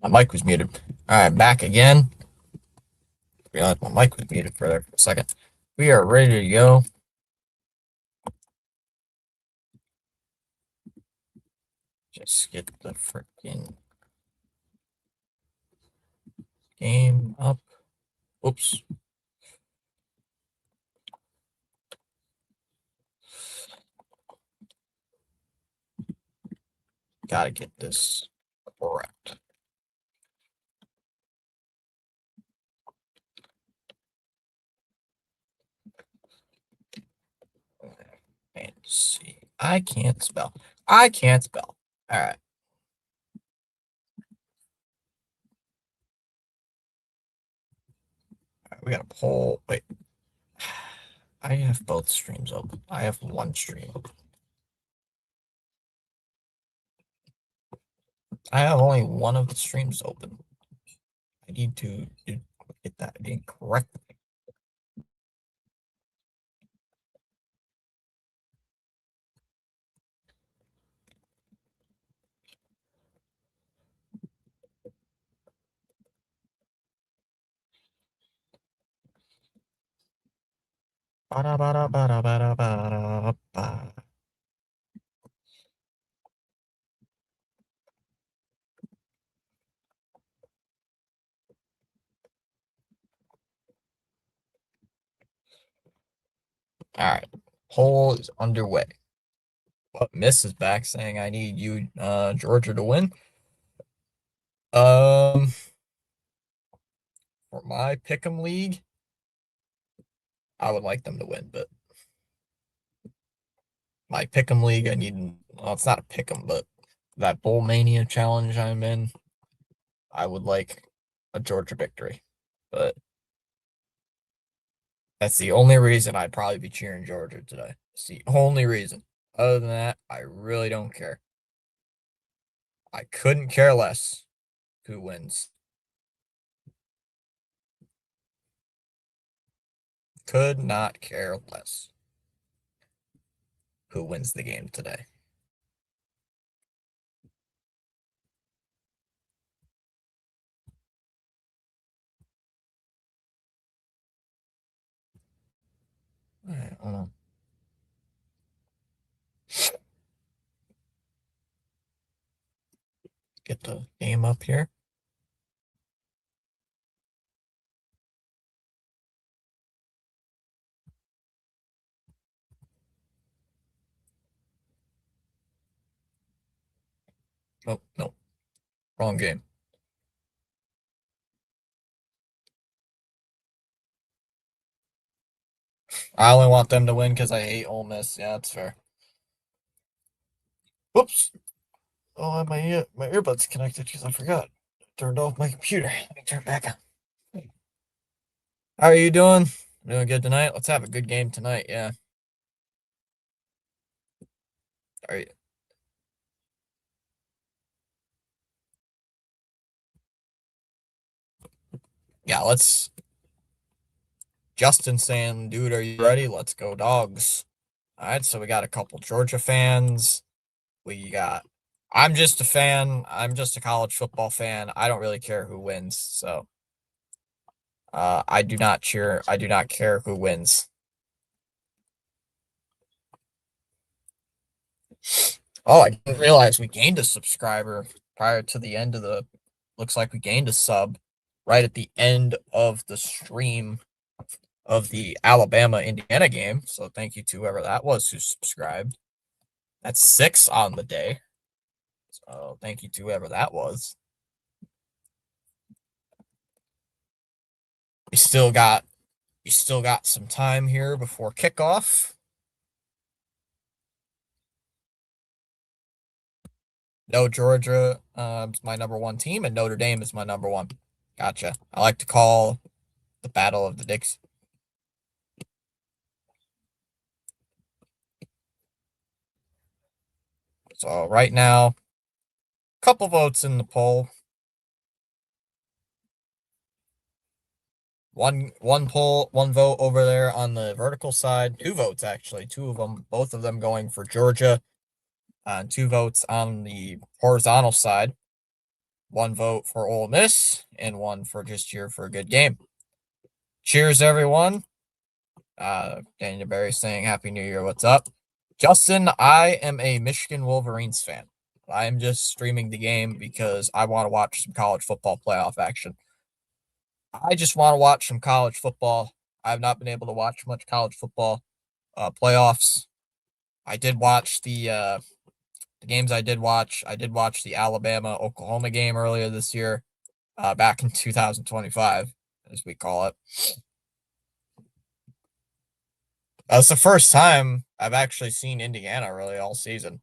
My mic was muted. All right, back again. Realized my mic was muted for a second. We are ready to go. Just get the freaking game up. Oops. Gotta get this correct. And see. I can't spell. I can't spell. All right. All right, we got a poll. Wait. I have both streams open. I have one stream open. I have only one of the streams open. I need to get that incorrect. Ba ba ba ba ba ba ba ba. All right. Poll is underway. But Miss is back saying I need you, Georgia, to win. For my pick'em league, I would like them to win, but my pick'em league, I need. Well, it's not a pick'em, but that Bowl Mania challenge I'm in, I would like a Georgia victory. But that's the only reason I'd probably be cheering Georgia today. It's the only reason. Other than that, I really don't care. I couldn't care less who wins. Could not care less who wins the game today. All right, hold on. Get the game up here. Oh, no. Wrong game. I only want them to win because I hate Ole Miss. Yeah, that's fair. Whoops. Oh, my earbuds connected because I forgot. Turned off my computer. Let me turn it back on. How are you doing? Doing good tonight? Let's have a good game tonight. Yeah. All right. Yeah, let's. Justin saying, dude, are you ready? Let's go, dogs. All right, so we got a couple Georgia fans. We got. I'm just a fan. I'm just a college football fan. I don't really care who wins. So, I do not cheer. I do not care who wins. Oh, I didn't realize we gained a subscriber prior to the end of the. Looks like we gained a sub right at the end of the stream of the Alabama Indiana game. So thank you to whoever that was who subscribed. That's 6 on the day. So thank you to whoever that was. We still got some time here before kickoff. No, Georgia is my number one team, and Notre Dame is my number one. Gotcha. I like to call the Battle of the Dix. So right now, couple votes in the poll. One vote over there on the vertical side. 2 votes actually. 2 of them, both of them going for Georgia. 2 votes on the horizontal side. 1 vote for Ole Miss, and 1 for just cheer for a good game. Cheers, everyone. Daniel Barry saying Happy New Year. What's up? Justin, I am a Michigan Wolverines fan. I am just streaming the game because I want to watch some college football playoff action. I just want to watch some college football. I have not been able to watch much college football playoffs. I did watch the games I did watch. I did watch the Alabama Oklahoma game earlier this year, back in 2025, as we call it. It's the first time I've actually seen Indiana really all season.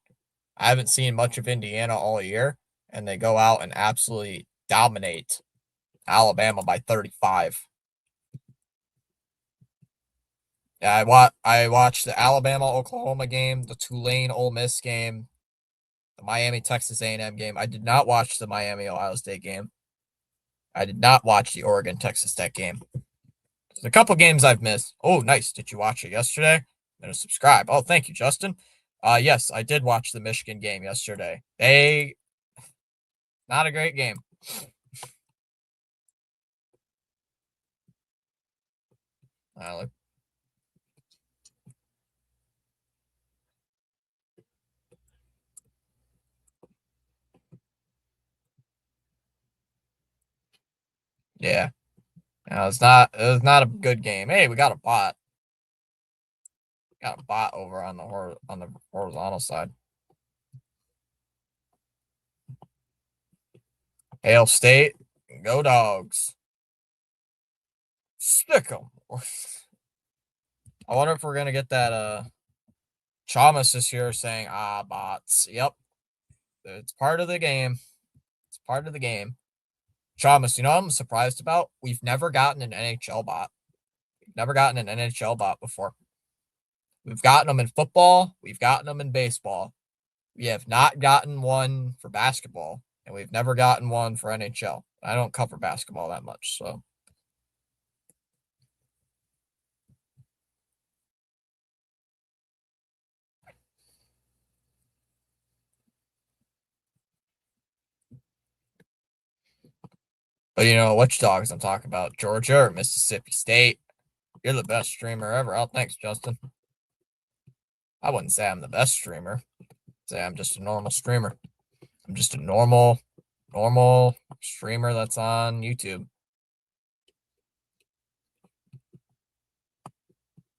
I haven't seen much of Indiana all year, and they go out and absolutely dominate Alabama by 35. Yeah, I watched the Alabama Oklahoma game, the Tulane Ole Miss game, the Miami Texas A&M game. I did not watch the Miami Ohio State game. I did not watch the Oregon Texas Tech game. There's a couple games I've missed. Oh, nice. Did you watch it yesterday? I'm gonna subscribe. Oh, thank you, Justin. Yes, I did watch the Michigan game yesterday. Not a great game. Look. Yeah. No, it was not a good game. Hey, we got a bot. Got a bot over on the horizontal side. Hail State, go Dogs. Stick 'em. I wonder if we're gonna get that Chalmers this year saying, bots. Yep. It's part of the game. It's part of the game. Chalmers, you know what I'm surprised about? We've never gotten an NHL bot. We've never gotten an NHL bot before. We've gotten them in football. We've gotten them in baseball. We have not gotten one for basketball, and we've never gotten one for NHL. I don't cover basketball that much, so. But you know, which dogs I'm talking about? Georgia or Mississippi State? You're the best streamer ever. Oh, thanks, Justin. I wouldn't say I'm the best streamer. I'd say I'm just a normal streamer. I'm just a normal streamer that's on YouTube.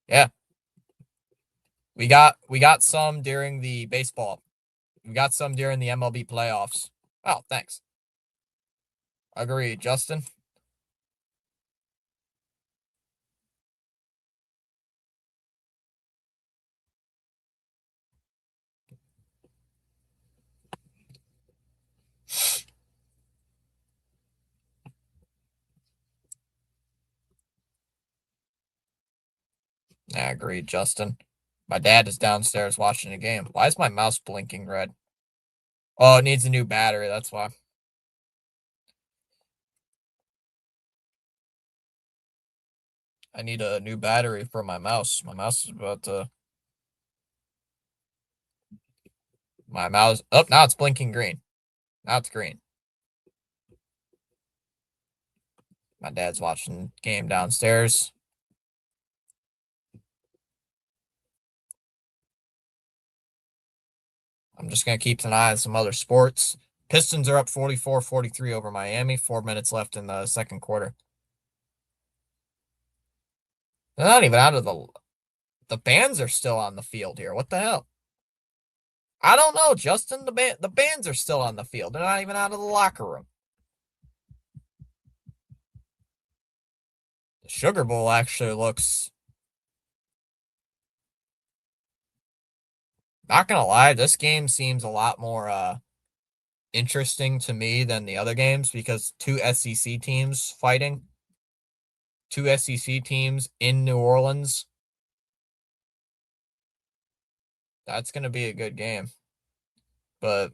Yeah. We got some during the baseball. We got some during the MLB playoffs. Oh, thanks. Agreed, Justin. I agreed, Justin. My dad is downstairs watching the game. Why is my mouse blinking red? Oh, it needs a new battery. That's why. I need a new battery for my mouse. My mouse is about to. My mouse. Oh, now it's blinking green. Now it's green. My dad's watching the game downstairs. I'm just going to keep an eye on some other sports. Pistons are up 44-43 over Miami. 4 minutes left in the second quarter. They're not even out of the bands are still on the field here. What the hell? I don't know, Justin. The bands are still on the field. They're not even out of the locker room. The Sugar Bowl actually looks. Not gonna lie, this game seems a lot more interesting to me than the other games because two SEC teams fighting. Two SEC teams in New Orleans. That's gonna be a good game. But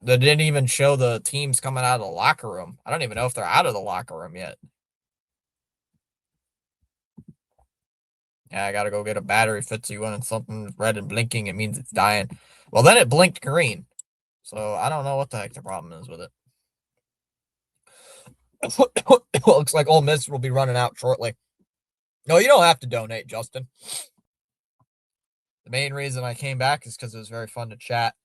they didn't even show the teams coming out of the locker room. I don't even know if they're out of the locker room yet. Yeah, I gotta go get a battery Fitzy when something red and blinking, it means it's dying. Well, then it blinked green. So I don't know what the heck the problem is with it. It looks like Ole Miss will be running out shortly. No, you don't have to donate, Justin. The main reason I came back is because it was very fun to chat.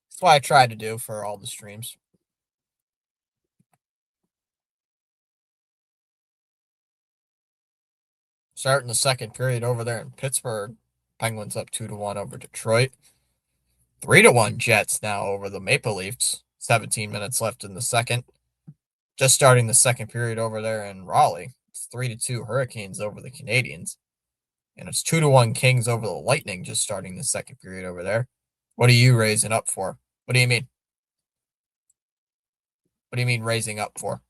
That's what I try to do for all the streams. Starting the second period over there in Pittsburgh. Penguins up 2-1 over Detroit. 3-1 Jets now over the Maple Leafs. 17 minutes left in the second. Just starting the second period over there in Raleigh. It's 3-2 Hurricanes over the Canadiens. And it's 2-1 Kings over the Lightning just starting the second period over there. What are you raising up for? What do you mean? What do you mean raising up for?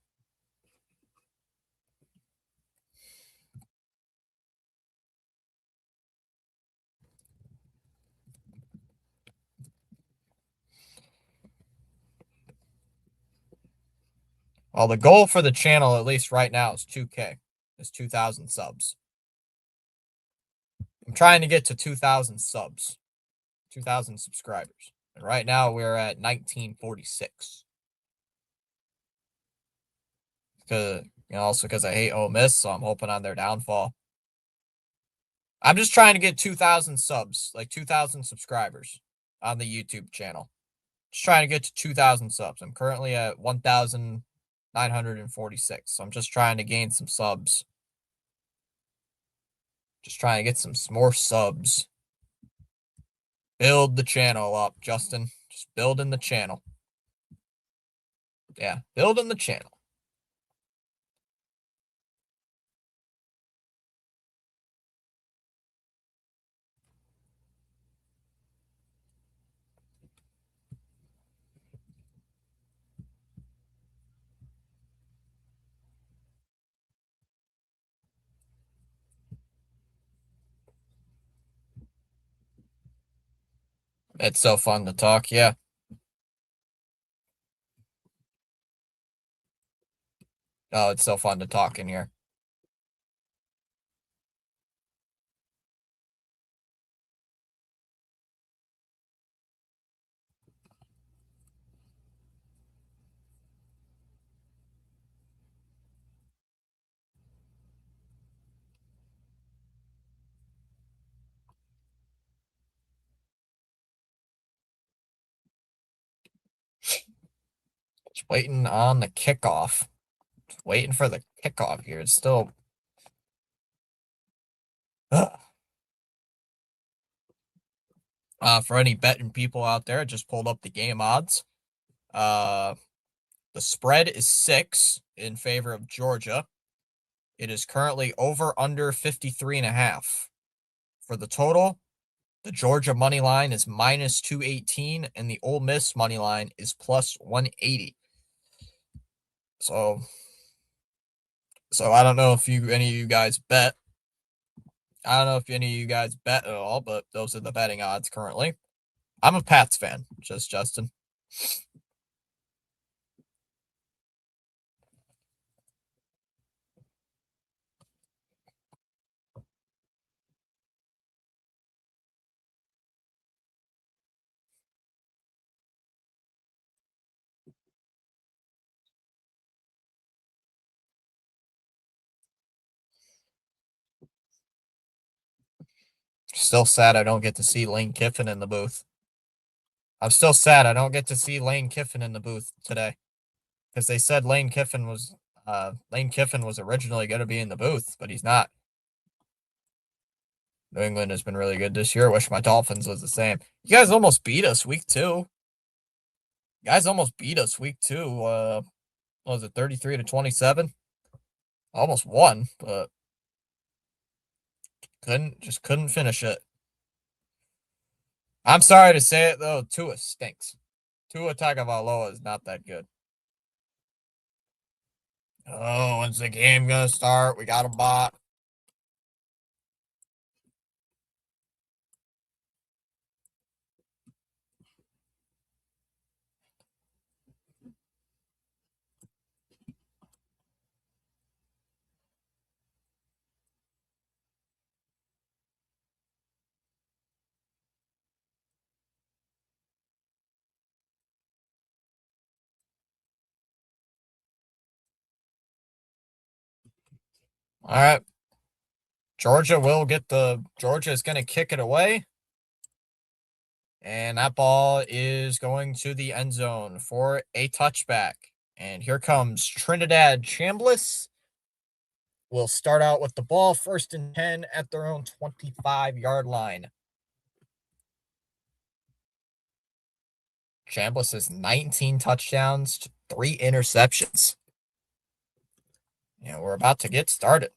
Well, the goal for the channel, at least right now, is 2K. Is 2,000 subs. I'm trying to get to 2,000 subs. 2,000 subscribers. And right now we're at 1946. Because also because I hate Ole Miss, so I'm hoping on their downfall. I'm just trying to get 2,000 subs, like 2,000 subscribers on the YouTube channel. Just trying to get to 2,000 subs. I'm currently at 1,946. So I'm just trying to gain some subs. Just trying to get some more subs. Build the channel up, Justin. Just building the channel. Yeah, building the channel. It's so fun to talk. Yeah. Oh, it's so fun to talk in here. Just waiting on the kickoff. Just waiting for the kickoff here. It's still. For any betting people out there, I just pulled up the game odds. The spread is 6 in favor of Georgia. It is currently over under 53.5. For the total, the Georgia money line is minus 218, and the Ole Miss money line is plus 180. So I don't know if any of you guys bet. I don't know if any of you guys bet at all, but those are the betting odds currently. I'm a Pats fan, just Justin. Still sad I don't get to see Lane Kiffin in the booth. I'm still sad I don't get to see Lane Kiffin in the booth today, because they said Lane Kiffin was originally going to be in the booth, but he's not. New England has been really good this year. Wish my Dolphins was the same. You guys almost beat us week 2. You guys almost beat us week 2. What was it, 33-27? Almost won, but couldn't finish it. I'm sorry to say it though, Tua stinks. Tua Tagovailoa is not that good. Oh, when's the game gonna start? We got a bot. All right. Georgia is going to kick it away. And that ball is going to the end zone for a touchback. And here comes Trinidad Chambliss. Will start out with the ball, 1st and 10 at their own 25-yard line. Chambliss has 19 touchdowns, 3 interceptions. And we're about to get started.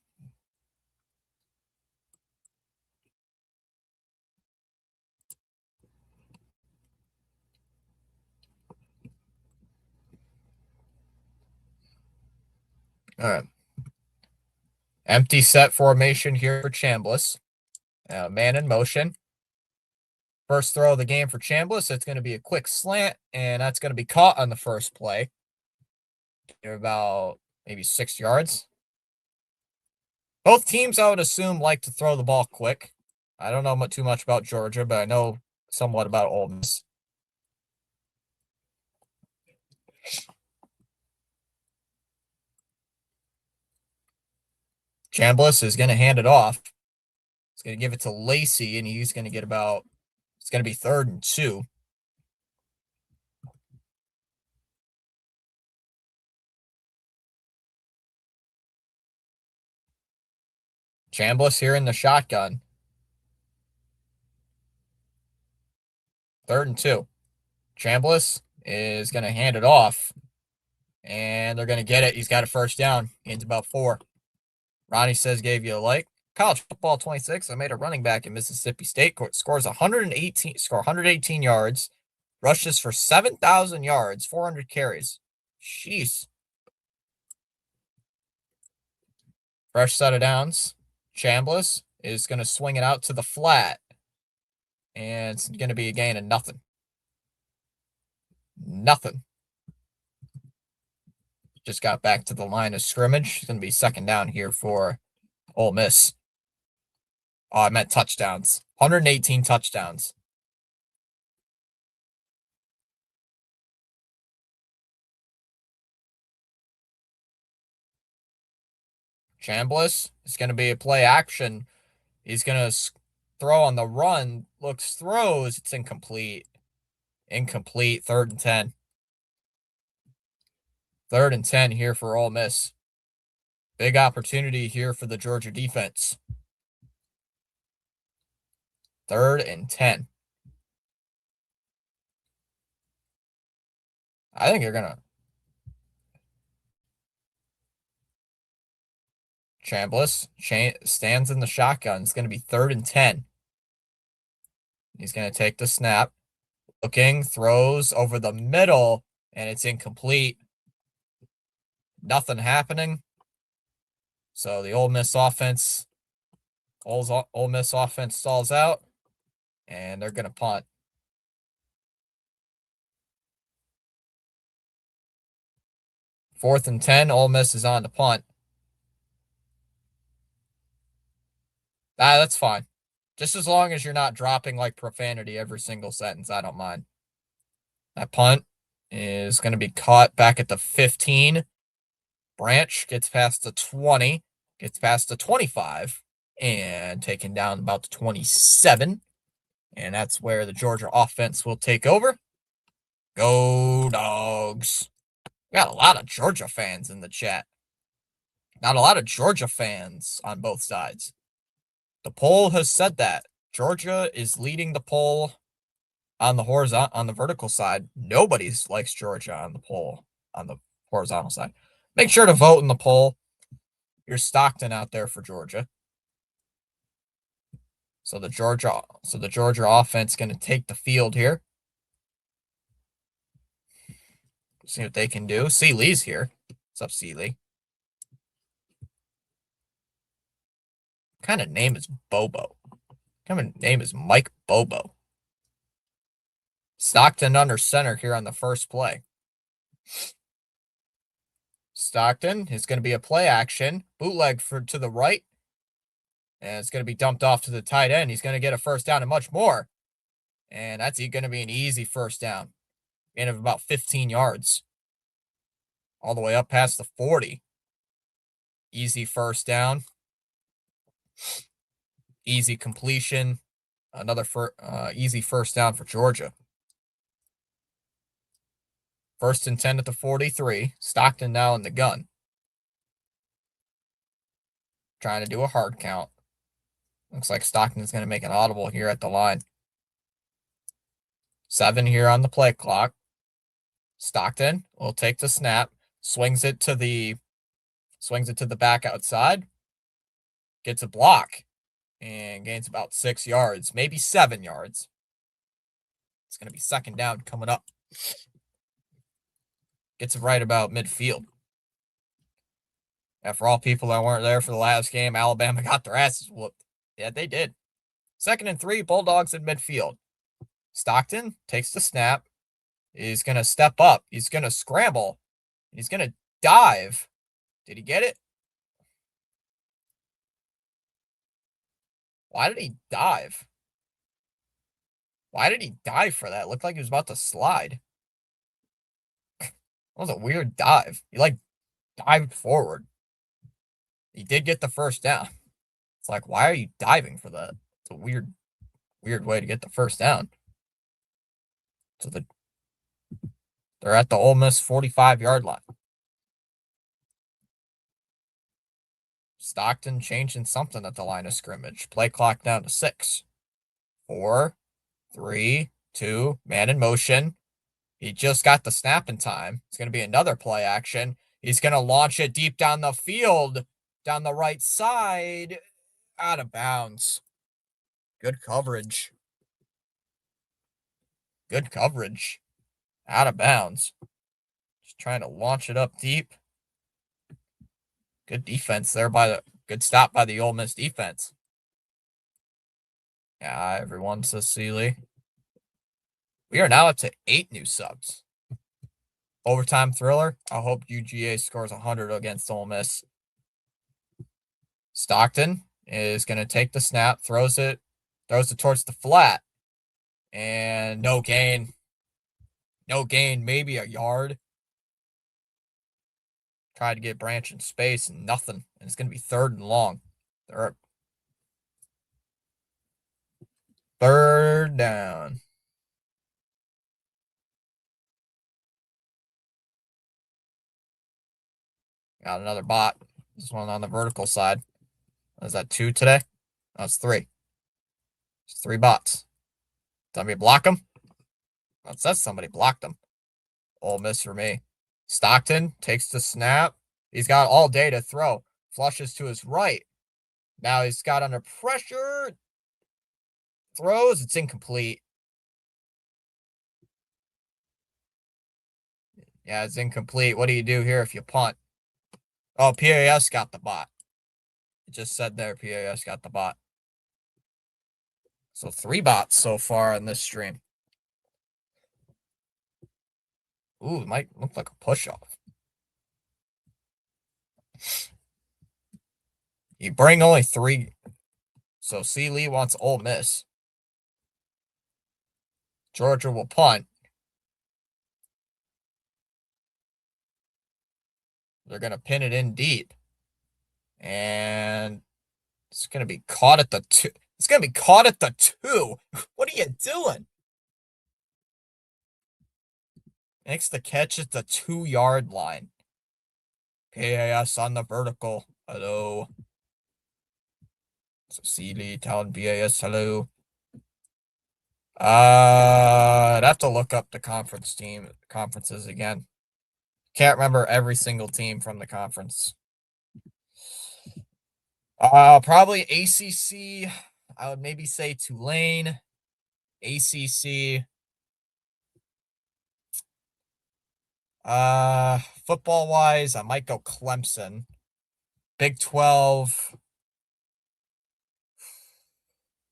All right. Empty set formation here for Chambliss. Man in motion. First throw of the game for Chambliss. It's going to be a quick slant, and that's going to be caught on the first play. You're about maybe 6 yards. Both teams, I would assume, like to throw the ball quick. I don't know too much about Georgia, but I know somewhat about Ole Miss. Chambliss is going to hand it off. He's going to give it to Lacey, and he's going to get about, it's going to be 3rd and 2. Chambliss here in the shotgun. 3rd and 2. Chambliss is going to hand it off, and they're going to get it. He's got a first down. Gains about 4. Ronnie says gave you a like. College football 26. I made a running back in Mississippi State. Scores 118 yards. Rushes for 7,000 yards, 400 carries. Jeez. Fresh set of downs. Chambliss is going to swing it out to the flat. And it's going to be a gain of nothing. Nothing. Just got back to the line of scrimmage. It's going to be 2nd down here for Ole Miss. Oh, I meant touchdowns. 118 touchdowns. Chambliss is going to be a play action. He's going to throw on the run. Throws. It's incomplete. Incomplete. 3rd and 10. 3rd and 10 here for Ole Miss. Big opportunity here for the Georgia defense. 3rd and 10. I think you're going to. Chambliss stands in the shotgun. It's going to be 3rd and 10. He's going to take the snap. Looking, throws over the middle, and it's incomplete. Nothing happening. So the Ole Miss offense stalls out, and they're going to punt. 4th and 10. Ole Miss is on the punt. That's fine. Just as long as you're not dropping like profanity every single sentence, I don't mind. That punt is going to be caught back at the 15. Branch gets past the 20, gets past the 25, and taken down about the 27. And that's where the Georgia offense will take over. Go Dogs. We got a lot of Georgia fans in the chat. Not a lot of Georgia fans on both sides. The poll has said that Georgia is leading the poll on the vertical side. Nobody likes Georgia on the poll on the horizontal side. Make sure to vote in the poll. You're Stockton out there for Georgia. So the Georgia offense going to take the field here. See what they can do. C. Lee's here. What's up, C. Lee? What kind of name is Bobo? What kind of name is Mike Bobo? Stockton under center here on the first play. Stockton is going to be a play action. Bootleg to the right. And it's going to be dumped off to the tight end. He's going to get a first down and much more. And that's going to be an easy first down. Gain of about 15 yards. All the way up past the 40. Easy first down. Easy completion. Another easy first down for Georgia. 1st and 10 at the 43. Stockton now in the gun. Trying to do a hard count. Looks like Stockton's going to make an audible here at the line. 7 here on the play clock. Stockton will take the snap, swings it to the back outside, gets a block, and gains about 6 yards, maybe 7 yards. It's going to be 2nd down coming up. Gets it right about midfield. And for all people that weren't there for the last game, Alabama got their asses whooped. Yeah, they did. 2nd and 3, Bulldogs in midfield. Stockton takes the snap. He's going to step up. He's going to scramble. He's going to dive. Did he get it? Why did he dive? Why did he dive for that? It looked like he was about to slide. That was a weird dive. He, dived forward. He did get the 1st down. It's like, why are you diving for that? It's a weird way to get the 1st down. So they're at the Ole Miss 45-yard line. Stockton changing something at the line of scrimmage. Play clock down to 6. 4, 3, 2, man in motion. He just got the snap in time. It's going to be another play action. He's going to launch it deep down the field, down the right side, out of bounds. Good coverage. Good coverage. Out of bounds. Just trying to launch it up deep. Good defense there good stop by the Ole Miss defense. Yeah, everyone says Sealy. We are now up to 8 new subs. Overtime thriller. I hope UGA scores 100 against Ole Miss. Stockton is going to take the snap, throws it towards the flat, and no gain. No gain, maybe a yard. Tried to get Branch in space and nothing. And it's going to be 3rd and long. They're 3rd down. Got another bot. This one on the vertical side. Is that 2 today? No, it's 3. It's 3 bots. Somebody block them? It says somebody blocked them. Ole Miss for me. Stockton takes the snap. He's got all day to throw. Flushes to his right. Now he's got under pressure. Throws. It's incomplete. Yeah, it's incomplete. What do you do here if you punt? Oh, PAS got the bot. It just said there, PAS got the bot. So 3 bots so far in this stream. Ooh, it might look like a push-off. You bring only 3. So C. Lee wants Ole Miss. Georgia will punt. They're going to pin it in deep. And it's going to be caught at the 2. It's going to be caught at the 2. What are you doing? Makes the catch at the 2-yard line. PAS on the vertical. Hello. So Sealy telling PAS hello. I'd have to look up the conferences again. Can't remember every single team from the conference. Probably ACC. I would maybe say Tulane. ACC. Football wise, I might go Clemson. Big 12.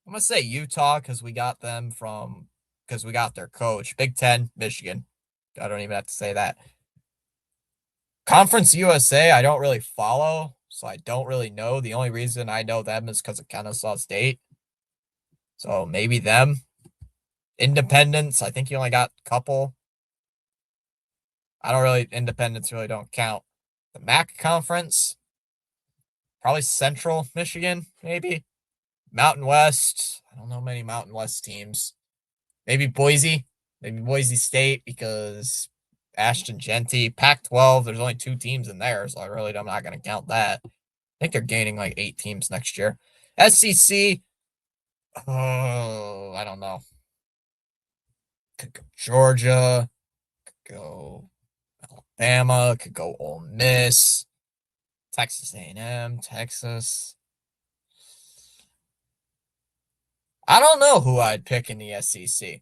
I'm gonna say Utah because we got their coach. Big 10, Michigan. I don't even have to say that. Conference USA, I don't really follow, so I don't really know. The only reason I know them is because of Kennesaw State. So maybe them. Independents, I think you only got a couple. Independents really don't count. The MAC conference, Probably Central Michigan, maybe. Mountain West. I don't know many Mountain West teams. Maybe Boise. Maybe Boise State because Ashton Genty. Pac-12, there's only 2 teams in there, so I'm not going to count that. I think they're gaining like 8 teams next year. SEC, oh, I don't know. Could go Georgia, could go Alabama, could go Ole Miss, Texas A&M, Texas. I don't know who I'd pick in the SEC.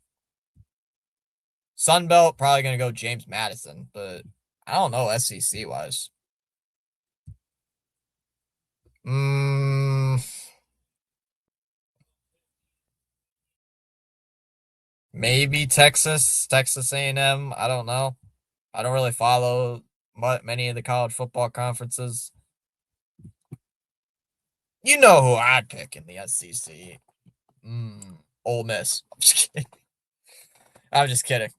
Sunbelt, probably going to go James Madison, but I don't know SEC wise. Maybe Texas A&M. I don't know. I don't really follow many of the college football conferences. You know who I'd pick in the SEC. Ole Miss. I'm just kidding. I'm just kidding.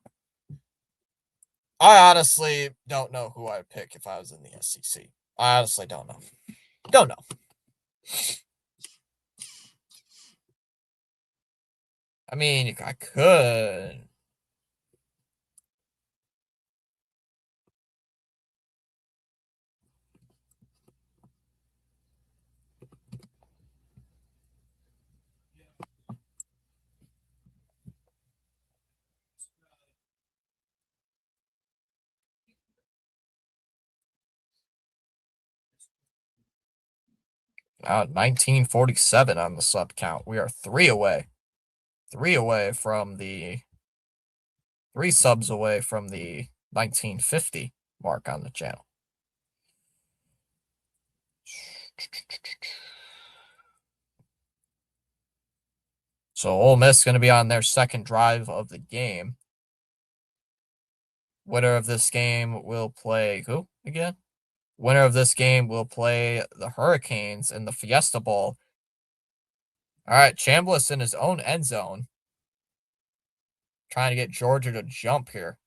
I honestly don't know who I'd pick if I was in the SEC. I honestly don't know. Don't know. I mean, I could. Out 1947 on the sub count. We are 3 away. 3 away from the 3 subs away from the 1950 mark on the channel. So Ole Miss is going to be on their second drive of the game. Winner of this game will play who again? Winner of this game will play the Hurricanes in the Fiesta Bowl. All right, Chambliss in his own end zone. Trying to get Georgia to jump here.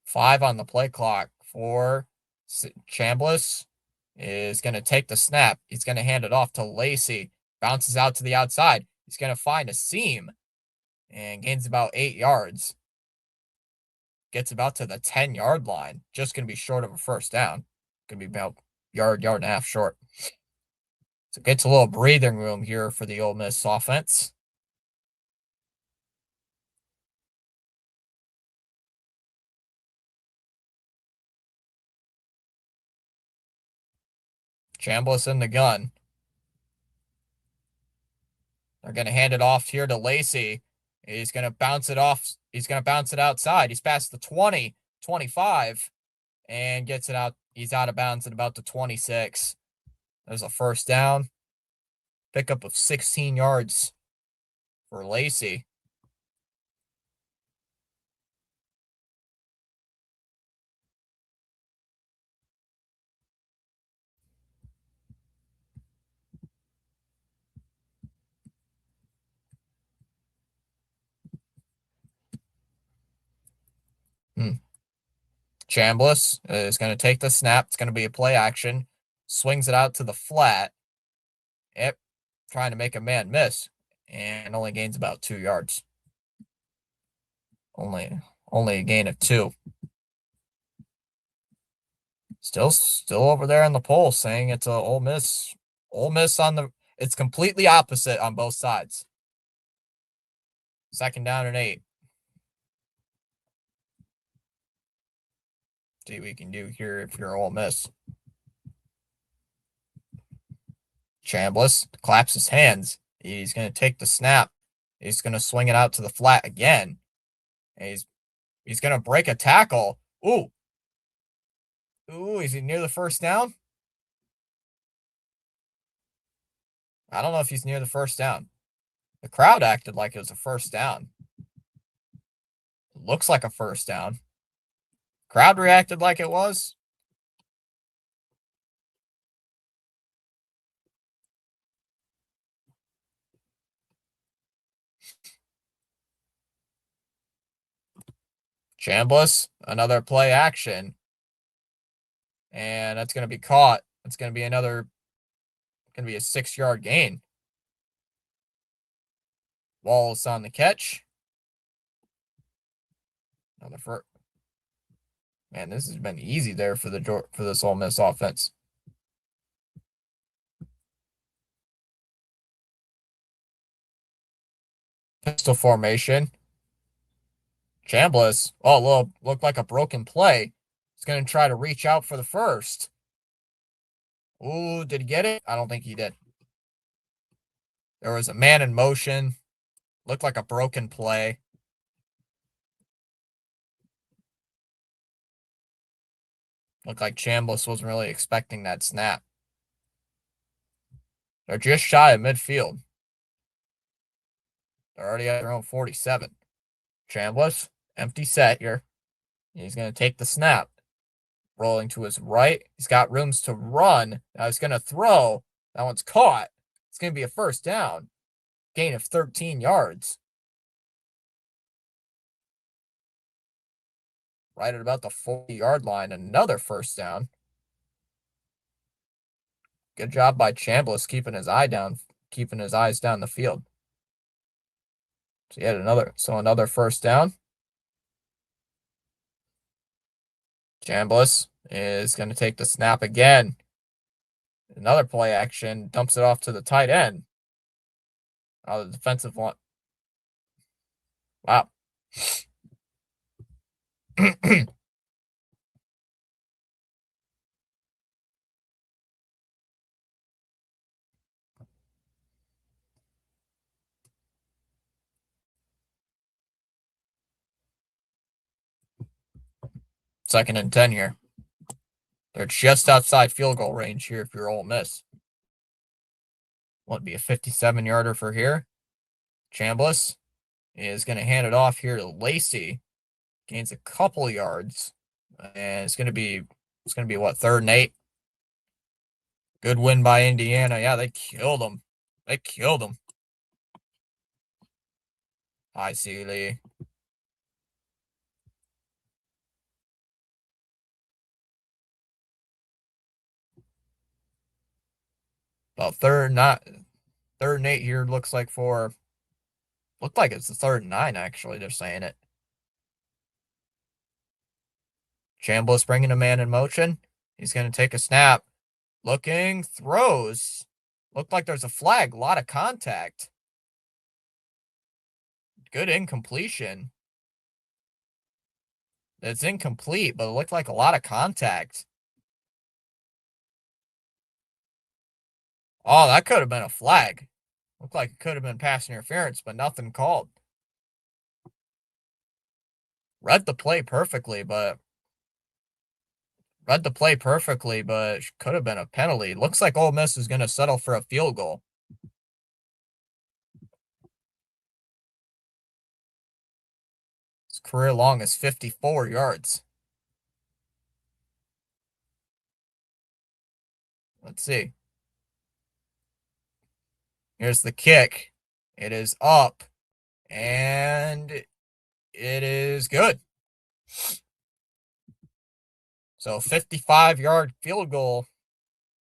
5 on the play clock for Chambliss. Is going to take the snap. He's going to hand it off to Lacey. Bounces out to the outside. He's going to find a seam and gains about 8 yards. Gets about to the 10-yard line. Just going to be short of a first down. Going to be about yard and a half short. So gets a little breathing room here for the Ole Miss offense. Chambliss in the gun. They're going to hand it off here to Lacey. He's going to bounce it off. He's going to bounce it outside. He's past the 20, 25, and gets it out. He's out of bounds at about the 26. There's a first down. Pickup of 16 yards for Lacey. Chambliss is going to take the snap. It's going to be a play action. Swings it out to the flat. Yep. Trying to make a man miss. And only gains about 2 yards. Only a gain of 2. Still over there in the poll saying it's a Ole Miss. Ole Miss on the. It's completely opposite on both sides. 2nd down and 8. See what we can do here if you're Ole Miss. Chambliss claps his hands. He's going to take the snap. He's going to swing it out to the flat again. And he's going to break a tackle. Ooh, is he near the first down? I don't know if he's near the first down. The crowd acted like it was a first down. It looks like a first down. Crowd reacted like it was. Chambliss, another play action. And that's going to be caught It's going to be another, going to be a 6-yard gain. Wallace on the catch. Another first. Man, this has been easy there for this Ole Miss offense. Pistol formation. Chambliss. Oh, looked like a broken play. He's going to try to reach out for the first. Ooh, did he get it? I don't think he did. There was a man in motion. Looked like a broken play. Looked like Chambliss wasn't really expecting that snap. They're just shy of midfield. They're already at their own 47. Chambliss, empty set here. He's going to take the snap. Rolling to his right. He's got rooms to run. Now he's going to throw. That one's caught. It's going to be a first down. Gain of 13 yards. Right at about the 40-yard line. Another first down. Good job by Chambliss keeping his eyes down the field. So yet another first down. Chambliss is going to take the snap again. Another play action, dumps it off to the tight end. Oh, the defensive one. Wow. Second and 10 here. They're just outside field goal range here if you're Ole Miss. Would be a 57-yarder for here. Chambliss is going to hand it off here to Lacey. Gains a couple yards. And it's going to be what, 3rd and 8? Good win by Indiana. Yeah, they killed them. Hi, Sealy. About 3rd and 8 here looked like it's the 3rd and 9, actually. They're saying it. Chambliss bringing a man in motion. He's going to take a snap. Looking, throws. Looked like there's a flag. A lot of contact. Good incompletion. It's incomplete, but it looked like a lot of contact. Oh, that could have been a flag. Looked like it could have been pass interference, but nothing called. Read the play perfectly, but could have been a penalty. Looks like Ole Miss is going to settle for a field goal. His career long is 54 yards. Let's see. Here's the kick. It is up, and it is good. So 55-yard field goal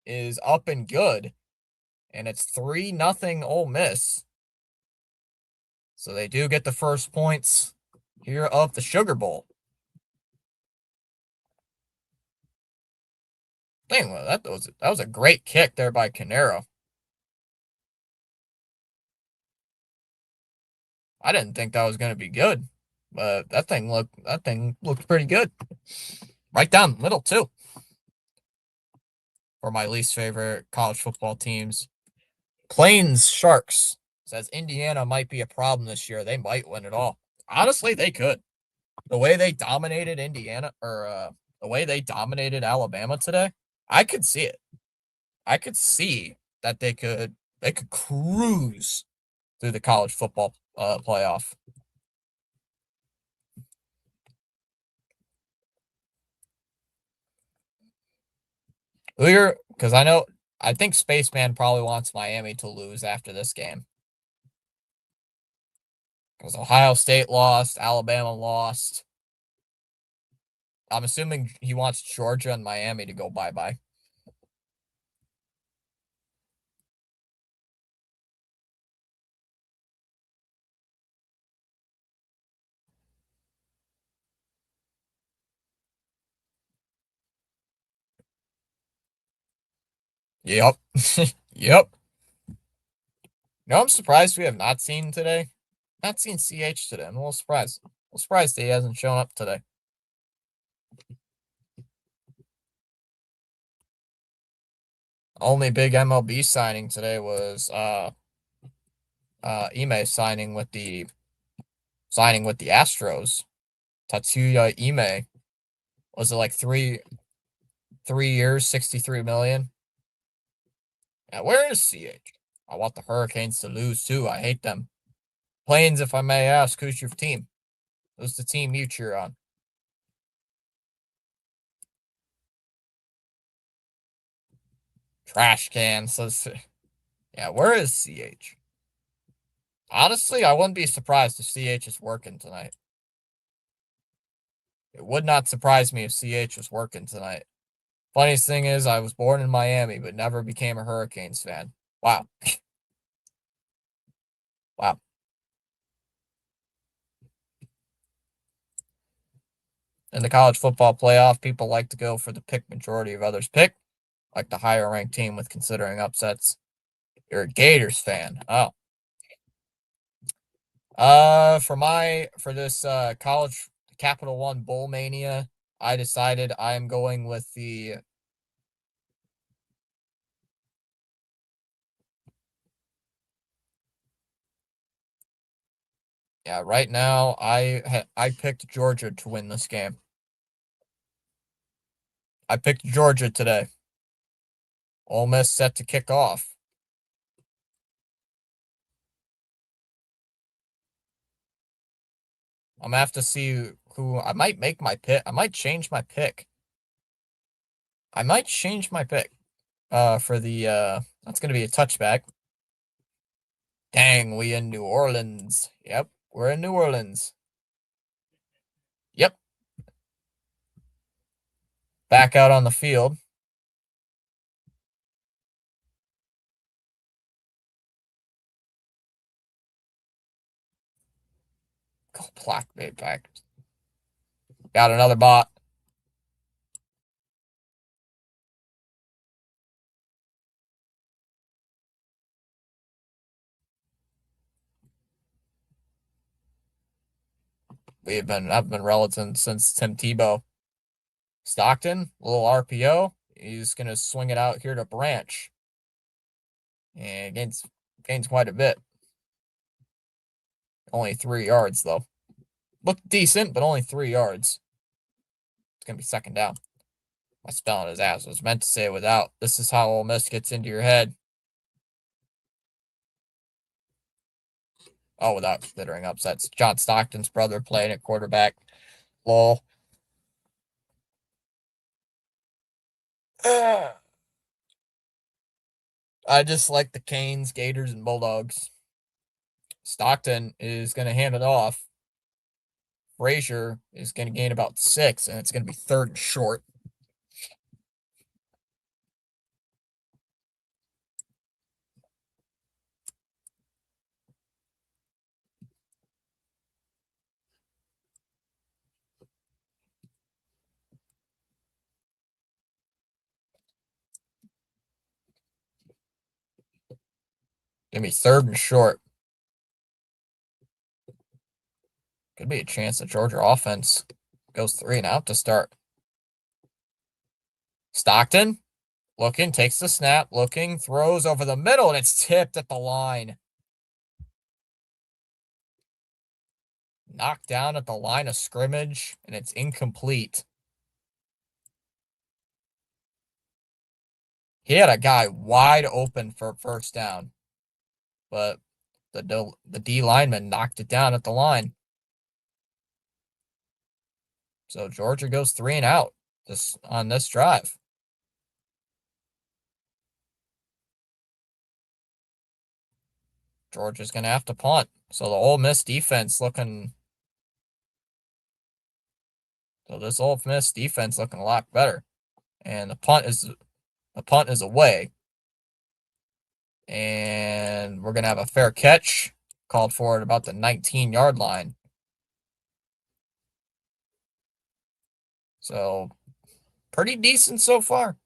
is up and good, and it's 3-0 Ole Miss. So they do get the first points here of the Sugar Bowl. Dang, well, that was a great kick there by Canero. I didn't think that was going to be good, but that thing looked pretty good. Right down the middle too. For my least favorite college football teams, Plains Sharks says Indiana might be a problem this year. They might win it all. Honestly, they could. The way they dominated the way they dominated Alabama today, I could see it. I could see that they could cruise through the college football playoff. Because I think Spaceman probably wants Miami to lose after this game. Because Ohio State lost, Alabama lost. I'm assuming he wants Georgia and Miami to go bye-bye. Yep. Yep. No, I'm surprised we have not seen today. Not seen CH today. I'm a little surprised. A little surprised that he hasn't shown up today. Only big MLB signing today was Ime signing with the Astros. Tatsuya Ime. Was it like 3 years, 63 million? Yeah, where is CH? I want the Hurricanes to lose too. I hate them. Plains, if I may ask, who's your team? Who's the team you cheer on? Trash cans. Yeah, where is CH? Honestly, I wouldn't be surprised if CH is working tonight. It would not surprise me if CH was working tonight. Funniest thing is, I was born in Miami, but never became a Hurricanes fan. Wow. Wow. In the college football playoff, people like to go for the pick majority of others pick, like the higher ranked team with considering upsets. You're a Gators fan. Oh. For this college Capital One Bowl Mania, I decided I'm going with the yeah, right now I picked Georgia to win this game. I picked Georgia today. Ole Miss set to kick off. I'm gonna have to see who I might make my pick. I might change my pick. I might change my pick. For the that's gonna be a touchback. Dang, we in New Orleans. Yep, we're in New Orleans. Yep, back out on the field. Go Black back. Got another bot. I've been relative since Tim Tebow. Stockton, a little RPO. He's gonna swing it out here to Branch. And gains quite a bit. Only 3 yards though. Looked decent, but only 3 yards. It's gonna be second down. My spelling his ass. I was meant to say it without. This is how Ole Miss gets into your head. Oh, without considering upsets. John Stockton's brother playing at quarterback. Lol. I just like the Canes, Gators, and Bulldogs. Stockton is going to hand it off. Frazier is going to gain about 6, and it's going to be third and short. Going to be third and short. Could be a chance the Georgia offense goes 3 and out to start. Stockton looking, takes the snap, looking, throws over the middle, and it's tipped at the line. Knocked down at the line of scrimmage, and it's incomplete. He had a guy wide open for first down, but the D lineman knocked it down at the line. So Georgia goes 3 and out on this drive. Georgia's going to have to punt. So the Ole Miss defense looking. So this Ole Miss defense looking a lot better, and the punt is away, and we're gonna have a fair catch called for at about the 19-yard line. So pretty decent so far.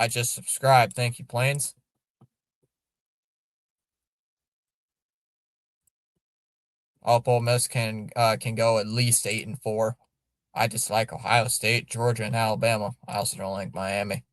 I just subscribed. Thank you, Plains. Hope Ole Miss can go at least 8-4. I just like Ohio State, Georgia, and Alabama. I also don't like Miami.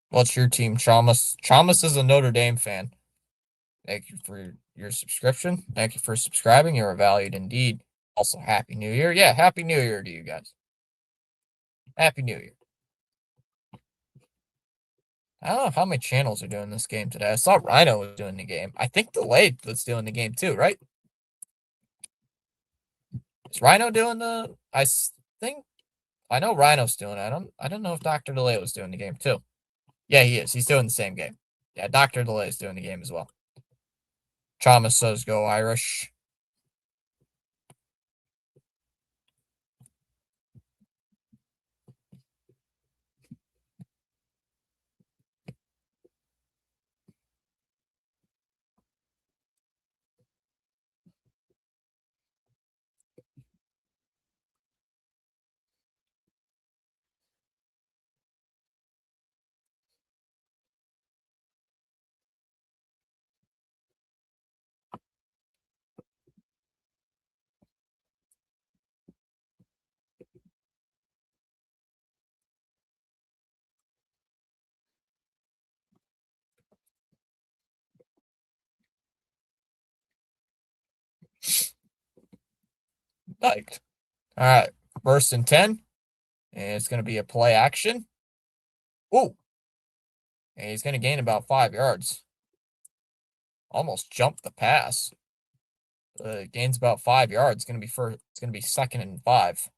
What's your team, Chalmers? Chalmers is a Notre Dame fan. Thank you for your subscription. Thank you for subscribing. You're valued indeed. Also, Happy New Year. Yeah, Happy New Year to you guys. Happy New Year. I don't know how many channels are doing this game today. I saw Rhino was doing the game. I think Delayed was doing the game too, right? Is Rhino doing the? Think I know Rhino's doing it. I don't know if Dr. Delay was doing the game too. Yeah, he is. He's doing the same game. Yeah, Dr. Delay is doing the game as well. Chalmers says go Irish. Like, all right, first and 10. And it's going to be a play action. Ooh. And he's going to gain about 5 yards. Almost jumped the pass. Gains about 5 yards. It's going to be first. It's going to be 2nd and 5.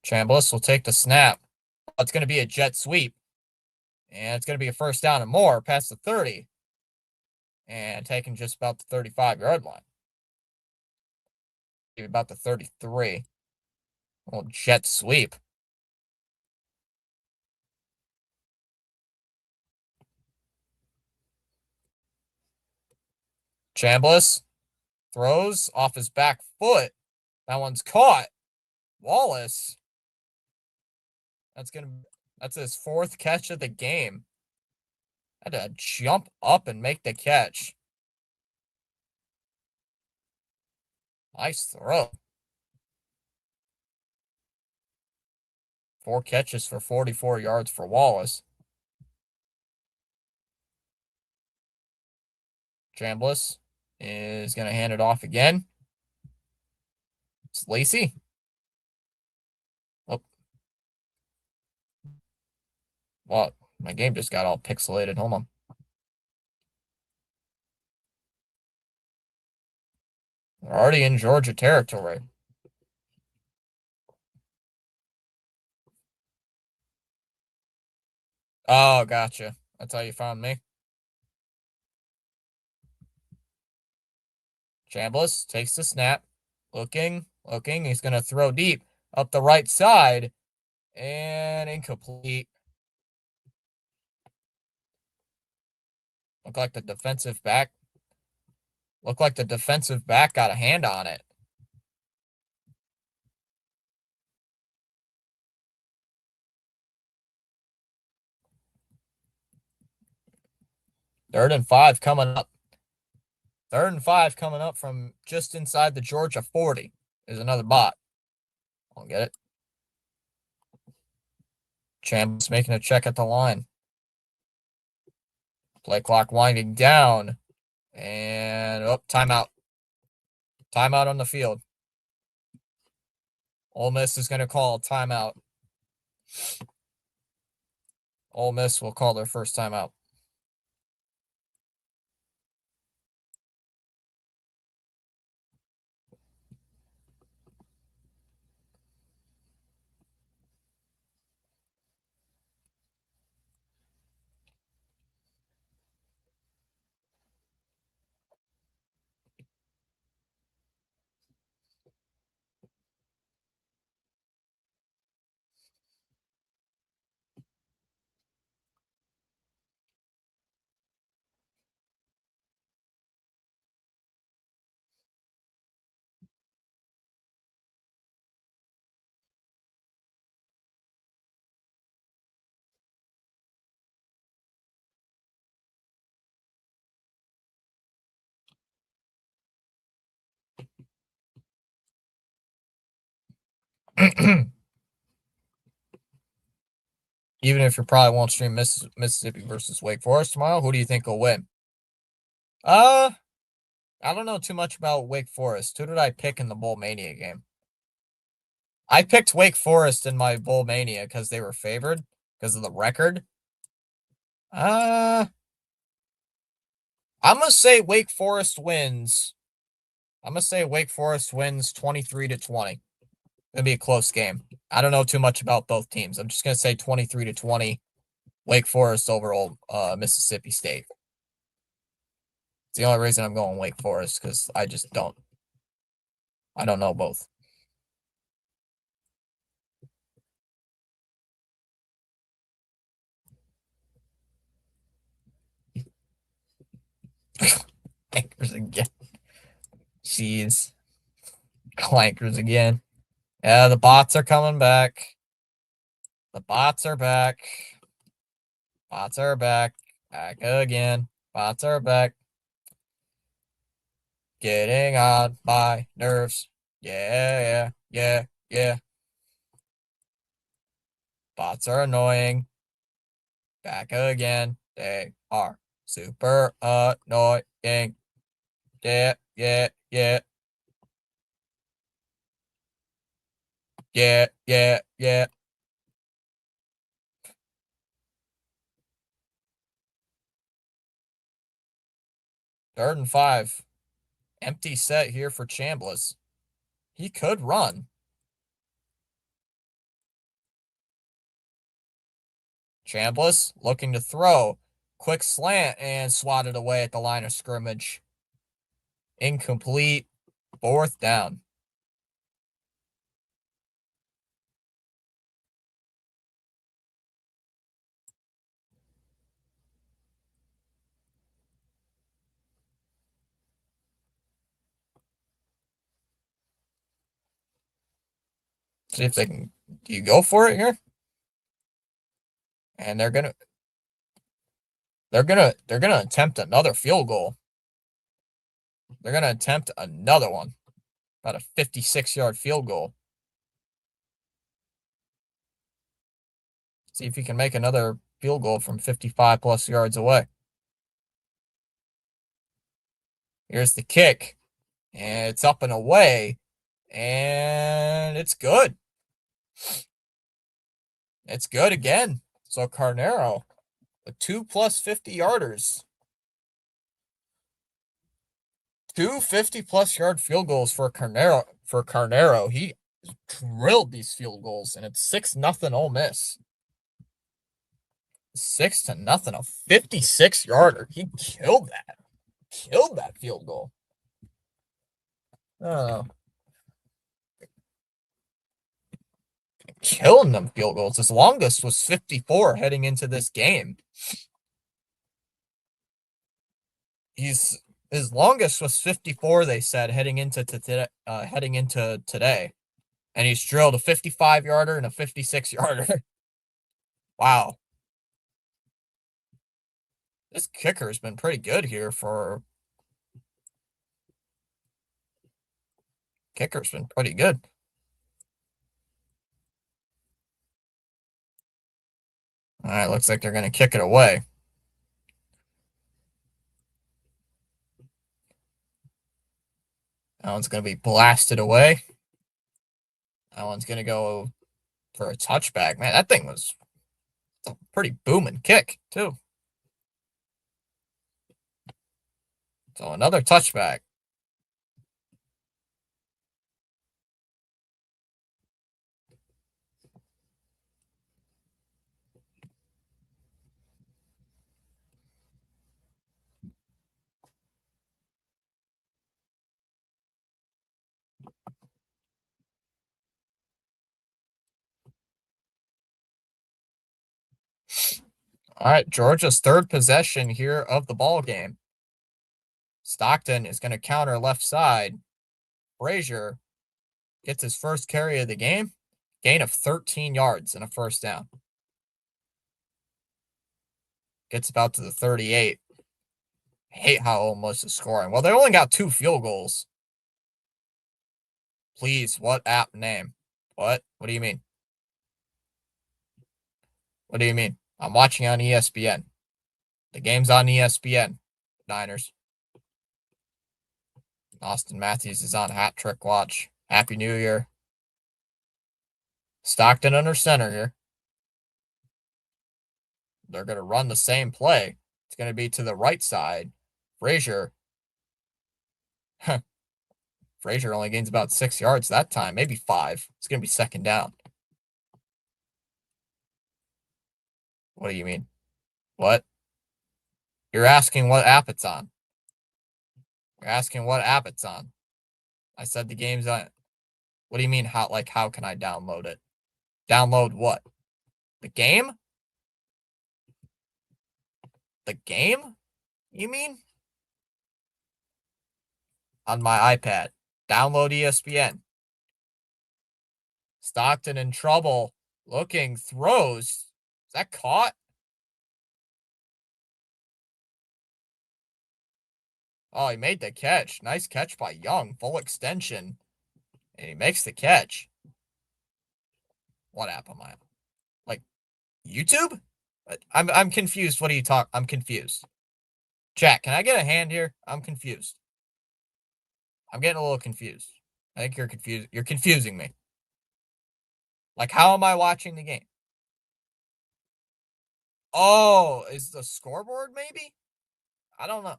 Chambliss will take the snap. It's going to be a jet sweep. And it's going to be a first down and more past the 30. And taking just about the 35-yard line. Maybe about the 33. Little jet sweep. Chambliss throws off his back foot. That one's caught. Wallace. That's his 4th catch of the game. Had to jump up and make the catch. Nice throw. 4 catches for 44 yards for Wallace. Chambliss is going to hand it off again. It's Lacey. Oh. Well, my game just got all pixelated. Hold on. We're already in Georgia territory. Oh, gotcha. That's how you found me. Chambliss takes the snap. Looking. He's going to throw deep up the right side. And incomplete. Looked like the defensive back. Looked like the defensive back got a hand on it. Third and 5 coming up. Third and 5 coming up from just inside the Georgia 40. There's another bot. I'll get it. Chambliss making a check at the line. Play clock winding down. And, oh, timeout. Timeout on the field. Ole Miss is going to call a timeout. Ole Miss will call their first timeout. Even if you probably won't stream Mississippi versus Wake Forest tomorrow, who do you think will win? I don't know too much about Wake Forest. Who did I pick in the Bowl Mania game? I picked Wake Forest in my Bowl Mania because they were favored because of the record. I'm gonna say Wake Forest wins. I'm gonna say Wake Forest wins 23-20. It'll be a close game. I don't know too much about both teams. I'm just gonna say 23-20. Wake Forest over Mississippi State. It's the only reason I'm going Wake Forest because I just don't. I don't know both. Clankers again. Jeez. Clankers again. Yeah, the bots are coming back. The bots are back. Bots are back. Back again. Bots are back. Getting on my nerves. Yeah. Bots are annoying. Back again. They are super annoying. Yeah. Third and 5. Empty set here for Chambliss. He could run. Chambliss looking to throw. Quick slant and swatted away at the line of scrimmage. Incomplete. Fourth down. See if they can. Do you go for it here? And they're gonna attempt another field goal. They're gonna attempt another one. About a 56-yard field goal. See if he can make another field goal from 55 plus yards away. Here's the kick. And it's up and away. And it's good. It's good again. So Carnero, a 2 plus 50-yarders. 2 50-plus yard field goals for Carnero. He drilled these field goals, and it's 6-0 Ole Miss. 6-0. A 56-yarder. He killed that. Killed that field goal. Oh, killing them field goals. His longest was 54 heading into this game. His longest was 54. They said heading into today, and he's drilled a 55-yarder and a 56-yarder. Wow, this kicker has been pretty good here for. Kicker's been pretty good. All right, looks like they're going to kick it away. That one's going to be blasted away. That one's going to go for a touchback. Man, that thing was a pretty booming kick, too. So another touchback. All right, Georgia's third possession here of the ball game. Stockton is going to counter left side. Frazier gets his first carry of the game. Gain of 13 yards and a first down. Gets about to the 38. I hate how almost is scoring. Well, they only got 2 field goals. Please, what app name? What? What do you mean? What do you mean? I'm watching on ESPN. The game's on ESPN. Niners. Austin Matthews is on hat trick watch. Happy New Year. Stockton under center here. They're going to run the same play. It's going to be to the right side. Frazier. Frazier only gains about 6 yards that time, maybe 5. It's going to be second down. What do you mean? What? You're asking what app it's on. You're asking what app it's on. I said the game's on. What do you mean? How can I download it? Download what? The game? The game? You mean? On my iPad. Download ESPN. Stockton in trouble. Looking, throws. Is that caught? Oh, he made the catch. Nice catch by Young. Full extension. And he makes the catch. What app am I on? Like, YouTube? I'm confused. What are you talking? I'm confused. Chat, can I get a hand here? I'm confused. I'm getting a little confused. I think you're confused. You're confusing me. Like, how am I watching the game? Oh, is the scoreboard maybe? I don't know.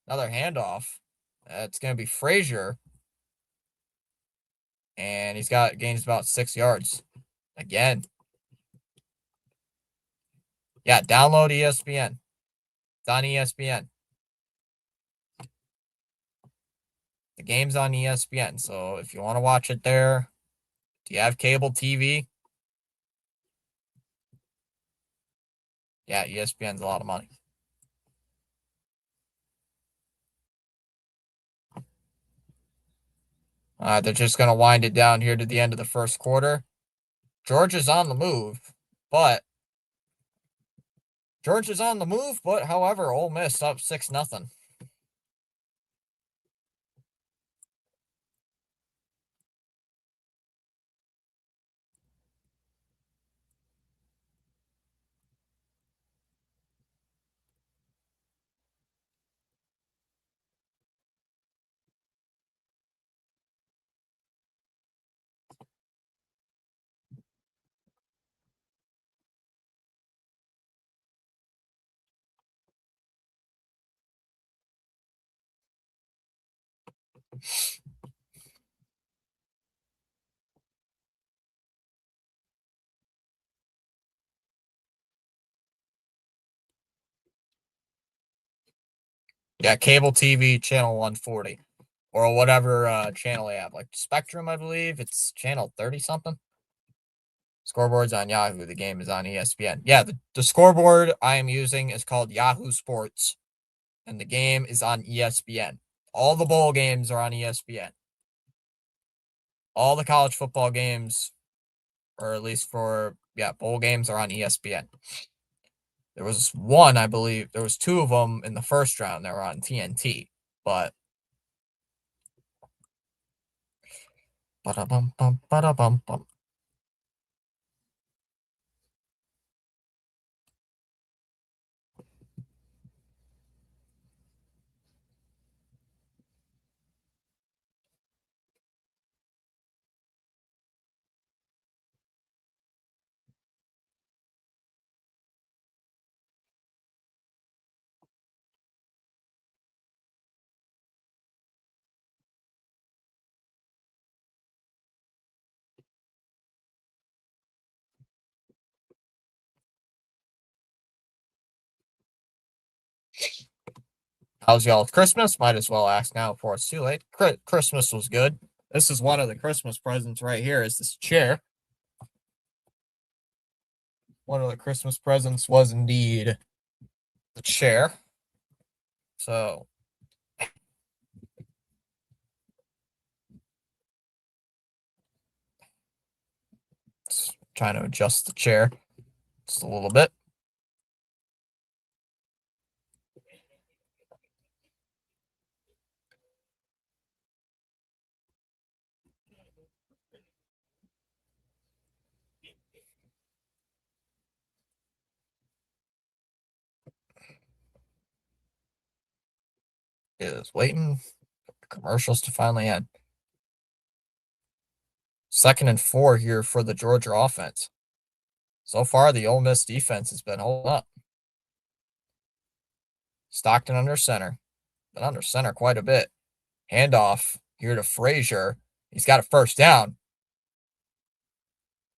Another handoff. It's going to be Frazier. And he's got gains about 6 yards. Again. Yeah, download ESPN. It's on ESPN. The game's on ESPN. So if you want to watch it there, do you have cable TV? Yeah, ESPN's a lot of money. They're just going to wind it down here to the end of the first quarter. Georgia's on the move, but however, Ole Miss up 6-0. Yeah, cable TV channel 140 or whatever channel they have, like Spectrum, I believe it's channel 30 something. Scoreboard's on Yahoo. The game is on ESPN. Yeah, the scoreboard I am using is called Yahoo Sports, and the game is on ESPN. All the bowl games are on ESPN. All the college football games, or at least for, yeah, bowl games are on ESPN. There was one, I believe, there was two of them in the first round that were on TNT, but ba-da-bum, bum, ba-da-bum, bum. How's y'all's Christmas? Might as well ask now before it's too late. Christmas was good. This is one of the Christmas presents right here. Is this chair? One of the Christmas presents was indeed the chair. So trying to adjust the chair just a little bit. Is waiting for commercials to finally end. 2nd and 4 here for the Georgia offense. So far, the Ole Miss defense has been holding up. Stockton under center. Been under center quite a bit. Handoff here to Frazier. He's got a first down.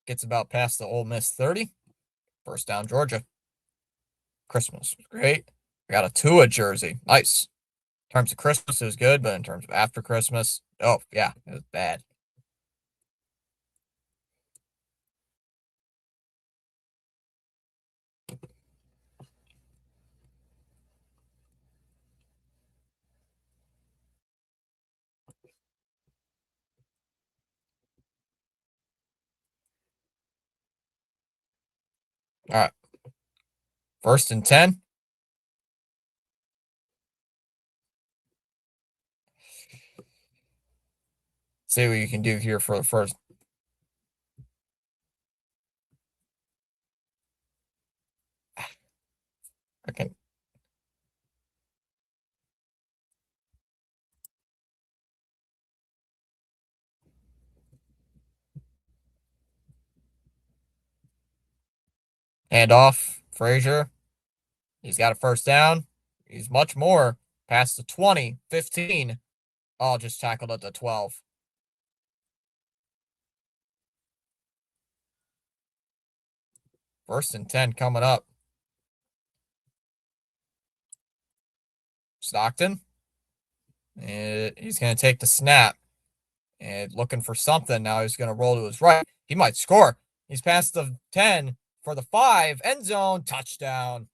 Gets about past the Ole Miss 30. First down, Georgia. Christmas was great. We got a Tua jersey. Nice. In terms of Christmas, it was good, but in terms of after Christmas, oh, yeah, it was bad. All right. 1st and 10. See what you can do here for the first. I can. Hand off. Frazier. He's got a first down. He's much more past the 20, 15. Oh, just tackled at the 12. 1st and 10 coming up. Stockton. And he's going to take the snap. And looking for something. Now he's going to roll to his right. He might score. He's past the 10 for the 5. End zone. Touchdown.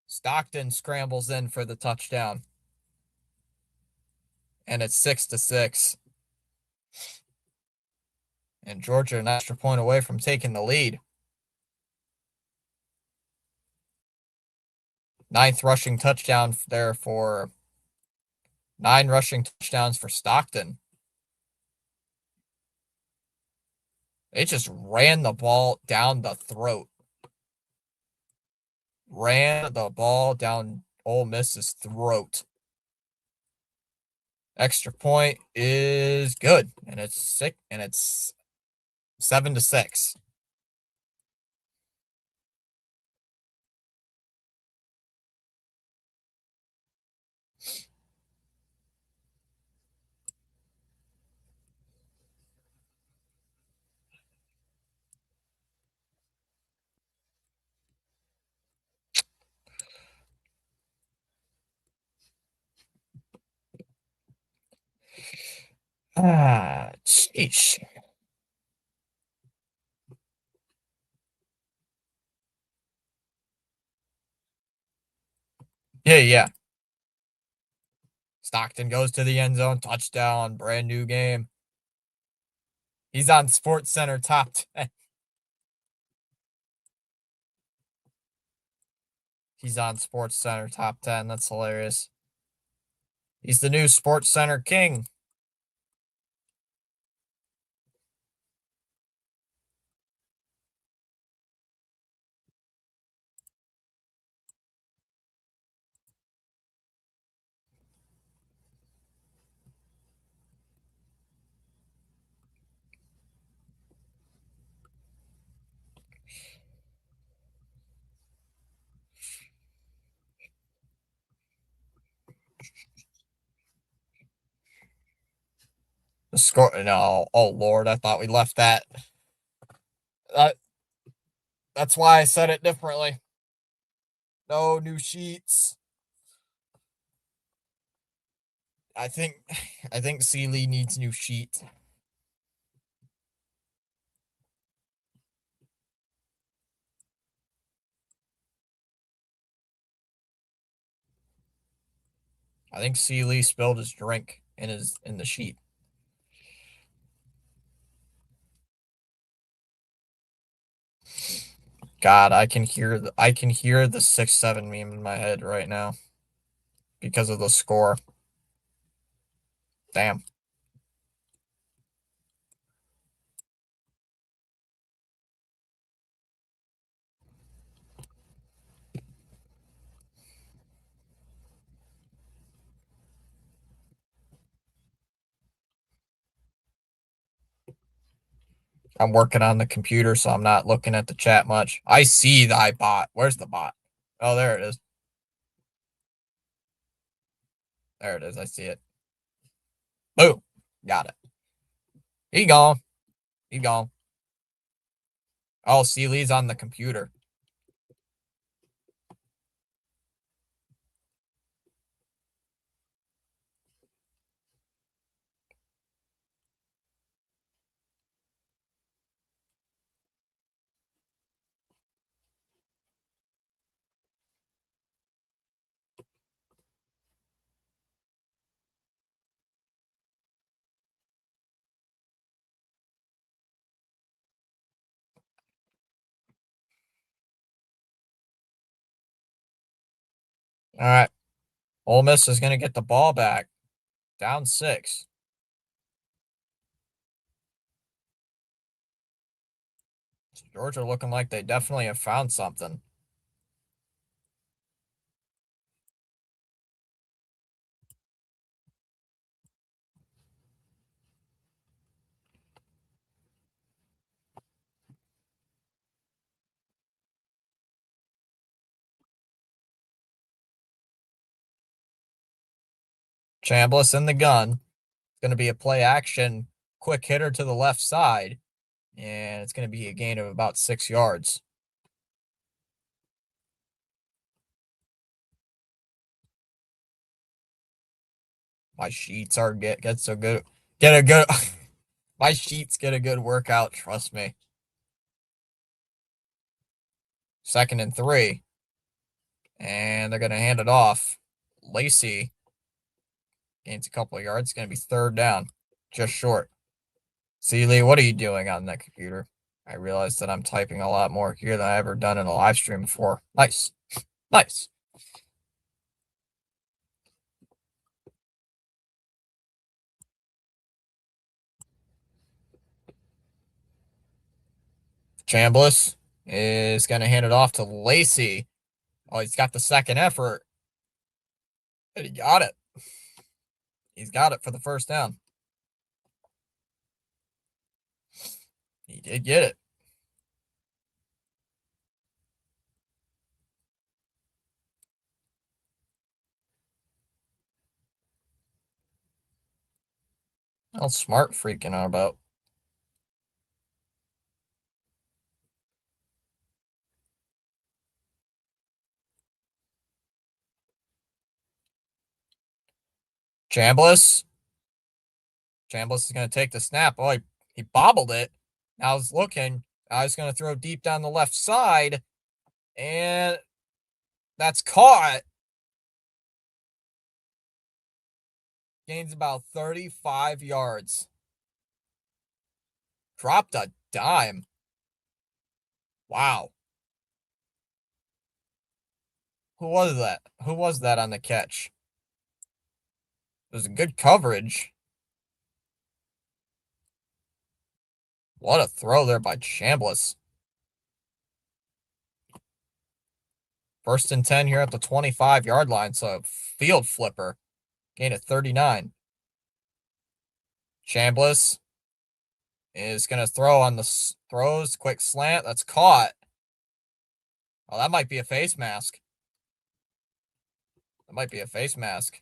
Stockton scrambles in for the touchdown. And it's 6-6. And Georgia an extra point away from taking the lead. 9th rushing touchdown there for 9 rushing touchdowns for Stockton. They just ran the ball down the throat. Ran the ball down Ole Miss's throat. Extra point is good, and it's 7-6. Sheesh. Yeah, yeah. Stockton goes to the end zone, touchdown, brand new game. He's on Sports Center top 10. He's on Sports Center top 10. That's hilarious. He's the new Sports Center king. The score. No, oh Lord, I thought we left that. Uh, that's why I said it differently. No new sheets. I think, I think Sealy needs new sheet. I think Sealy spilled his drink in the sheet. God, I can hear the 6-7 meme in my head right now because of the score. Damn. I'm working on the computer, so I'm not looking at the chat much. I see the iBot. Where's the bot? Oh, there it is. There it is. I see it. Boom. Got it. He gone. He gone. Oh, Sealy's on the computer. All right. Ole Miss is going to get the ball back. Down 6. Georgia looking like they definitely have found something. Chambliss in the gun. It's going to be a play action, quick hitter to the left side, and it's going to be a gain of about 6 yards. My sheets are get so good. Get a good. My sheets get a good workout. Trust me. 2nd and 3, and they're going to hand it off. Lacey gains a couple of yards. It's going to be 3rd down, just short. Sealy, what are you doing on that computer? I realize that I'm typing a lot more here than I've ever done in a live stream before. Nice. Nice. Chambliss is going to hand it off to Lacey. Oh, he's got the 2nd effort. And he got it. He's got it for the 1st down. He did get it. How smart freaking out about. Chambliss Chambliss is going to take the snap. Oh, he bobbled it. Now I was looking. I was going to throw deep down the left side. And that's caught. Gains about 35 yards. Dropped a dime. Wow. Who was that? Who was that on the catch? It was a good coverage. What a throw there by Chambliss. 1st and 10 here at the 25-yard line. So field flipper. Gain of 39. Chambliss is going to throw on the throws. Quick slant. That's caught. Oh, that might be a face mask. That might be a face mask.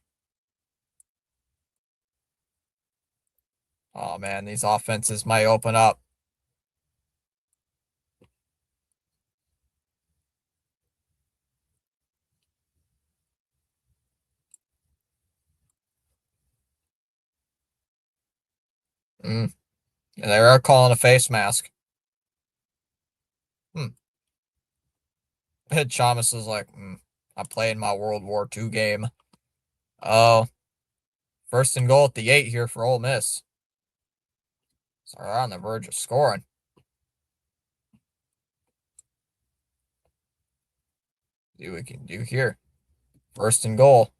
Oh, man, these offenses might open up. And they are calling a face mask. Chalmers is like, I'm playing my World War II game. Oh, 1st and goal at the 8 here for Ole Miss. So they're on the verge of scoring. See what we can do here. 1st and goal.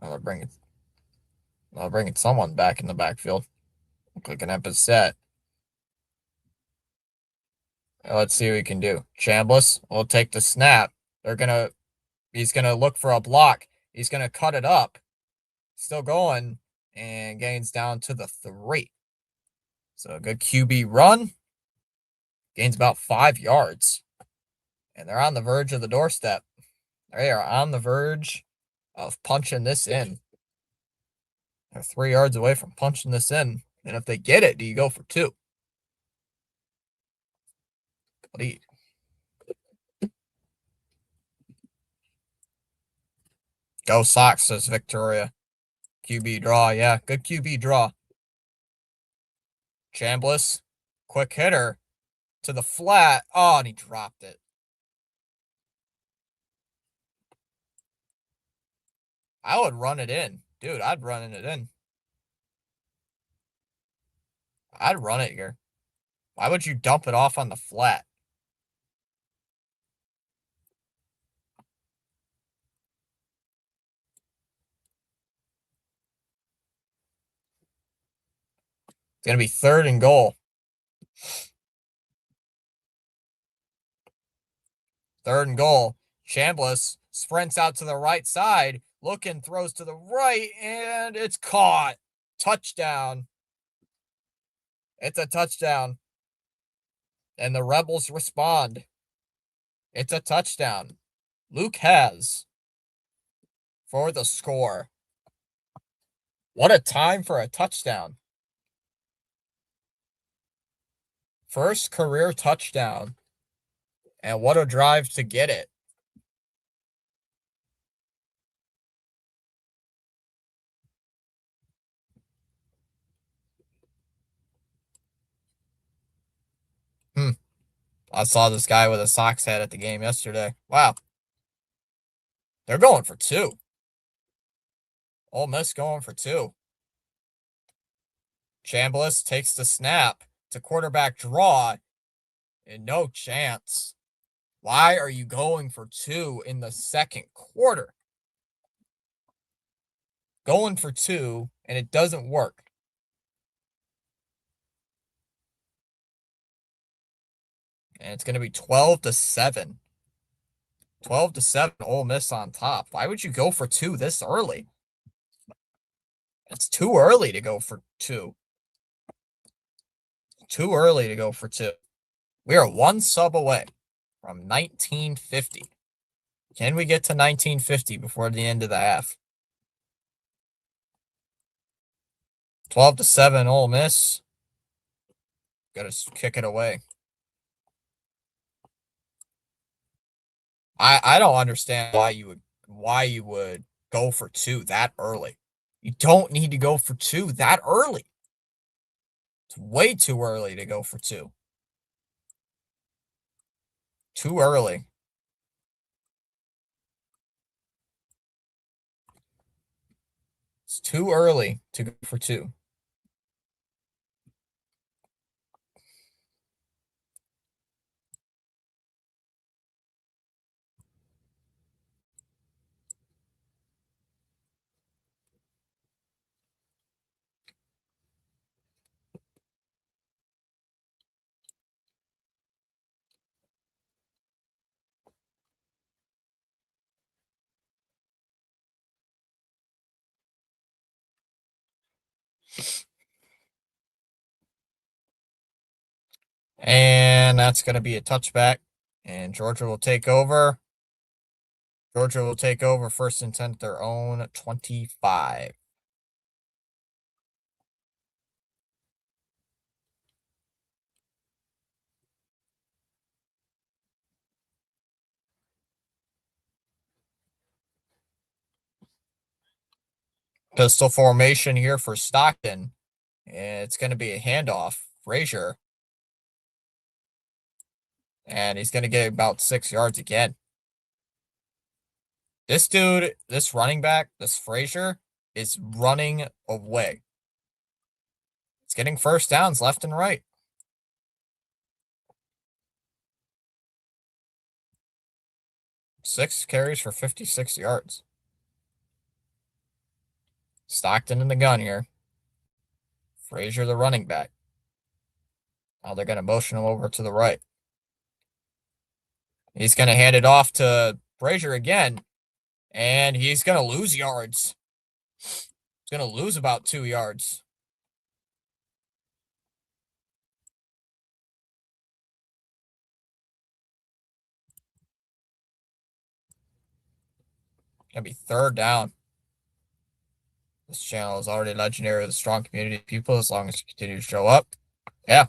I'll bring it someone back in the backfield. Click an Epicet. Let's see what we can do. Chambliss will take the snap. He's gonna look for a block. He's gonna cut it up. Still going and gains down to the 3. So a good QB run. Gains about 5 yards. And they're on the verge of the doorstep. They are on the verge of punching this in. They're 3 yards away from punching this in. And if they get it, do you go for 2? What do you... Go Sox, says Victoria. QB draw. Yeah, good QB draw. Chambliss, quick hitter to the flat. Oh, and he dropped it. I would run it in. Dude, I'd run it in. I'd run it here. Why would you dump it off on the flat? It's going to be 3rd and goal. 3rd and goal. Chambliss sprints out to the right side. Looking, throws to the right, and it's caught. Touchdown. It's a touchdown. And the Rebels respond. It's a touchdown. Luke has for the score. What a time for a touchdown. First career touchdown. And what a drive to get it. I saw this guy with a Sox hat at the game yesterday. Wow. They're going for 2. Ole Miss going for 2. Chambliss takes the snap. It's a quarterback draw. And no chance. Why are you going for 2 in the 2nd quarter? Going for 2, and it doesn't work. And it's going to be 12-7. 12-7, Ole Miss on top. Why would you go for 2 this early? It's too early to go for 2. Too early to go for 2. We are 1 sub away from 1950. Can we get to 1950 before the end of the half? 12-7, Ole Miss. Got to kick it away. I don't understand why you would go for two that early. You don't need to go for two that early. It's way too early to go for two. Too early. It's too early to go for two. And that's going to be a touchback. And Georgia will take over. Georgia will take over 1st and 10 at their own 25. Pistol formation here for Stockton. It's going to be a handoff. Frazier. And he's going to get about 6 yards again. This dude, this running back, this Frazier, is running away. It's getting first downs left and right. Six carries for 56 yards. Stockton in the gun here. Frazier, the running back. Now they're going to motion him over to the right. He's going to hand it off to Frazier again. And he's going to lose yards. He's going to lose about 2 yards. Going to be 3rd down. This channel is already legendary with a strong community of people as long as you continue to show up. Yeah.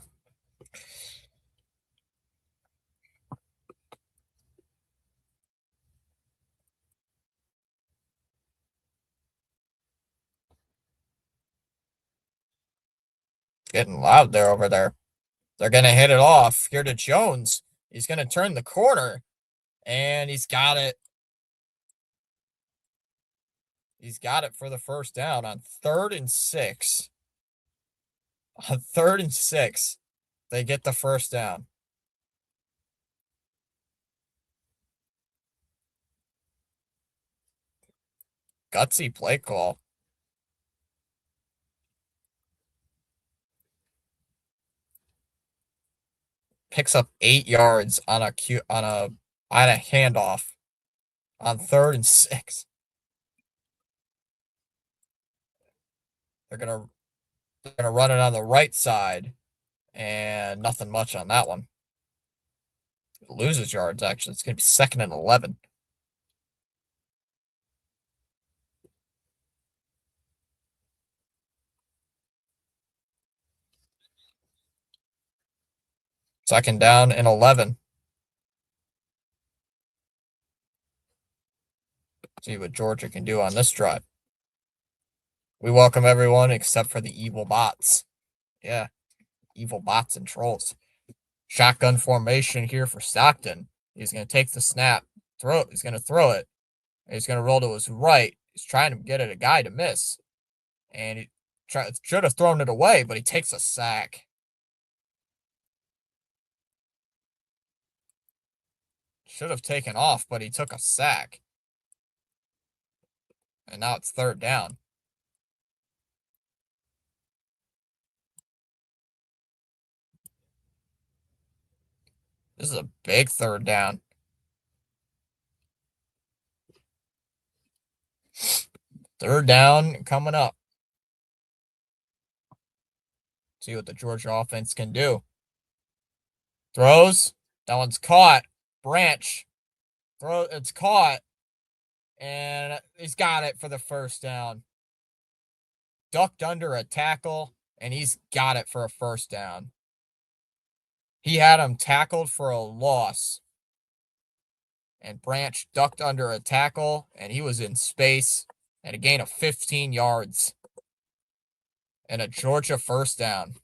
Getting loud there over there. They're going to hit it off here to Jones. He's going to turn the corner, and he's got it. He's got it for the first down on 3rd and 6. On 3rd and 6, they get the first down. Gutsy play call. Picks up 8 yards on a handoff on 3rd and 6. They're gonna run it on the right side, and nothing much on that one. It loses yards actually. It's gonna be 2nd and 11. Second down and 11. See what Georgia can do on this drive. We welcome everyone except for the evil bots. Yeah, evil bots and trolls. Shotgun formation here for Stockton. He's going to take the snap, throw it. He's going to throw it. He's going to roll to his right. He's trying to get at a guy to miss. And he should have thrown it away, but he takes a sack. Should have taken off, but he took a sack. And now it's 3rd down. This is a big 3rd down. 3rd down coming up. See what the Georgia offense can do. Throws. That one's caught. Branch. It's caught. And he's got it for the first down. Ducked under a tackle, and he's got it for a first down. He had him tackled for a loss. and Branch ducked under a tackle, and he was in space, and a gain of 15 yards, and a Georgia first down.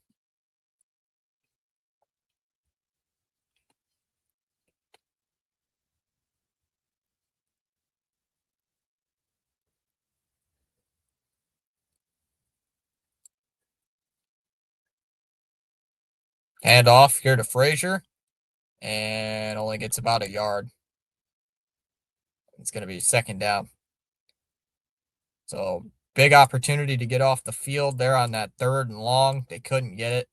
Hand off here to Frazier, and only gets about a yard. It's going to be second down. So big opportunity to get off the field there on that 3rd and long. They couldn't get it.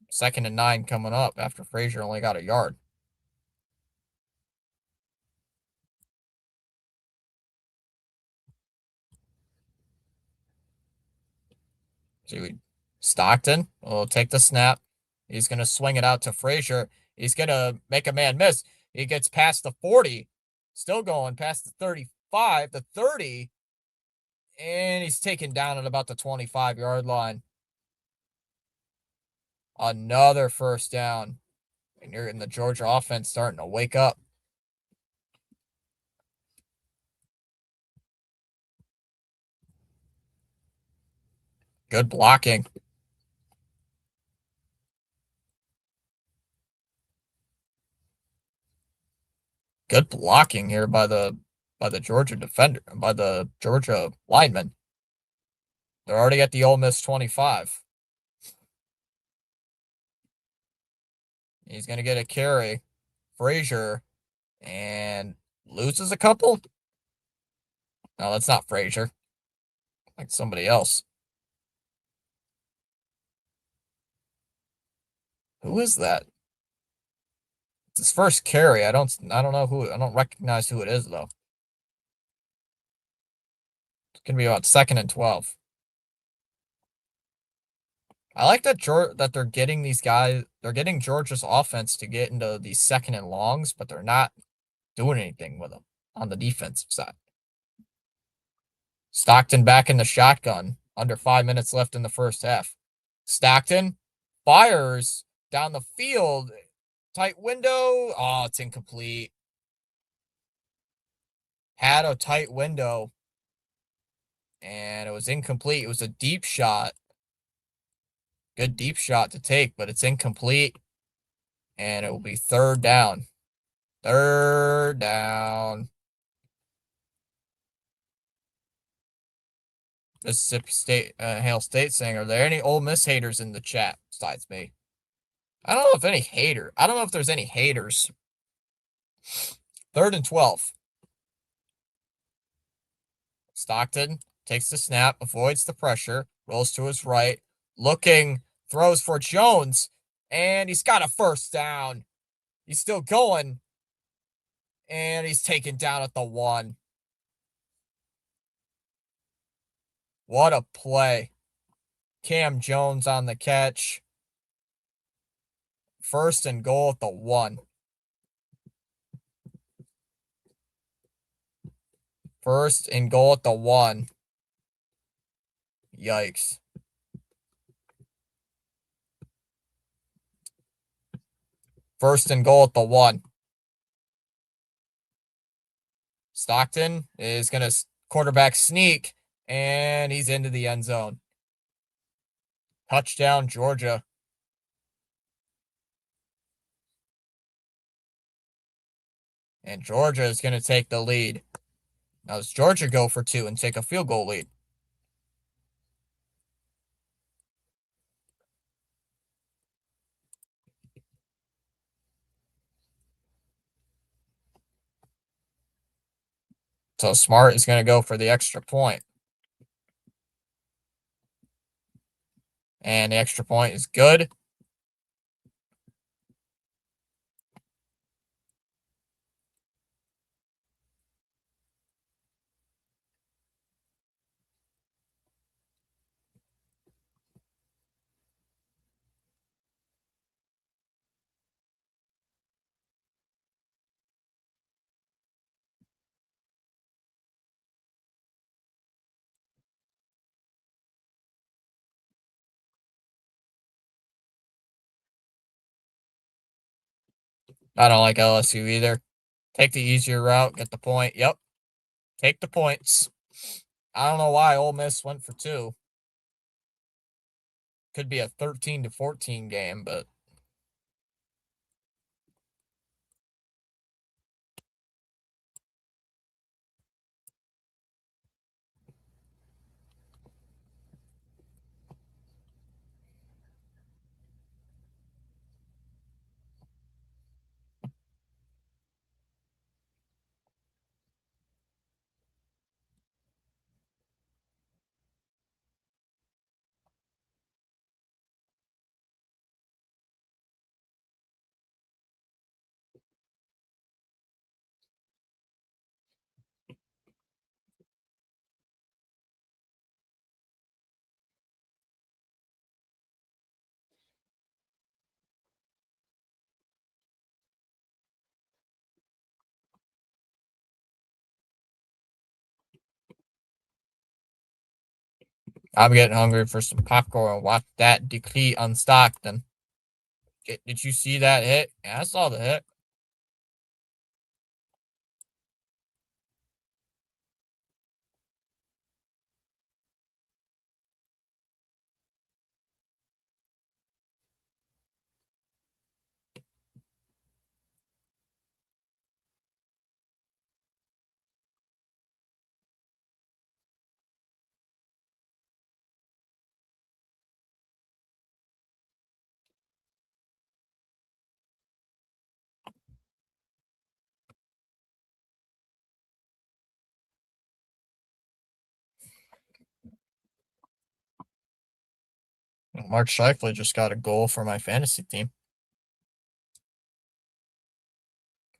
Second and 9 coming up after Frazier only got a yard. See, Stockton will take the snap. He's going to swing it out to Frazier. He's going to make a man miss. He gets past the 40, still going past the 35, the 30, and he's taken down at about the 25-yard line. Another first down. And you're in the Georgia offense starting to wake up. Good blocking. Good blocking here by the Georgia defender, by the Georgia lineman. They're already at the Ole Miss 25. He's going to get a carry. Frazier, and loses a couple. No, that's not Frazier. Like somebody else. Who is that? It's his first carry. I don't know who. I don't recognize who it is though. It's gonna be about 2nd and 12. I like that that they're getting these guys. They're getting Georgia's offense to get into these 2nd and longs, but they're not doing anything with them on the defensive side. Stockton back in the shotgun. Under 5 minutes left in the first half. Stockton fires down the field. Tight window. Oh, it's incomplete. Had a tight window, and it was incomplete. It was a deep shot. Good deep shot to take, but it's incomplete, and it will be 3rd down. 3rd down. Mississippi State, Hail State saying, are there any Ole Miss haters in the chat besides me? I don't know if any hater. I don't know if there's any haters. 3rd and 12. Stockton takes the snap, avoids the pressure, rolls to his right, looking, throws for Jones, and he's got a first down. He's still going, and he's taken down at the 1. What a play. Cam Jones on the catch. 1st and goal at the 1. 1st and goal at the 1. Yikes. First and goal at the 1. Stockton is going to quarterback sneak, and he's into the end zone. Touchdown, Georgia. And Georgia is going to take the lead. Now, does Georgia go for 2 and take a field goal lead? So Smart is going to go for the extra point. And the extra point is good. I don't like LSU either. Take the easier route, get the point. Yep, take the points. I don't know why Ole Miss went for two. Could be a 13-14 game, but I'm getting hungry for some popcorn. Watch that decree on Stockton. Did you see that hit? Yeah, I saw the hit. Mark Scheifele just got a goal for my fantasy team.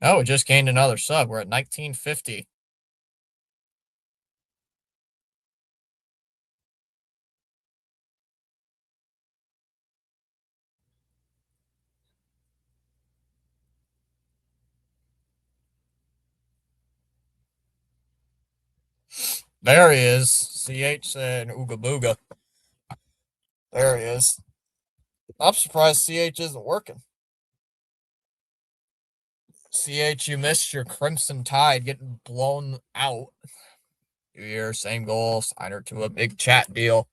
Oh, we just gained another sub. We're at 1950. There he is. CH and Ooga Booga. There he is. I'm surprised CH isn't working. CH, you missed your Crimson Tide getting blown out. New year, same goal, sign her to a big chat deal.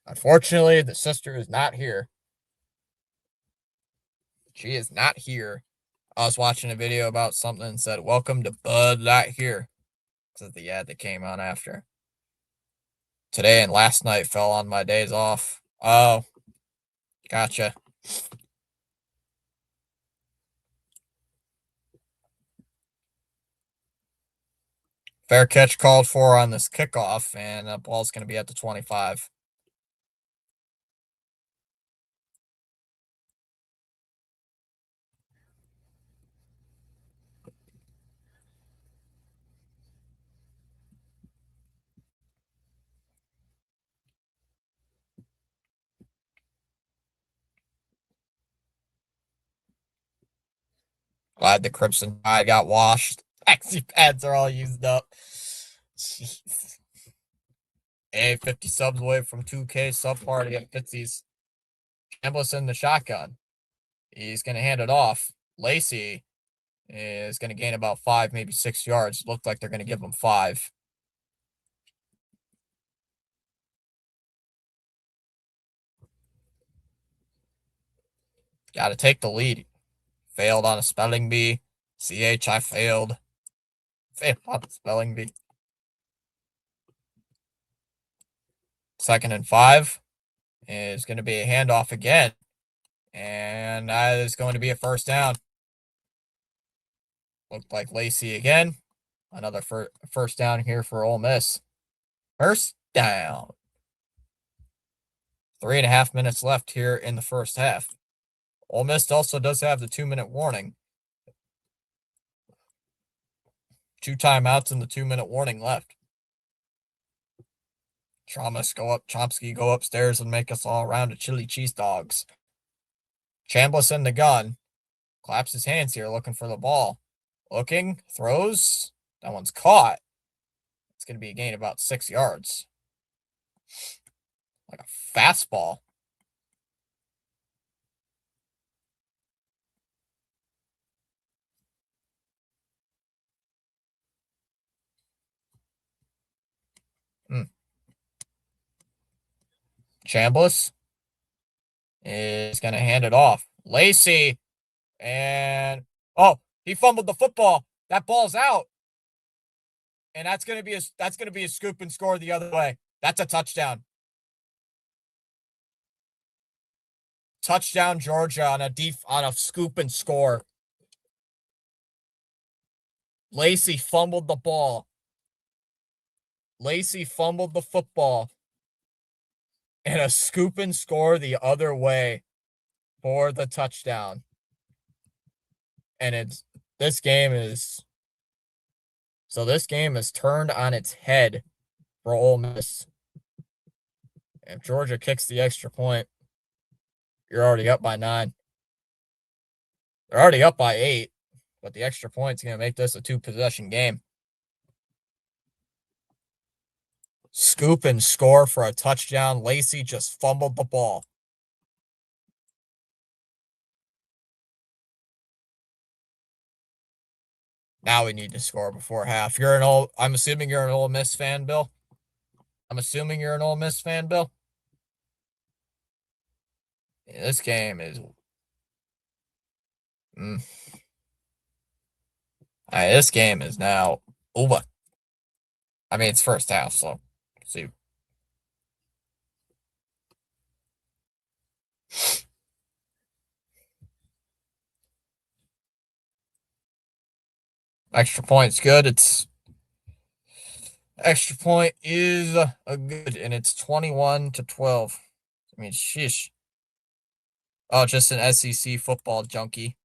Unfortunately, the sister is not here. She is not here. I was watching a video about something and said, "Welcome to Bud Light here." This is the ad that came on after. Today and last night fell on my days off. Oh, gotcha. Fair catch called for on this kickoff, and the ball's going to be at the 25. Glad the Crimson Tide got washed. Taxi pads are all used up. Jeez. Hey, 50 subs away from 2K sub party at Fitzy's. Chambliss in the shotgun. He's going to hand it off. Lacey is going to gain about 5, maybe 6 yards. Looked like they're going to give him 5. Got to take the lead. Failed on a spelling bee. CH, I failed. Failed on the spelling bee. 2nd and 5 is going to be a handoff again. And that is going to be a first down. Looked like Lacey again. Another first down here for Ole Miss. First down. 3.5 minutes left here in the first half. Ole Miss also does have the 2-minute warning. 2 timeouts and the 2-minute warning left. Chomsky go upstairs and make us all around a chili cheese dogs. Chambliss in the gun. Claps his hands here looking for the ball. Looking, throws. That one's caught. It's going to be a gain about 6 yards. Like a fastball. Chambliss is going to hand it off. Lacey, and oh, he fumbled the football. That ball's out. And that's going to be a scoop and score the other way. That's a touchdown. Touchdown Georgia on a scoop and score. Lacey fumbled the ball. Lacey fumbled the football. And a scoop and score the other way for the touchdown. And this game is turned on its head for Ole Miss. If Georgia kicks the extra point, you're already up by 9. They're already up by 8, but the extra point's going to make this a 2-possession game. Scoop and score for a touchdown. Lacey just fumbled the ball. Now we need to score before half. I'm assuming you're an Ole Miss fan, Bill. Yeah, this game is. This game is now over. I mean, it's first half, so see. Extra point's good. Extra point is a good, and it's 21-12. I mean, sheesh. Oh, just an SEC football junkie.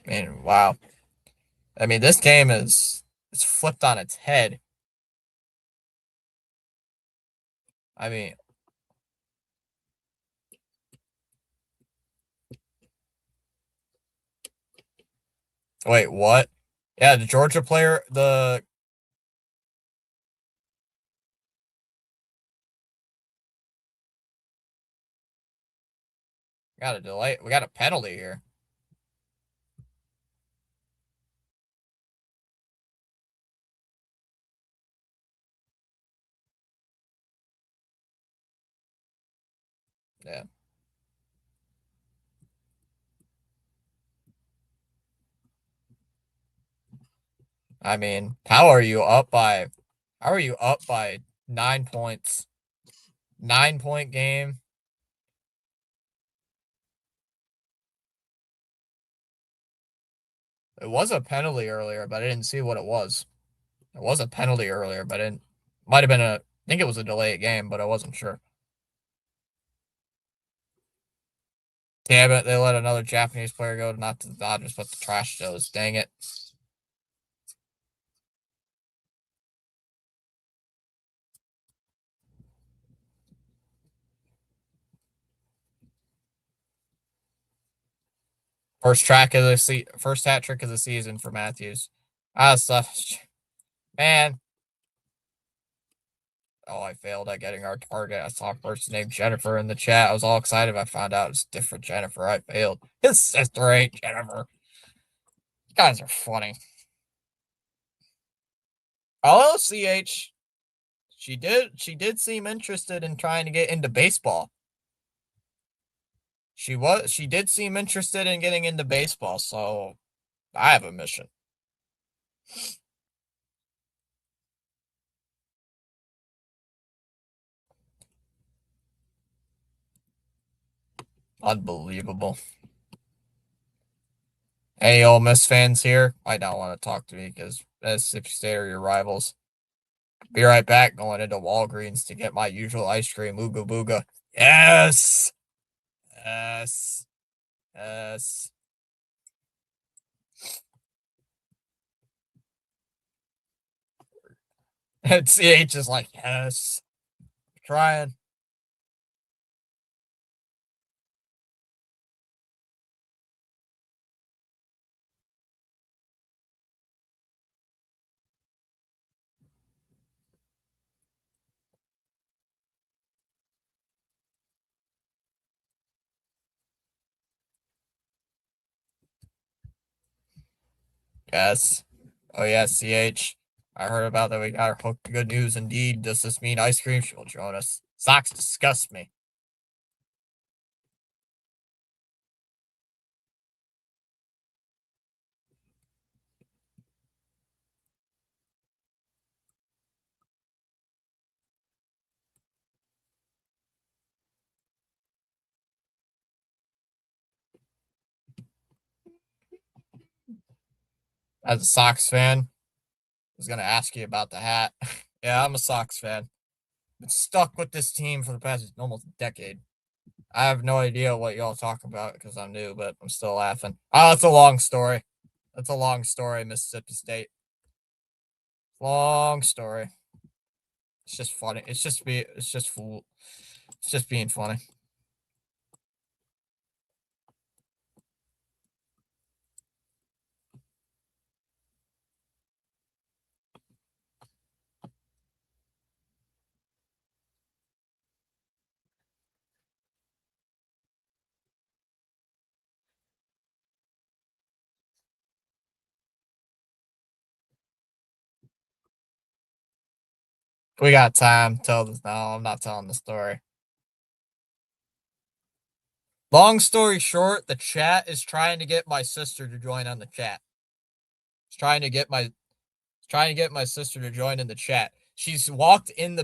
I mean, wow. I mean, this game it's flipped on its head. I mean, wait, what? Yeah, the Georgia player, got a delay. We got a penalty here. Yeah. I mean, how are you up by 9 points? 9-point game. It was a penalty earlier, but I didn't see what it was. It was a penalty earlier, but it might have been I think it was a delayed game, but I wasn't sure. Damn it, they let another Japanese player go, not to the Dodgers, but the Trash Joes. Dang it. First hat trick of the season for Matthews. Stuff. Man. Oh, I failed at getting our target. I saw a person named Jennifer in the chat. I was all excited. I found out it's different Jennifer. I failed. His sister ain't Jennifer. You guys are funny. Although CH, she did seem interested in trying to get into baseball. She did seem interested in getting into baseball, so I have a mission. Unbelievable. Any Ole Miss fans here might not want to talk to me because Mississippi State are your rivals. Be right back going into Walgreens to get my usual ice cream, Ooga Booga. Yes! Yes. Yes. And CH is like, yes. Trying. Yes. Oh yeah, CH. I heard about that. We got our hook. Good news indeed. Does this mean ice cream? She will join us. Socks disgust me. As a Sox fan, I was gonna ask you about the hat. Yeah, I'm a Sox fan. Been stuck with this team for the past almost decade. I have no idea what y'all talk about because I'm new, but I'm still laughing. Oh, it's a long story. That's a long story, Mississippi State. Long story. It's just funny. It's just being funny. We got time. Tell this. No, I'm not telling the story. Long story short, the chat is trying to get my sister to join on the chat. It's trying to get my sister to join in the chat. She's walked in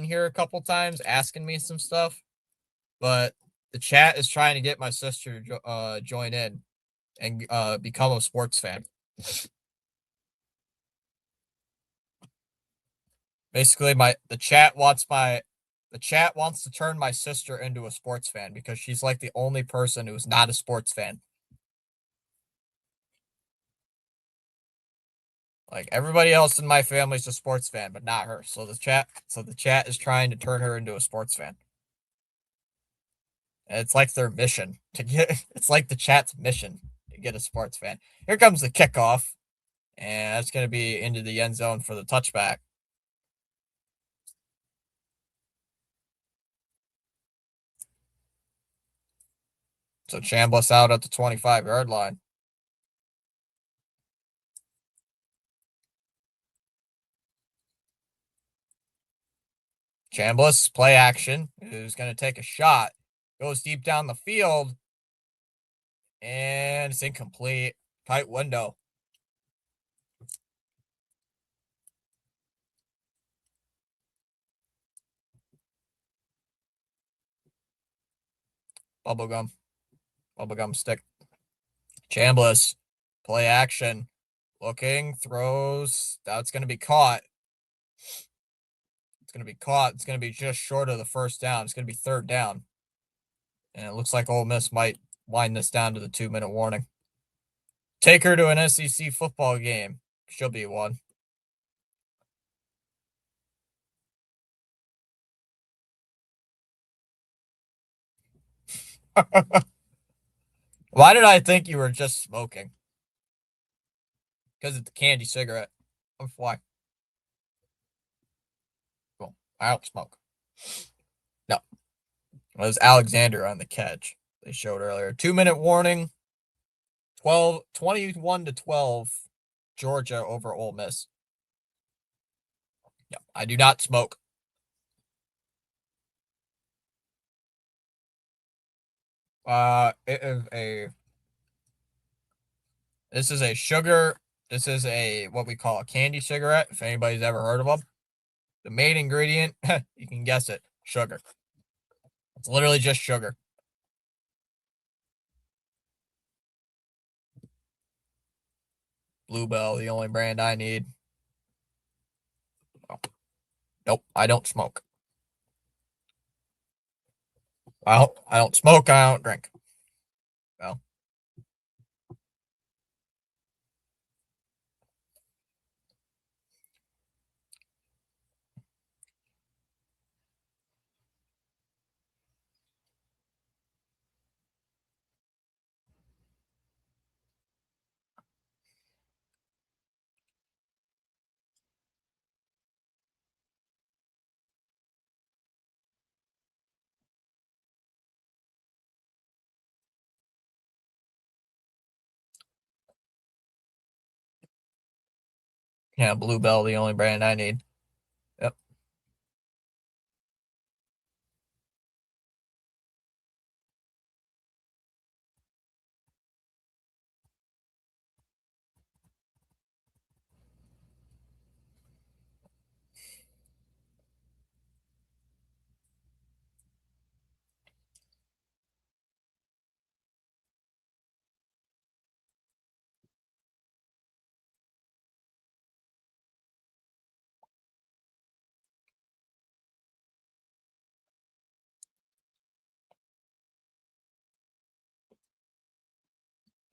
here a couple times asking me some stuff, but the chat is trying to get my sister to join in and become a sports fan. Basically, the chat wants to turn my sister into a sports fan because she's like the only person who's not a sports fan. Like everybody else in my family's a sports fan, but not her. So the chat is trying to turn her into a sports fan. And it's like their mission to get. It's like the chat's mission to get a sports fan. Here comes the kickoff, and that's going to be into the end zone for the touchback. So Chambliss out at the 25-yard line. Chambliss, play action, who's going to take a shot, goes deep down the field, and it's incomplete. Tight window. Bubblegum. Bubblegum stick. Chambliss, play action, looking, throws. That's going to be caught. It's going to be caught. It's going to be just short of the first down. It's going to be third down. And it looks like Ole Miss might wind this down to the 2-minute warning. Take her to an SEC football game. She'll be one. Why did I think you were just smoking? Because it's a candy cigarette. Why? Cool. I don't smoke. No. It was Alexander on the catch. They showed earlier. 2-minute warning. 21-12. Georgia over Ole Miss. Yeah, I do not smoke. It is a. This is a sugar. This is a what we call a candy cigarette. If anybody's ever heard of them, the main ingredient, you can guess it, sugar. It's literally just sugar. Bluebell, the only brand I need. Oh, nope, I don't smoke. I don't smoke. I don't drink. Well, Yeah, Bluebell, the only brand I need. Yep.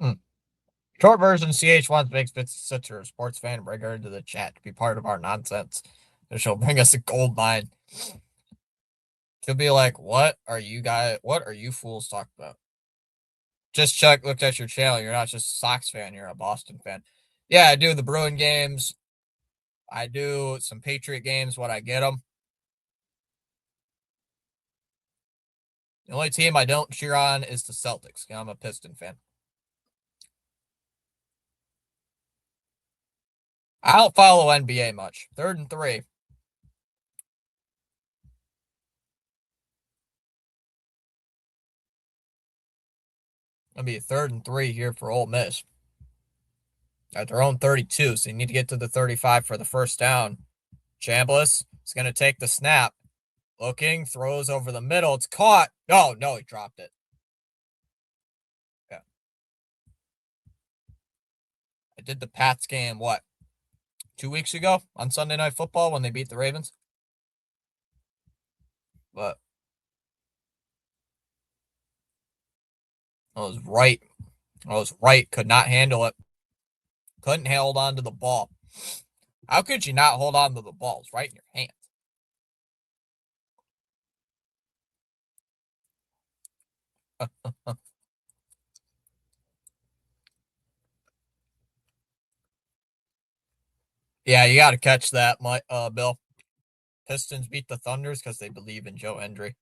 Mm. Short version, CH wants makes Bits such a sports fan. Bring her into the chat to be part of our nonsense. And she'll bring us a gold mine. She'll be like, what are you fools talking about? Just looked at your channel. You're not just a Sox fan, you're a Boston fan. Yeah, I do the Bruin games. I do some Patriot games when I get them. The only team I don't cheer on is the Celtics. I'm a Piston fan. I don't follow NBA much. 3rd and 3. Gonna be 3rd and 3 here for Ole Miss. At their own 32, so you need to get to the 35 for the first down. Chambliss is gonna take the snap. Looking, throws over the middle. It's caught. No, he dropped it. Yeah. I did the Pats game, 2 weeks ago on Sunday Night Football when they beat the Ravens? But I was right. Could not handle it. Couldn't hold on to the ball. How could you not hold on to the ball? It's right in your hands. Yeah, you got to catch that, Bill. Pistons beat the Thunders because they believe in Joe Hendry.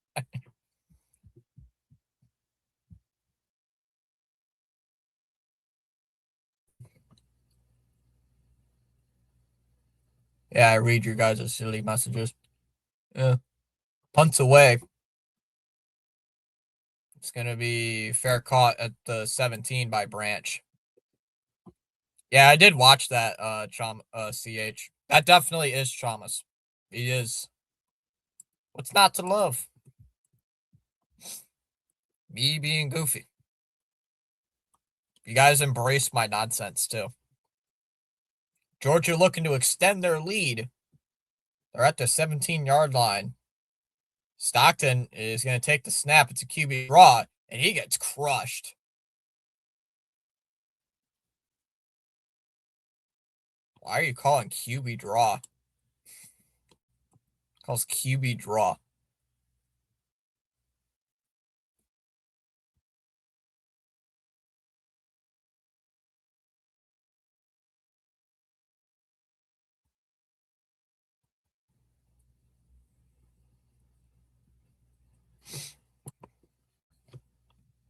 Yeah, I read your guys' silly messages. Yeah. Punts away. It's going to be fair caught at the 17 by Branch. Yeah, I did watch that, CH. That definitely is Chalmers. He is. What's not to love? Me being goofy. You guys embrace my nonsense, too. Georgia looking to extend their lead. They're at the 17-yard line. Stockton is going to take the snap. It's a QB draw, and he gets crushed. Why are you calling QB draw? Calls QB draw.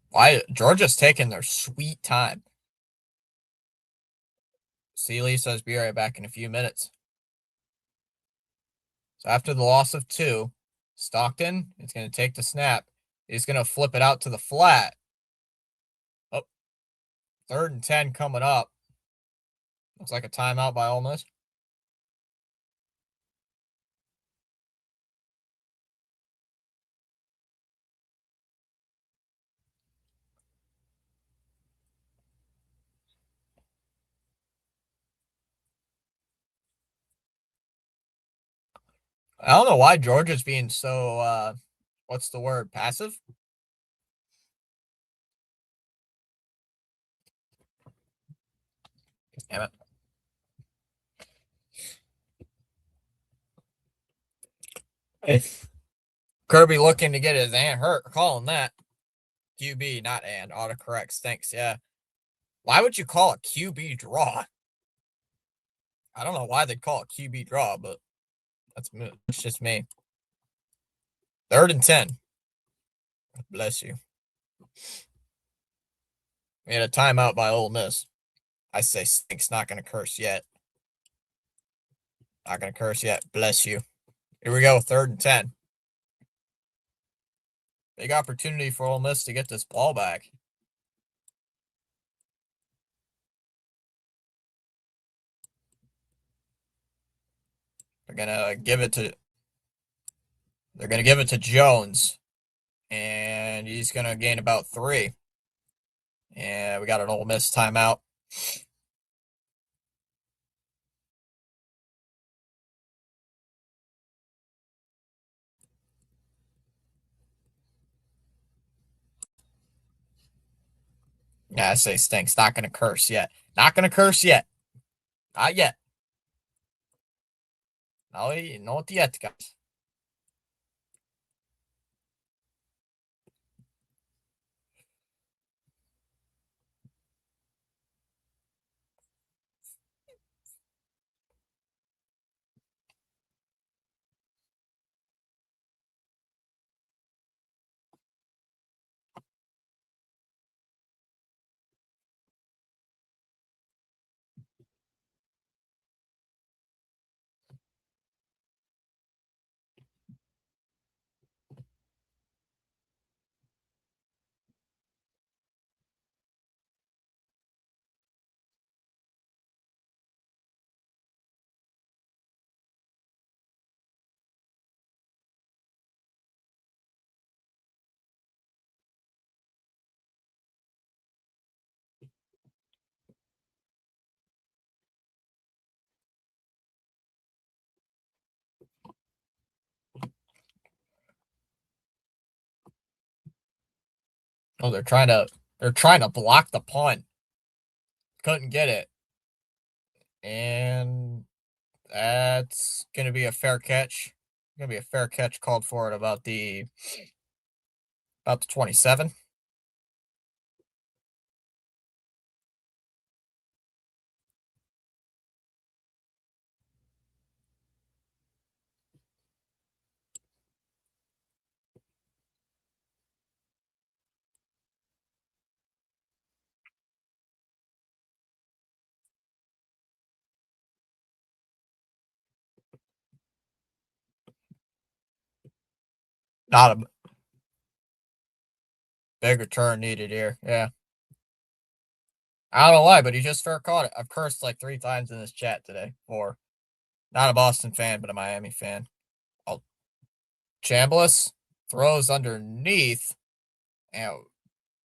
Why Georgia's taking their sweet time. Sealy says be right back in a few minutes. So after the loss of 2, Stockton is going to take the snap. He's going to flip it out to the flat. Oh, 3rd and 10 coming up. Looks like a timeout by Ole Miss. I don't know why Georgia's being so, what's the word, passive? Damn it. Kirby looking to get his hand hurt. Calling that. QB, not and. Autocorrects. Thanks. Yeah. Why would you call a QB draw? I don't know why they'd call it QB draw, but it's just me. 3rd and 10. Bless you. We had a timeout by Ole Miss. I say Stink's not going to curse yet. Not gonna curse yet. Bless you. Here we go. 3rd and 10. Big opportunity for Ole Miss to get this ball back. They're gonna give it to. They're gonna give it to Jones, and he's gonna gain about 3. And we got an Ole Miss timeout. Yeah, I say stinks. Not gonna curse yet. Not gonna curse yet. Not yet. No, not yet, guys. Oh, they're trying to block the punt. Couldn't get it. And that's gonna be a fair catch. Gonna be a fair catch called for it about the 27. Not a big return needed here. Yeah. I don't know why, but he just fair caught it. I've cursed like 3 times in this chat today. Or not a Boston fan, but a Miami fan. Oh, Chambliss throws underneath. And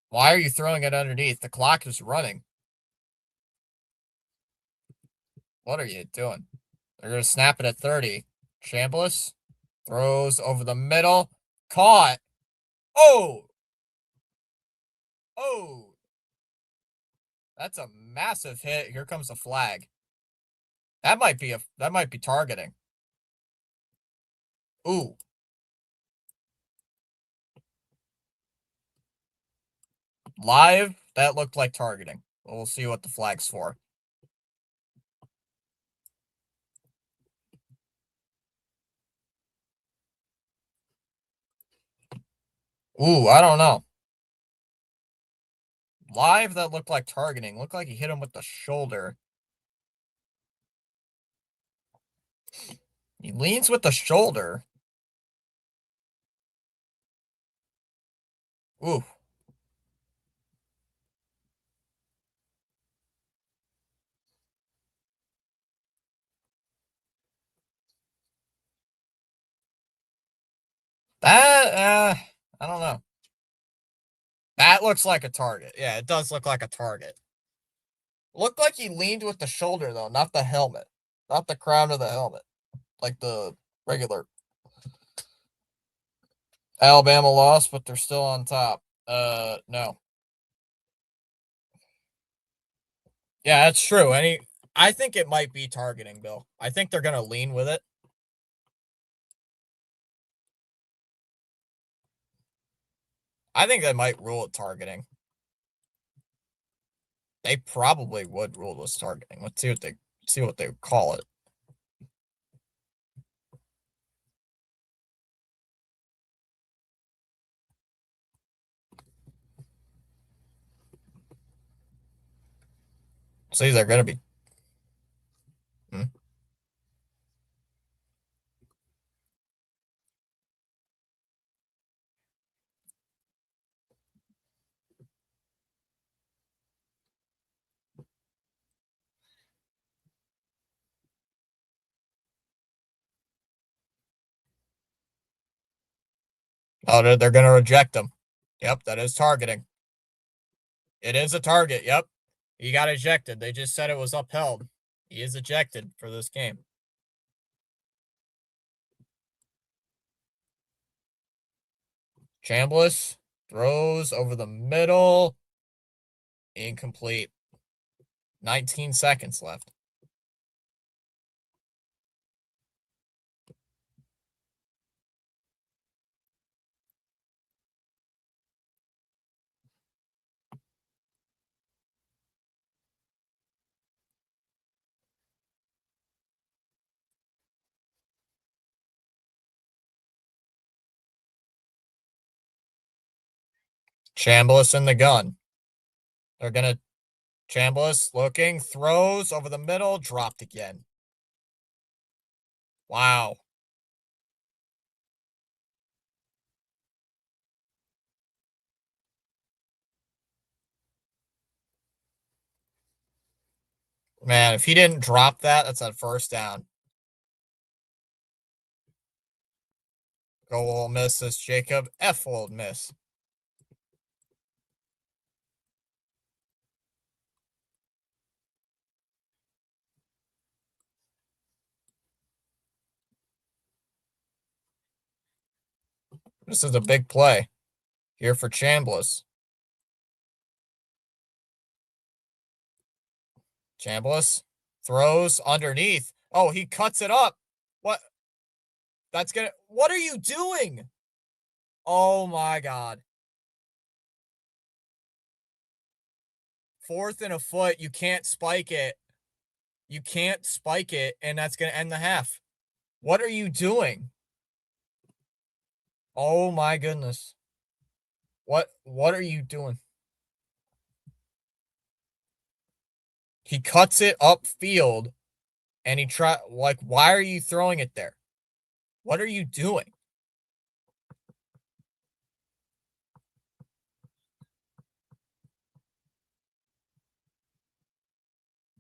why are you throwing it underneath? The clock is running. What are you doing? They're gonna snap it at 30. Chambliss throws over the middle. Caught. Oh! Oh! That's a massive hit. Here comes a flag. That might be targeting. Ooh. Live, that looked like targeting. We'll see what the flag's for. Ooh, I don't know. Live, that looked like targeting. Looked like he hit him with the shoulder. He leans with the shoulder. Ooh. That, I don't know. That looks like a target. Yeah, it does look like a target. Looked like he leaned with the shoulder, though, not the helmet. Not the crown of the helmet. Like the regular Alabama lost, but they're still on top. No. Yeah, that's true. I think it might be targeting, Bill. I think they're gonna lean with it. I think they might rule it targeting. They probably would rule this targeting. Let's see what they call it. See, they're gonna be. Hmm? Oh, they're going to reject him. Yep, that is targeting. It is a target. Yep. He got ejected. They just said it was upheld. He is ejected for this game. Chambliss throws over the middle. Incomplete. 19 seconds left. Chambliss in the gun. They're going to Chambliss looking, throws over the middle, dropped again. Wow. Man, if he didn't drop that, that's a first down. Go Ole Miss, this Jacob. F Ole Miss. This is a big play here for Chambliss. Chambliss throws underneath. Oh, he cuts it up. What? What are you doing? Oh my God. 4th and a foot. You can't spike it. You can't spike it, and that's going to end the half. What are you doing? Oh my goodness. What are you doing? He cuts it upfield, and why are you throwing it there? What are you doing?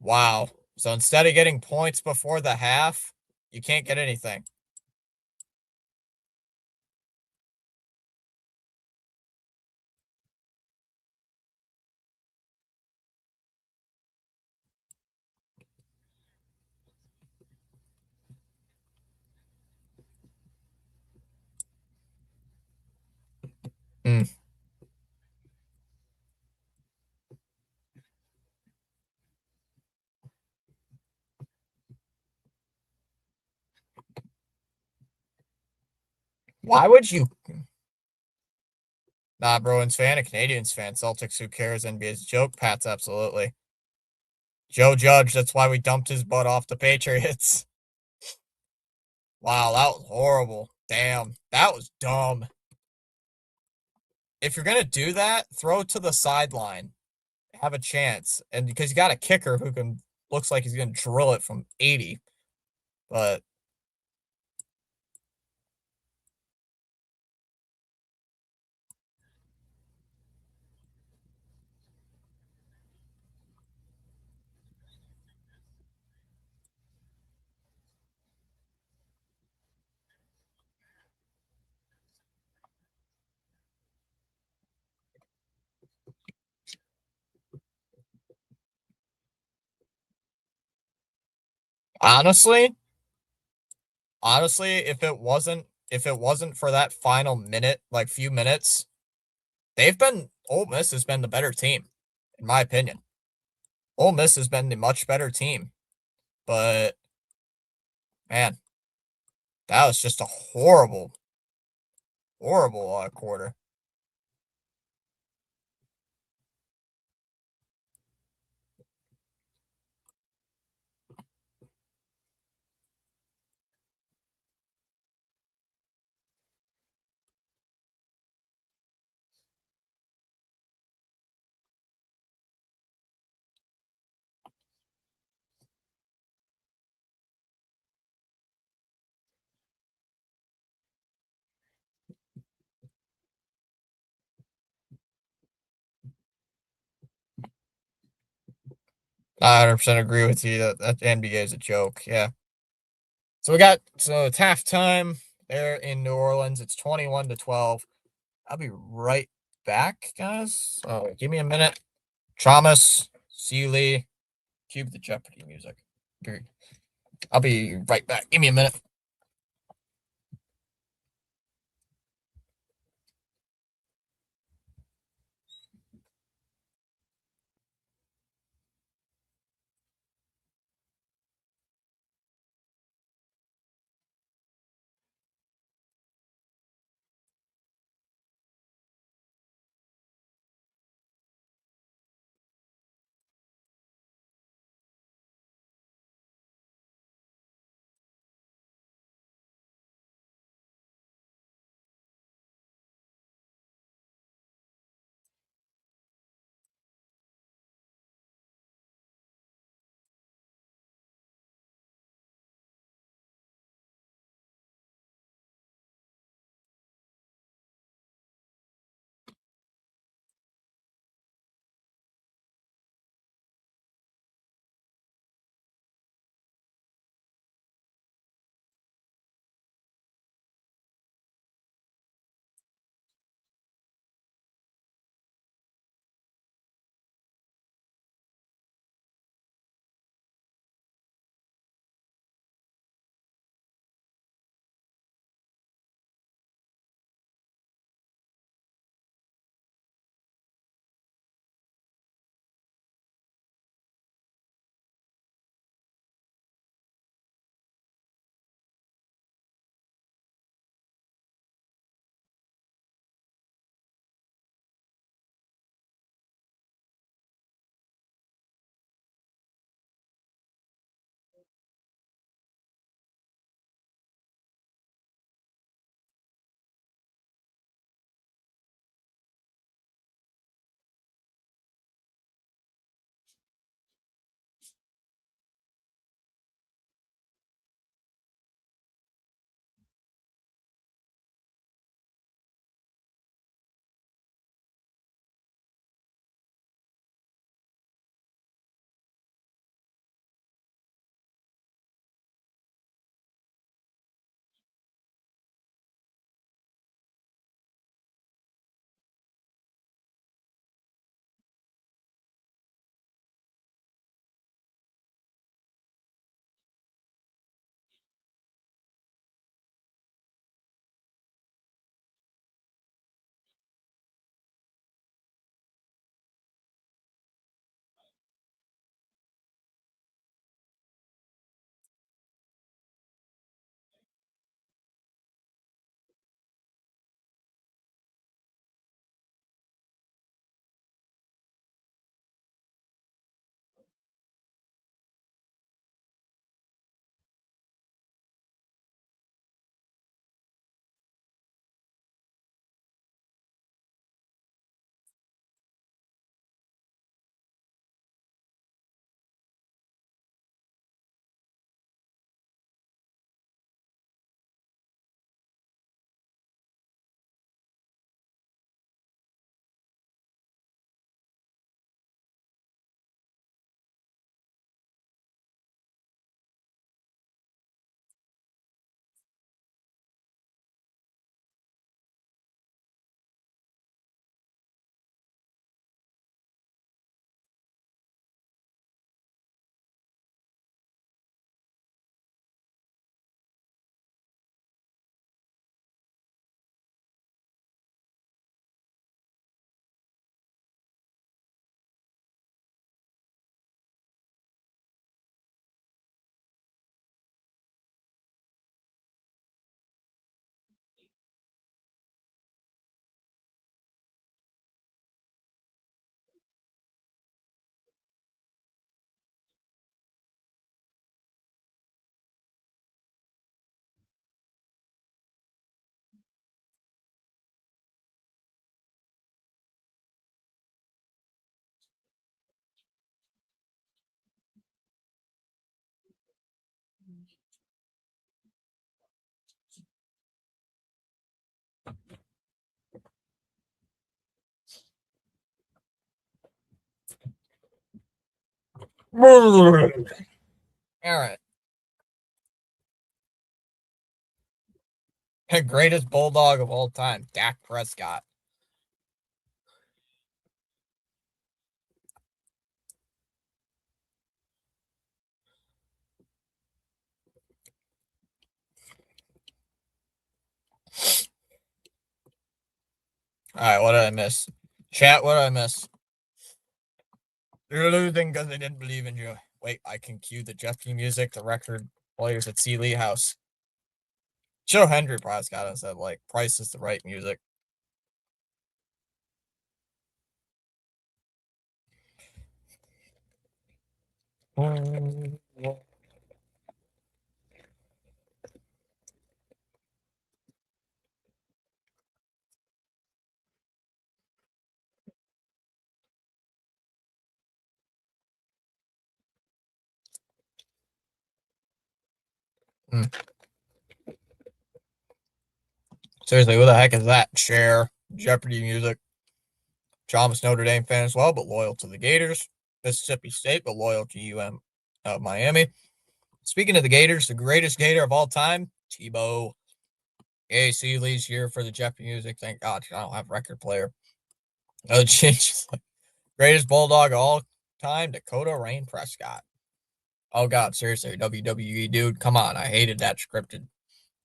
Wow. So instead of getting points before the half, you can't get anything. Hmm. Why would you? Nah, Bruins fan, a Canadians fan. Celtics, who cares? NBA's joke. Pats, absolutely. Joe Judge, that's why we dumped his butt off the Patriots. Wow, that was horrible. Damn, that was dumb. If you're going to do that, throw it to the sideline. Have a chance. And because you got a kicker who looks like he's going to drill it from 80. But honestly, if it wasn't for that final minute, like few minutes, Ole Miss has been the better team, in my opinion. Ole Miss has been the much better team. But man, that was just a horrible, horrible quarter. I 100% agree with you that NBA is a joke. Yeah. So it's halftime there in New Orleans. It's 21-12. I'll be right back, guys. So give me a minute. Thomas, Sealy, cue the Jeopardy music. I'll be right back. Give me a minute. All right. Greatest Bulldog of all time, Dak Prescott. Alright, what did I miss? Chat, what did I miss? You're losing because they didn't believe in you. Wait, I can cue the Jeopardy music, the record players at C. Lee House. Joe Hendry probably got us that, like, Price is the right music. Hmm. Seriously, who the heck is that? Cher, Jeopardy music. Thomas Notre Dame fan as well, but loyal to the Gators. Mississippi State, but loyal to Miami. Speaking of the Gators, the greatest Gator of all time, Tebow. AC leads here for the Jeopardy music. Thank God I don't have record player. Change. Greatest Bulldog of all time, Dakota Rain Prescott. Oh God, seriously, WWE dude, come on! I hated that scripted.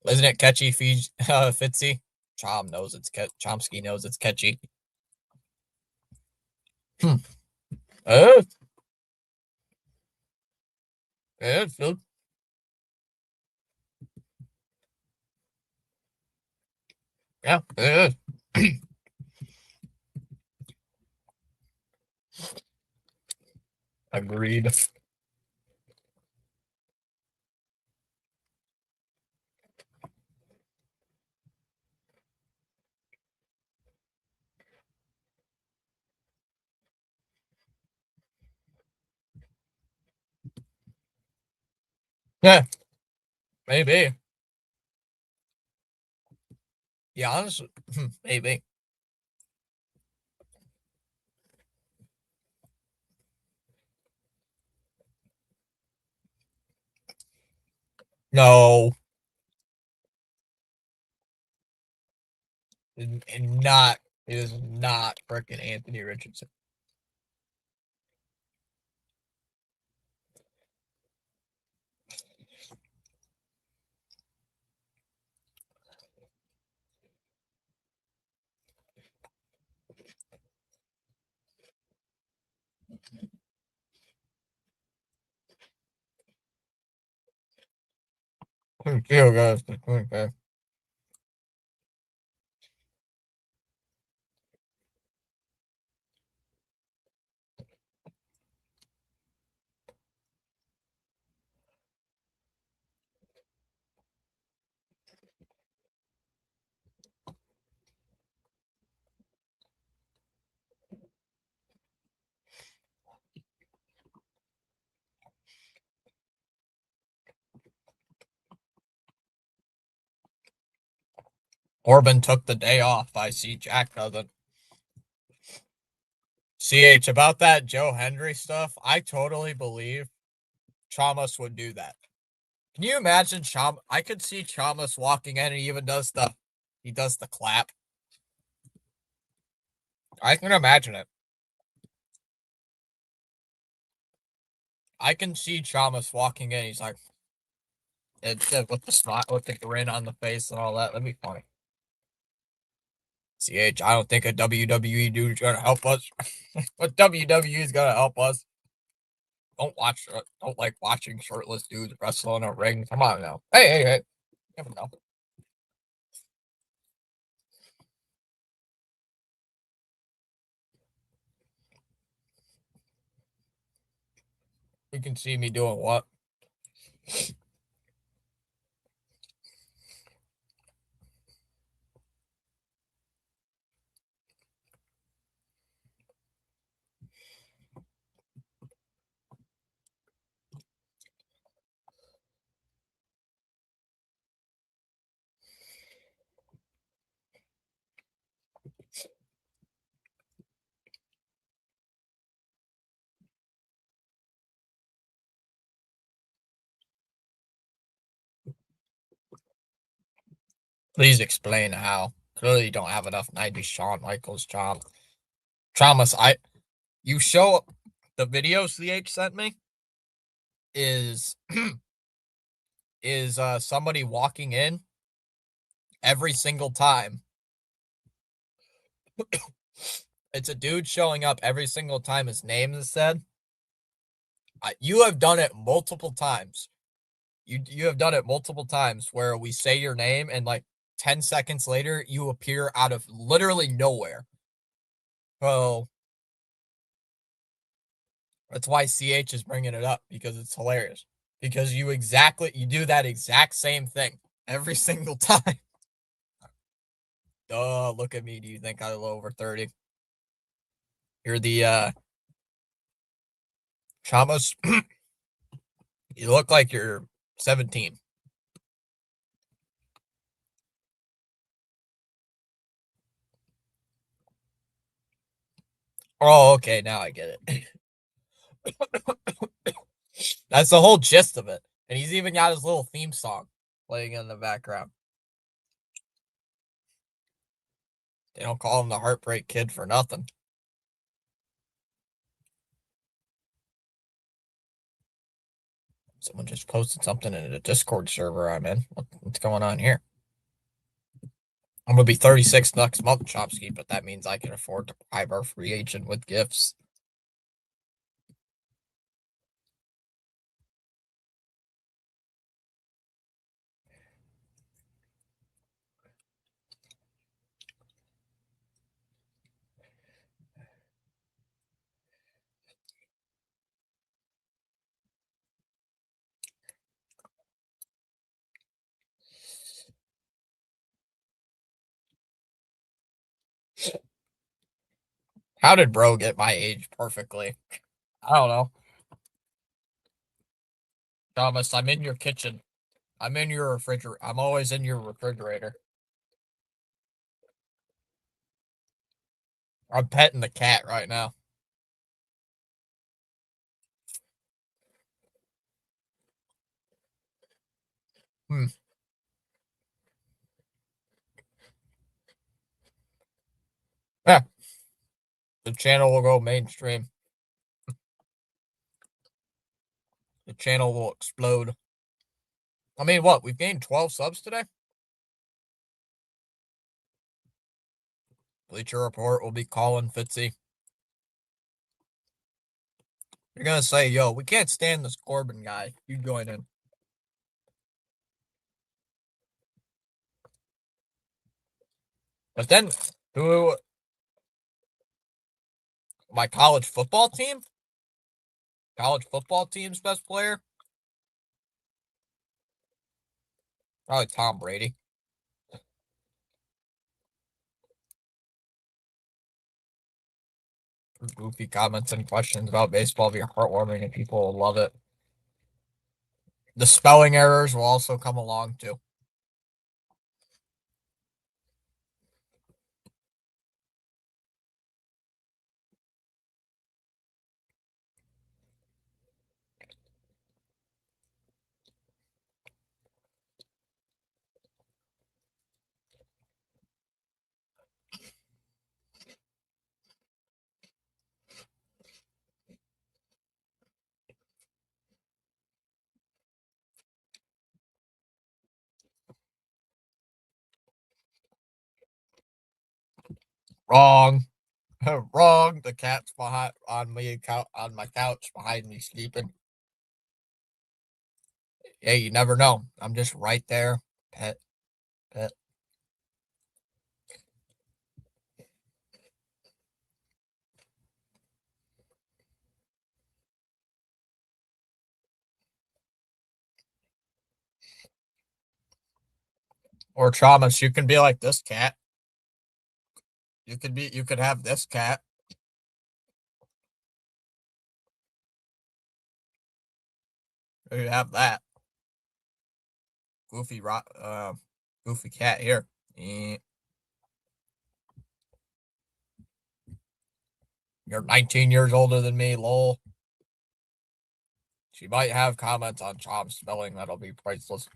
Isn't it catchy, Fitzy? Chomsky knows it's catchy. Hmm. Uh, yeah, yeah, it is. Agreed. Yeah, maybe. Yeah, honestly, maybe. No, and not. It is not freaking Anthony Richardson. Guys. Okay. Orban took the day off. I see Jack doesn't. CH, about that Joe Hendry stuff, I totally believe Chalmers would do that. Can you imagine I could see Chalmers walking in and he even does the clap. I can imagine it. I can see Chalmers walking in. He's like, with the smile, with the grin on the face and all that. That'd be funny. CH, I don't think a WWE dude's gonna help us. But WWE is gonna help us. Don't like watching shirtless dudes wrestle in a ring. Come on now. Hey. Never know. You can see me doing what? Please explain how. Clearly, you don't have enough 90s Shawn Michaels charm. Traumas, you show the video CH sent me is is somebody walking in every single time It's a dude showing up every single time his name is said. You have done it multiple times. You have done it multiple times where we say your name and like 10 seconds later you appear out of literally nowhere. So that's why CH is bringing it up because it's hilarious. Because you do that exact same thing every single time. Duh, look at me. Do you think I'm over 30? You're the Chamas. You look like you're 17. Oh, okay, now I get it. That's the whole gist of it. And he's even got his little theme song playing in the background. They don't call him the Heartbreak Kid for nothing. Someone just posted something in a Discord server I'm in. What's going on here? I'm gonna be 36 next month, Chomsky, but that means I can afford to bribe our free agent with gifts. How did bro get my age perfectly? I don't know. Thomas, I'm in your kitchen. I'm in your refrigerator. I'm always in your refrigerator. I'm petting the cat right now. Hmm. Yeah, the channel will go mainstream. The channel will explode. I mean, what? We've gained 12 subs today? Bleacher Report will be calling Fitzy. You're gonna say, yo, we can't stand this Corbin guy. You join in. But then, who? My college football team? College football team's best player? Probably Tom Brady. Goofy comments and questions about baseball be heartwarming and people will love it. The spelling errors will also come along too. Wrong. Wrong. The cat's behind on me on my couch behind me sleeping. Hey, you never know. I'm just right there. Pet, pet. Or Thomas, you can be like this cat. You could have this cat. Or you have that. Goofy rock goofy cat here. Eh. You're 19 years older than me, lol. She might have comments on Chom's spelling that'll be priceless.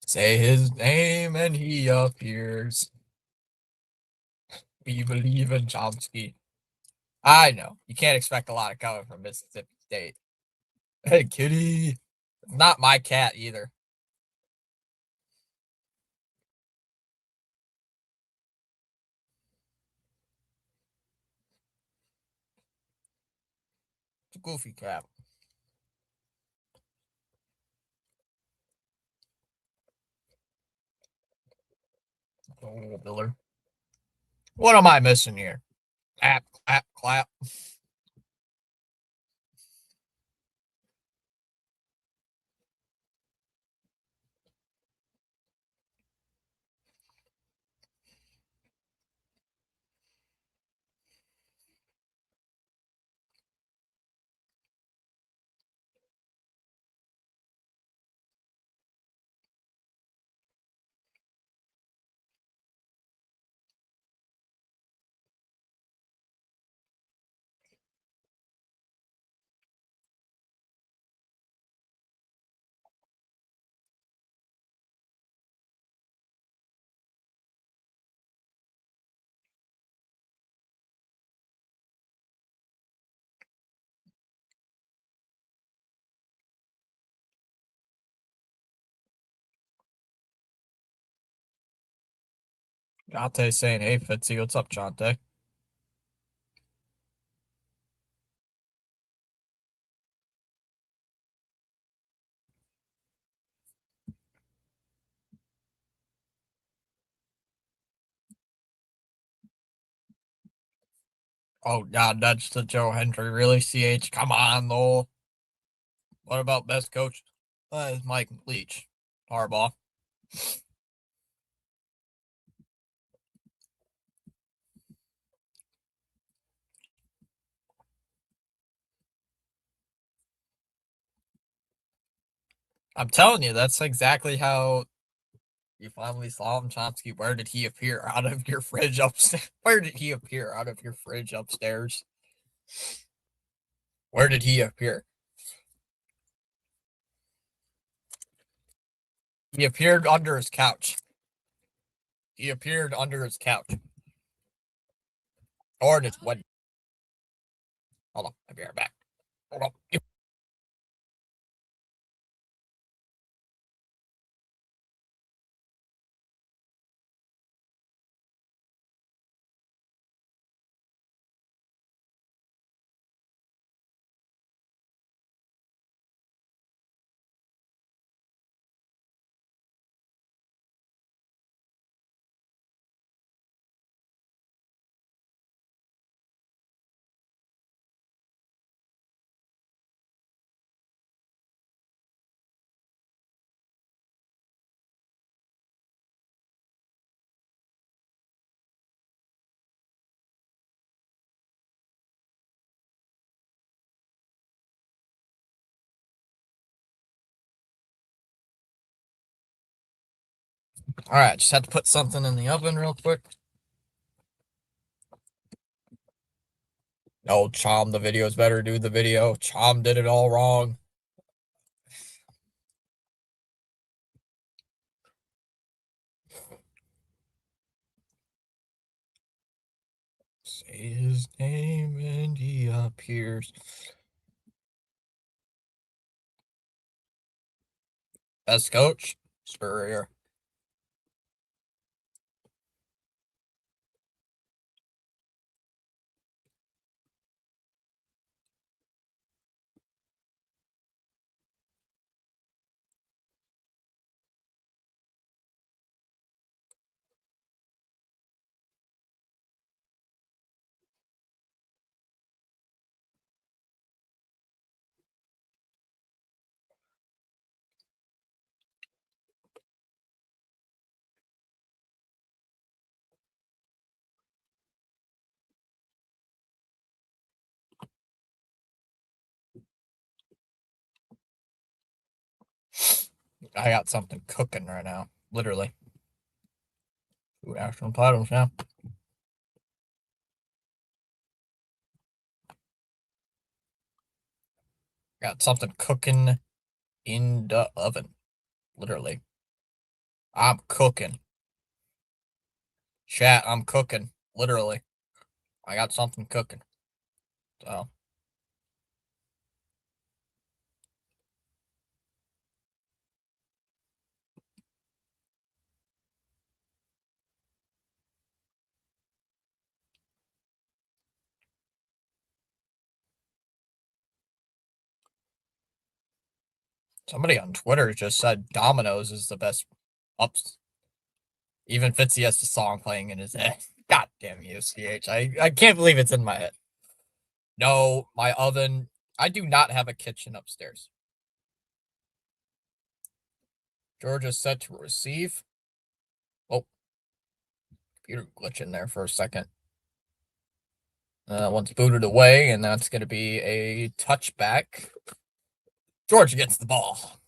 Say his name and he appears. We believe in Chomsky. I know. You can't expect a lot of coming from Mississippi State. Hey, kitty. Not my cat either. the goofy cap. Oh, Miller. What am I missing here? Clap, clap, clap. Jonte saying, hey, Fitzy, what's up, Jonte? Oh, God, that's the Joe Hendry. Really, CH? Come on, though. What about best coach? It's Mike Leach. Harbaugh. I'm telling you, that's exactly how you finally saw him, Chomsky. Where did he appear out of your fridge upstairs? Where did he appear out of your fridge upstairs? Where did he appear? He appeared under his couch. He appeared under his couch. Or in his wedding. Hold on, I'll be right back. Hold on. All right, just had to put something in the oven real quick. No, Chom, the video's better. Do the video. Chom did it all wrong. Say his name and he appears. Best coach? Spurrier. I got something cooking right now. Literally. Two national titles, yeah. Got something cooking in the oven. Literally. I'm cooking. Chat, I'm cooking. Literally. I got something cooking. So. Somebody on Twitter just said Domino's is the best ups. Even Fitzy has the song playing in his head. God damn you, CH. I can't believe it's in my head. No, my oven. I do not have a kitchen upstairs. Georgia's set to receive. Oh, computer glitch in there for a second. Once booted away, and that's going to be a touchback. Georgia gets the ball.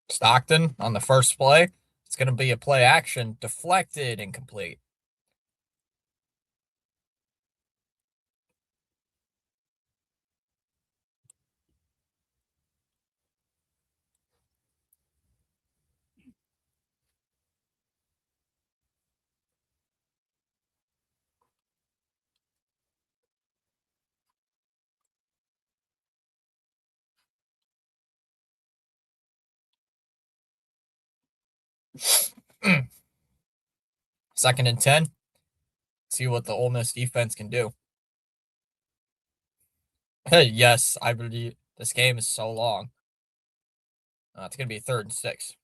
Stockton on the first play. It's going to be a play action, deflected, incomplete. Second and 10. See what the Ole Miss defense can do. Yes, I believe this game is so long. It's going to be 3rd and 6.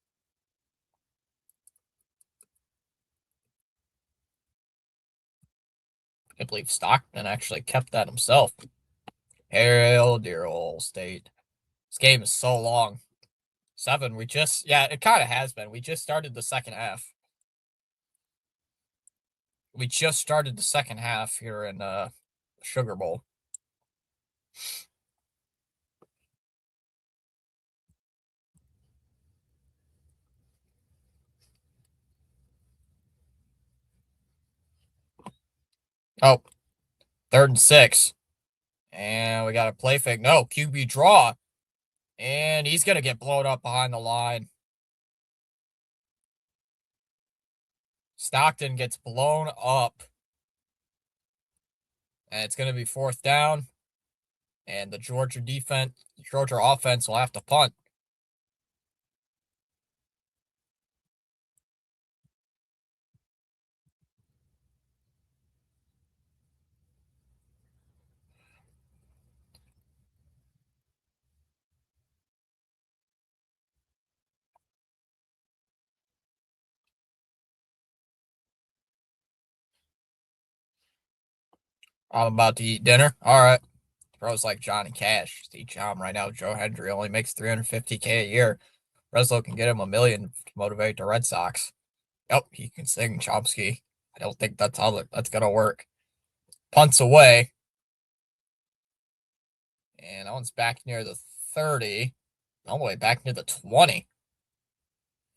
I believe Stockton actually kept that himself. Hail, dear old state. This game is so long. 7. Yeah, it kind of has been. We just started the second half. We just started the second half here in Sugar Bowl. Oh, 3rd and 6. And we got a play fake. No, QB draw. And he's going to get blown up behind the line. Stockton gets blown up. And it's going to be 4th down. And the Georgia offense will have to punt. I'm about to eat dinner. All right. Bro's like Johnny Cash. Just eat John right now. Joe Hendry only makes $350K a year. Breslow can get him $1 million to motivate the Red Sox. Yep, he can sing Chomsky. I don't think that's how that's gonna work. Punts away. And that one's back near the 30. All the way back near the 20.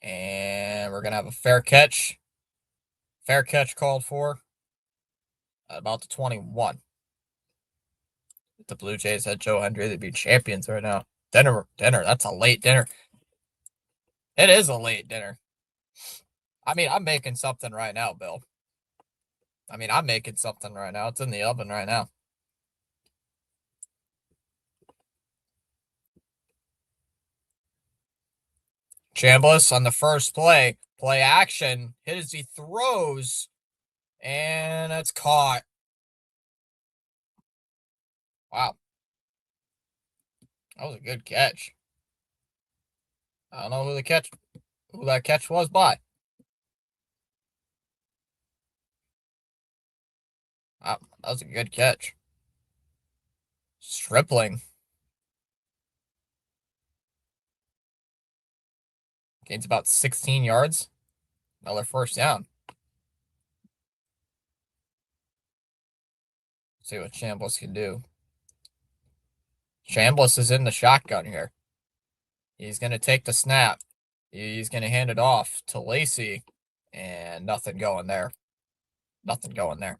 And we're gonna have a fair catch. Fair catch called for. At about the 21. If the Blue Jays had Joe Hendry, they'd be champions right now. Dinner. That's a late dinner. It is a late dinner. I mean, I'm making something right now, Bill. I'm making something right now. It's in the oven right now. Chambliss on the first play. Play action. Hit as he throws. And it's caught. Wow. That was a good catch. I don't know who that catch was by. Wow, that was a good catch. Stripling. Gains about 16 yards. Another first down. See what Chambliss can do. Chambliss is in the shotgun here. He's going to take the snap. He's going to hand it off to Lacey, and nothing going there. Nothing going there.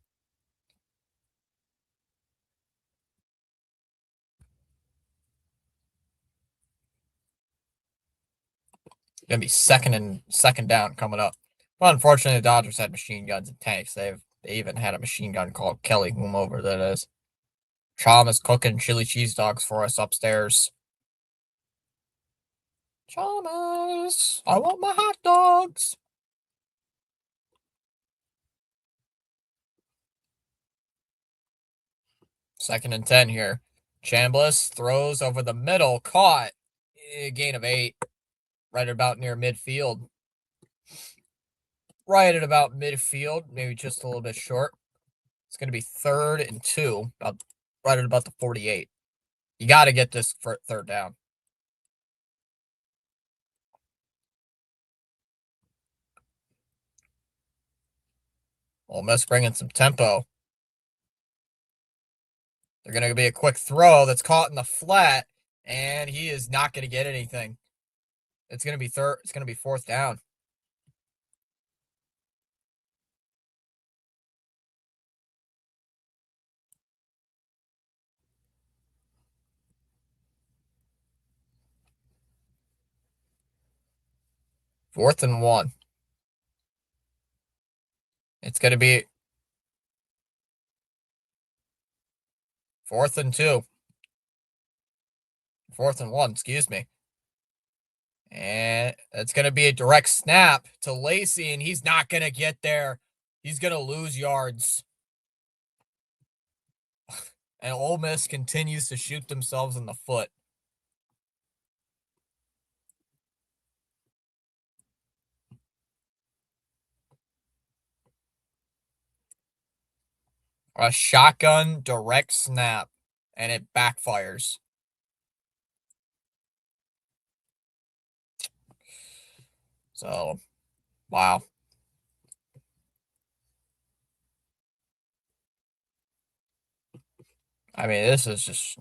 Gonna be second down coming up. Well, unfortunately, the Dodgers had machine guns and tanks. They even had a machine gun called Kelly, whomever that is. Chom is cooking chili cheese dogs for us upstairs. Chalmers, I want my hot dogs. Second and 10 here. Chambliss throws over the middle, caught. Gain of 8. Right about near midfield. Right at about midfield, maybe just a little bit short. It's going to be 3rd and 2, right at about the 48. You got to get this for 3rd down. Ole Miss bringing some tempo. They're going to be a quick throw that's caught in the flat, and he is not going to get anything. It's going to be third. It's going to be 4th down. Fourth and 1. It's going to be 4th and 2. 4th and 1, excuse me. And it's going to be a direct snap to Lacey, and he's not going to get there. He's going to lose yards. And Ole Miss continues to shoot themselves in the foot. A shotgun direct snap, and it backfires. So, wow. I mean, this is just...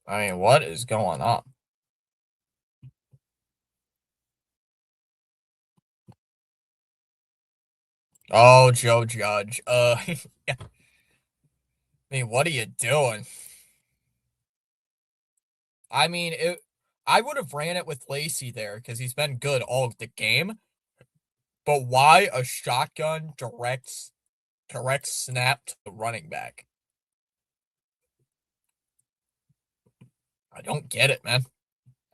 I mean, what is going on? Oh, Joe Judge. I mean, what are you doing? I mean, I would have ran it with Lacey there because he's been good all the game. But why a shotgun direct snap to the running back? I don't get it, man.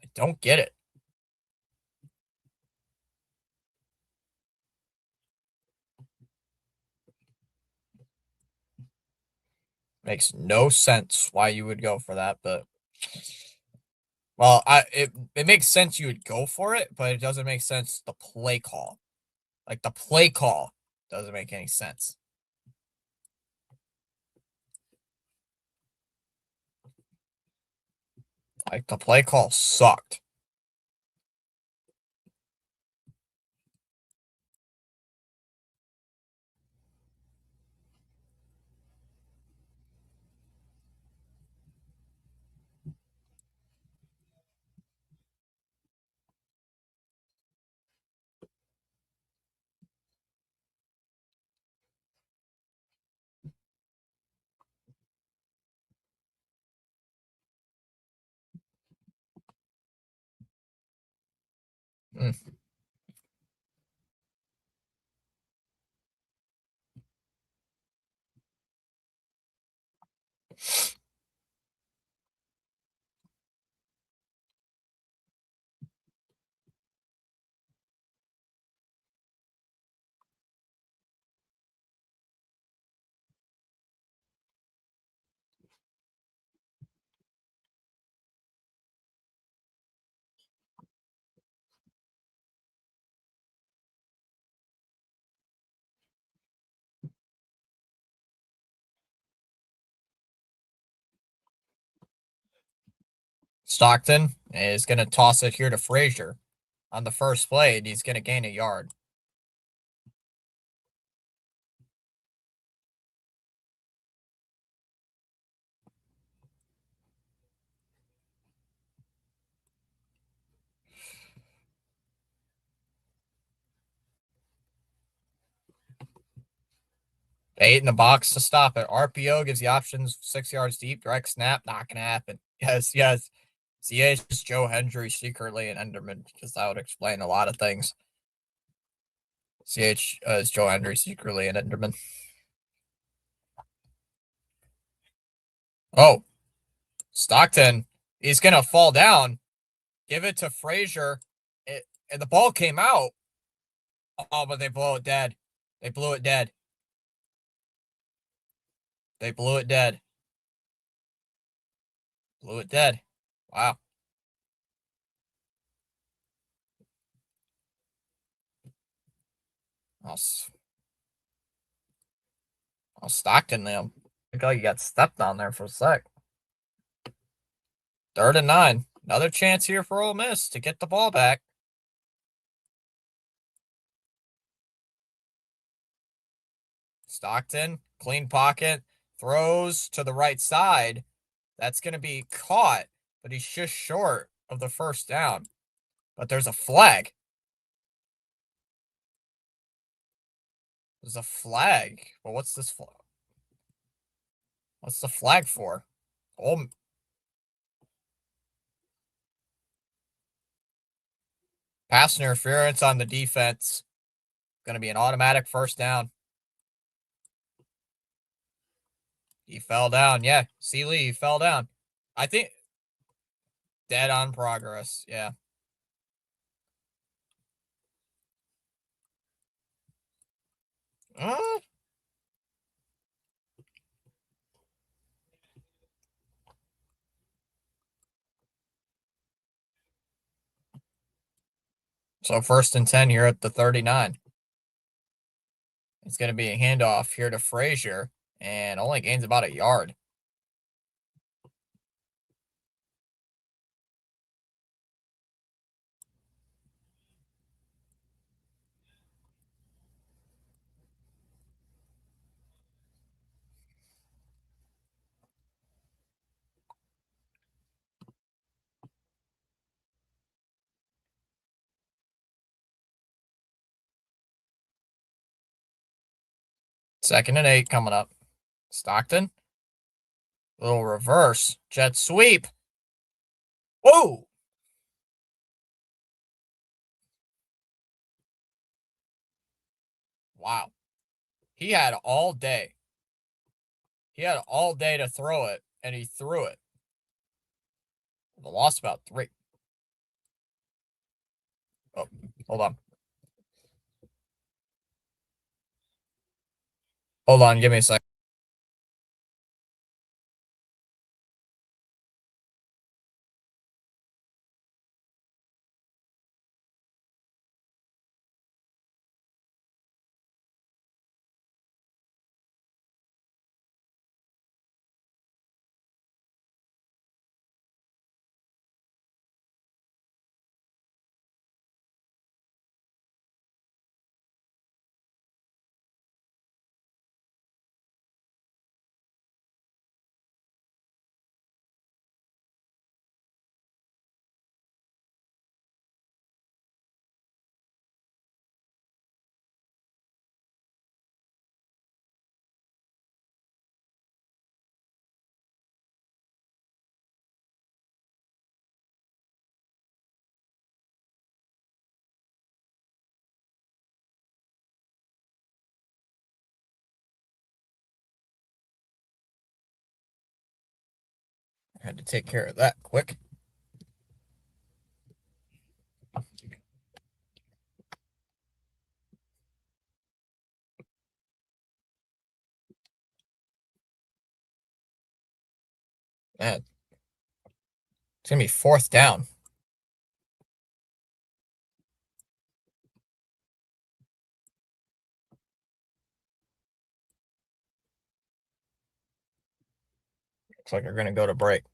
I don't get it. Makes no sense why you would go for that, but well, it makes sense you would go for it, but it doesn't make sense the play call. Like the play call doesn't make any sense. Like the play call sucked. Mm. Stockton is going to toss it here to Frazier on the first play, and he's going to gain a yard. 8 in the box to stop it. RPO gives the options 6 yards deep. Direct snap, not going to happen. Yes, yes. CH is Joe Hendry secretly in Enderman because that would explain a lot of things. CH is Joe Hendry secretly in Enderman. Oh, Stockton. He's going to fall down. Give it to Frazier. And the ball came out. Oh, but they blow it dead. They blew it dead. They blew it dead. Blew it dead. Wow. Oh, Stockton, them. Look like you got stepped on there for a sec. 3rd and 9. Another chance here for Ole Miss to get the ball back. Stockton, clean pocket, throws to the right side. That's going to be caught, but he's just short of the first down. But there's a flag. There's a flag. Well, what's this flag? What's the flag for? Oh, pass interference on the defense. Going to be an automatic first down. He fell down. Yeah, Sealy, he fell down. I think dead on progress. Yeah. Uh, so 1st and 10 here at the 39. It's going to be a handoff here to Frazier and only gains about a yard. Second and 8 coming up. Stockton. Little reverse. Jet sweep. Whoa. Wow. He had all day. He had all day to throw it, and he threw it. They lost about 3. Oh, hold on. Hold on. Give me a sec. I had to take care of that quick. Man, it's going to be 4th down. Looks like we're going to go to break.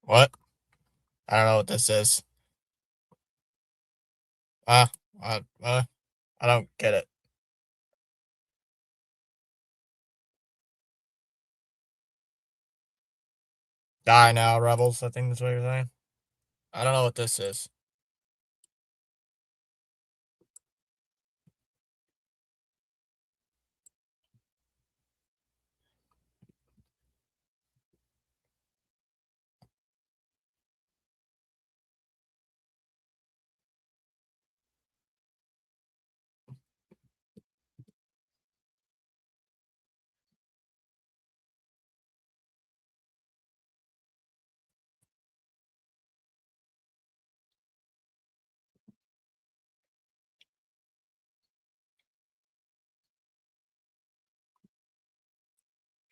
What? I don't know what this is. Uh, uh, uh, I don't get it. Die now, rebels. I think that's what you're saying. I don't know what this is.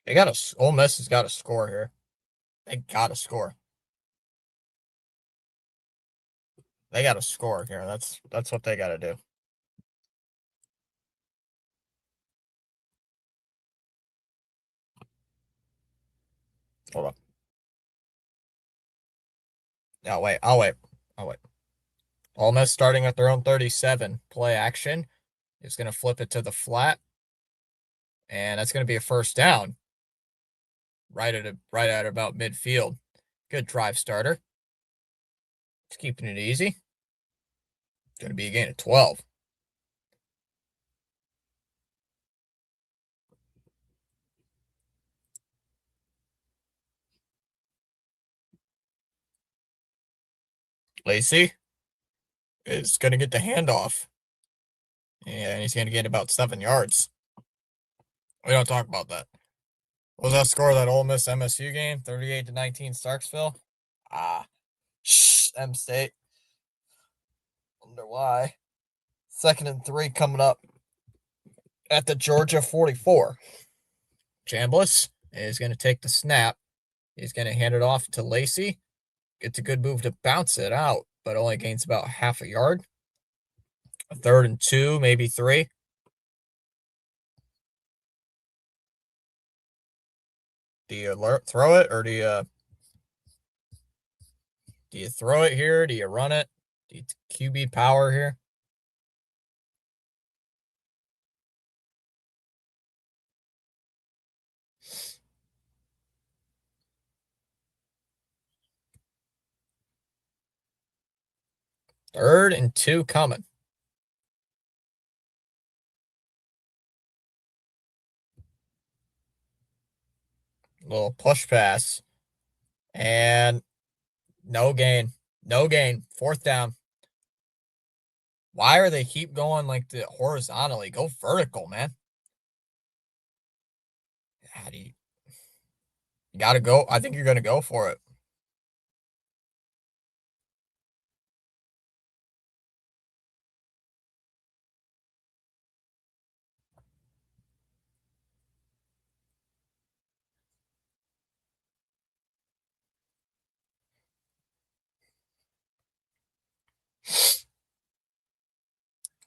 They got a. Ole Miss has got a score here. They got a score. They got a score here. That's what they got to do. Hold on. No, wait. I'll wait. I'll wait. Ole Miss starting at their own 37. Play action. It's going to flip it to the flat, and that's going to be a first down. Right at about midfield. Good drive starter. Just keeping it easy. Going to be a gain of 12. Lacey is going to get the handoff, and he's going to get about 7 yards. We don't talk about that. What was that score of that Ole Miss MSU game? 38-19 Starksville. Ah, M State. Wonder why. 2nd and 3 coming up at the Georgia 44. Chambliss is going to take the snap. He's going to hand it off to Lacey. Gets a good move to bounce it out, but only gains about half a yard. A 3rd and 2, maybe 3. Do you throw it, or do you throw it here? Do you run it? Do you QB power here? Third and 2 coming. Little push pass. And no gain. No gain. 4th down. Why are they keep going like the horizontally? Go vertical, man. How do you gotta go? I think you're gonna go for it.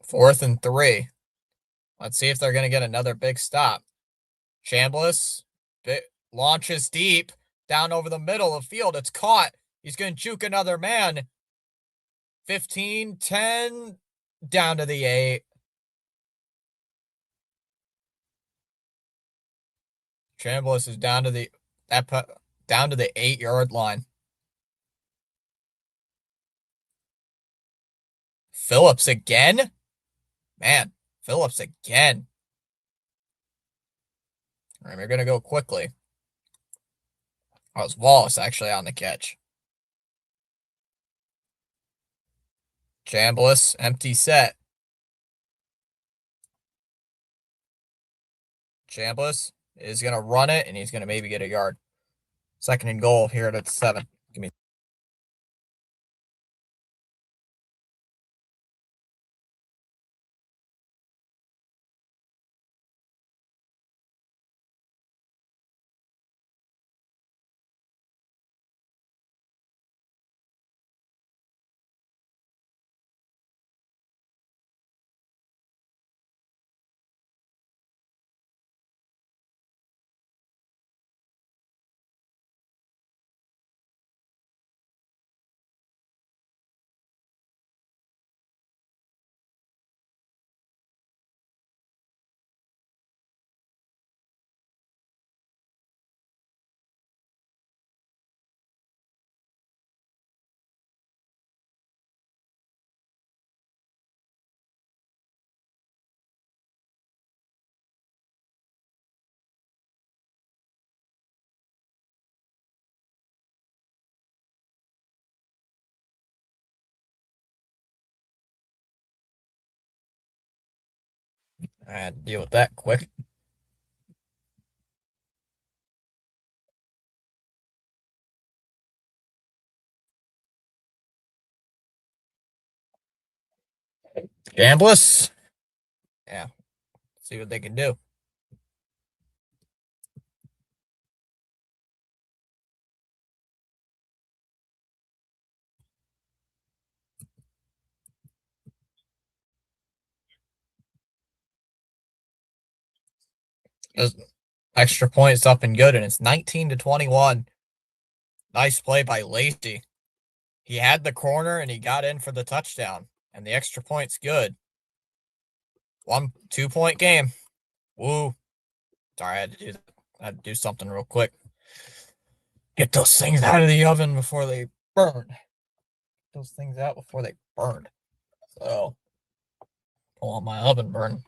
4th and 3. Let's see if they're gonna get another big stop. Chambliss launches deep down over the middle of the field. It's caught. He's gonna juke another man. 15, 10, down to the 8. Chambliss is down to the 8-yard line. Phillips again? Man, Phillips again. All right, we're going to go quickly. Oh, it's Wallace actually on the catch. Chambliss, empty set. Chambliss is going to run it, and he's going to maybe get a yard. 2nd and goal here at 7. Give me I had to deal with that quick. Gambless. Yeah, see what they can do. Just extra points up and good, and it's 19-21. Nice play by Lacey. He had the corner and he got in for the touchdown, and the extra point's good. 2-point game. Woo. Sorry, I had to do something real quick. Get those things out of the oven before they burn. Get those things out before they burn. So, don't want my oven burn.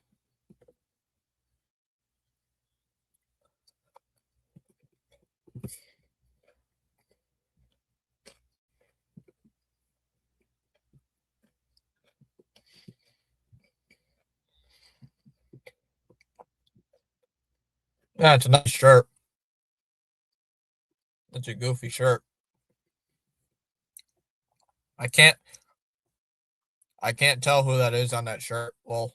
Yeah, it's a nice shirt. It's a goofy shirt. I can't I can't tell who that is on that shirt. Well,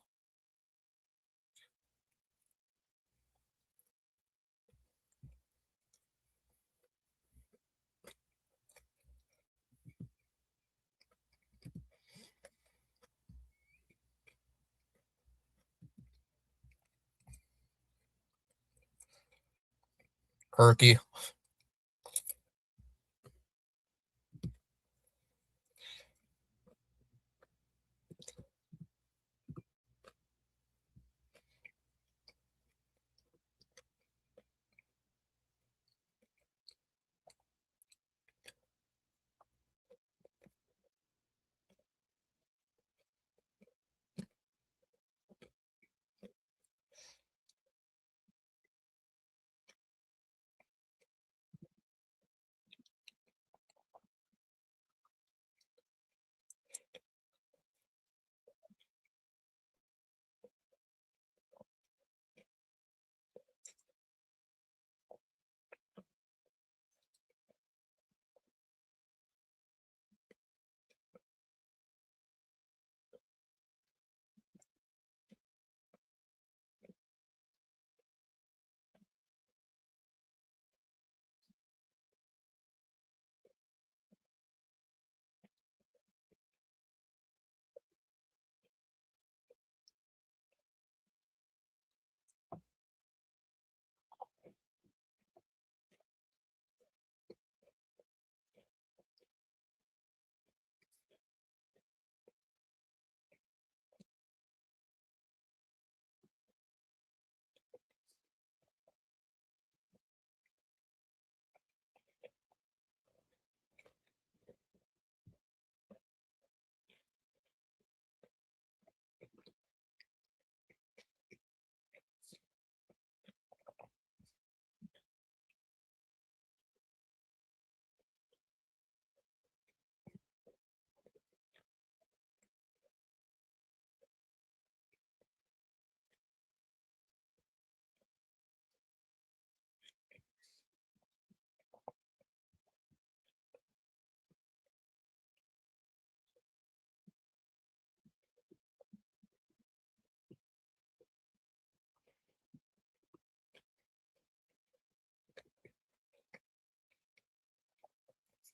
Kirky.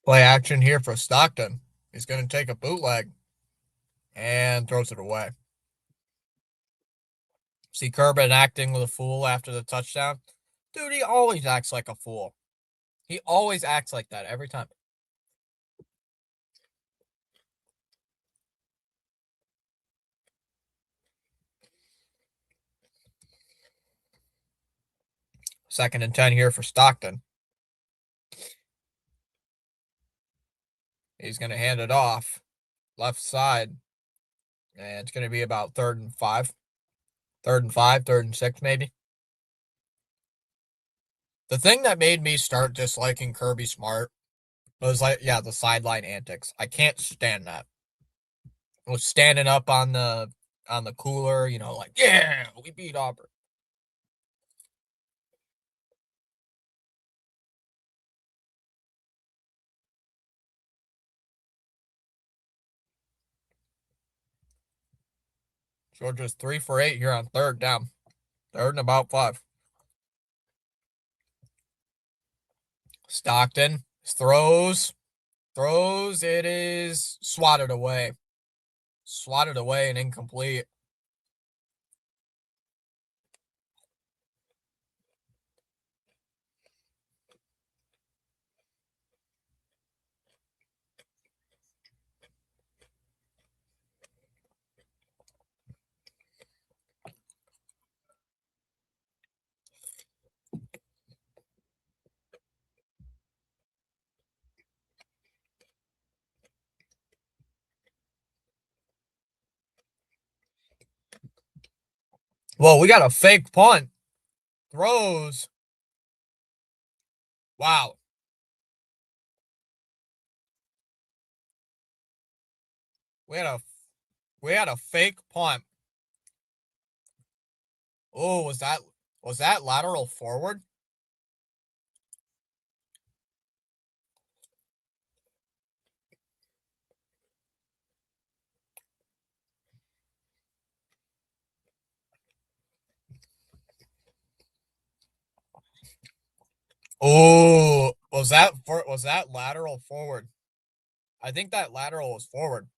Play action here for Stockton. He's going to take a bootleg and throws it away. See Corbin acting with a fool after the touchdown? Dude, he always acts like a fool. He always acts like that every time. Second and 10 here for Stockton. He's going to hand it off left side. And it's going to be about 3rd and 5. 3rd and 5, 3rd and 6, maybe. The thing that made me start disliking Kirby Smart was like, yeah, the sideline antics. I can't stand that. Was standing up on the on the cooler, like, yeah, we beat Auburn. Georgia's 3 for 8 here on third down. Third and about 5. Stockton throws. It is swatted away. Swatted away and incomplete. Well, we got a fake punt. Throws. Wow. We had a fake punt. Oh, was that lateral forward? Oh, was that lateral forward? I think that lateral was forward.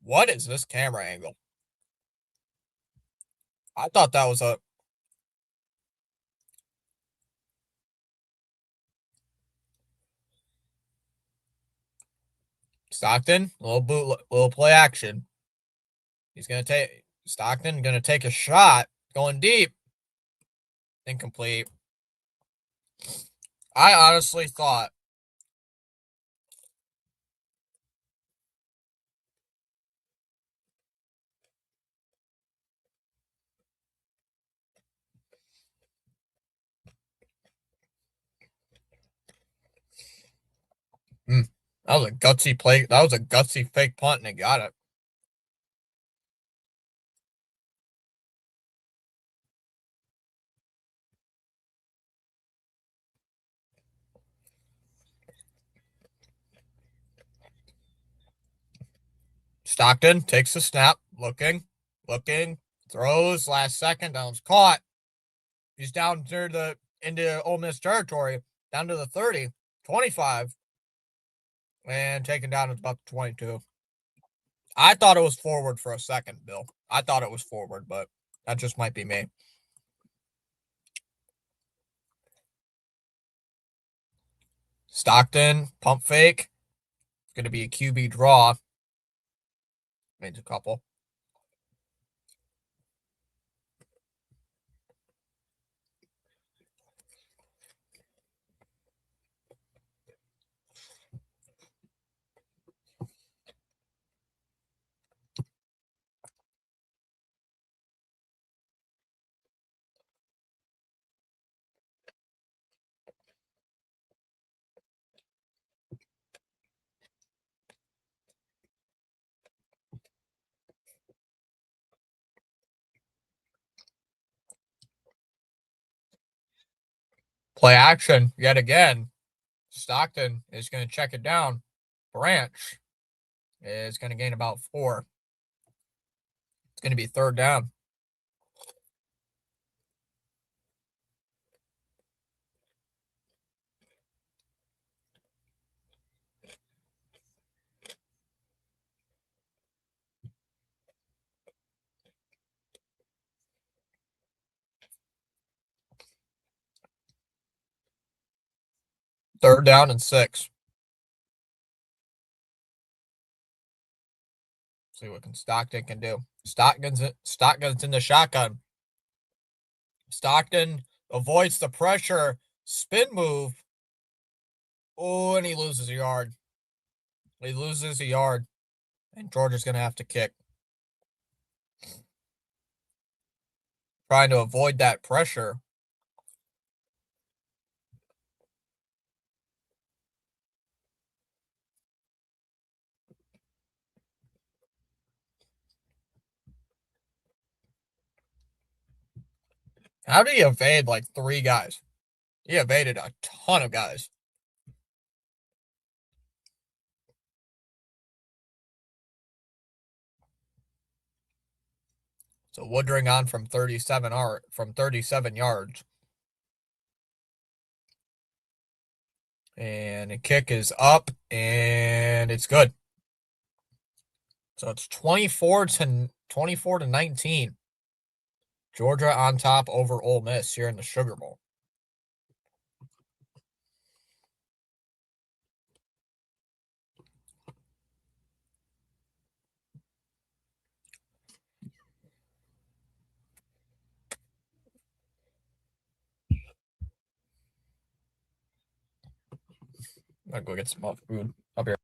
What is this camera angle? I thought that was a Stockton, little play action. Stockton gonna take a shot, going deep, incomplete. I honestly thought hmm, that was a gutsy play. That was a gutsy fake punt, and they got it. Stockton takes the snap, looking, throws last second, down's caught. He's down into Ole Miss territory, down to the 30, 25, and taken down at about 22. I thought it was forward for a second, Bill. I thought it was forward, but that just might be me. Stockton, pump fake. It's going to be a QB draw. Made a couple. Play action yet again. Stockton is going to check it down. Branch is going to gain about 4. It's going to be third down. Third down and 6. See what Stockton can do. Stockton's in the shotgun. Stockton avoids the pressure. Spin move. Oh, and he loses a yard. He loses a yard. And Georgia's going to have to kick. Trying to avoid that pressure. How did he evade like 3 guys? He evaded a ton of guys. So Woodring on from 37 yards. And the kick is up and it's good. So it's 24-19. Georgia on top over Ole Miss here in the Sugar Bowl. I'm gonna go get some food. I'll be right.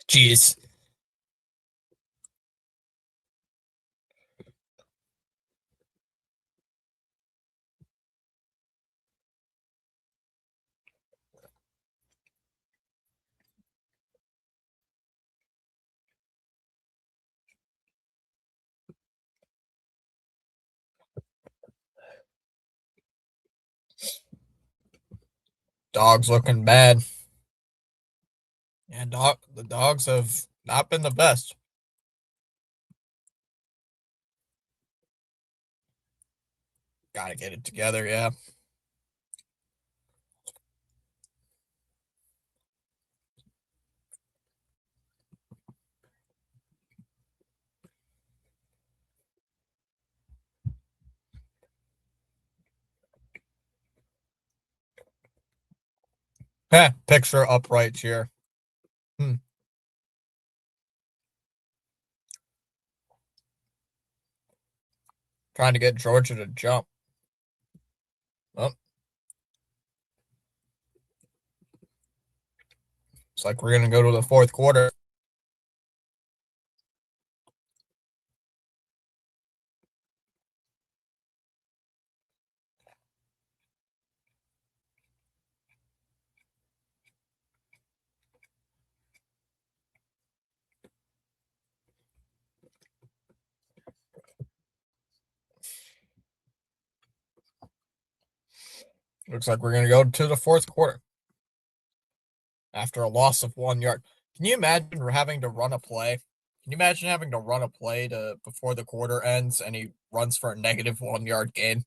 Jeez. Dogs looking bad. And the dogs have not been the best. Gotta get it together, yeah. Picture upright here. Hmm. Trying to get Georgia to jump. Oh, it's like we're gonna go to the fourth quarter. Looks like we're going to go to the fourth quarter after a loss of 1 yard. Can you imagine having to run a play? Can you imagine having to run a play to before the quarter ends and he runs for a negative 1 yard gain?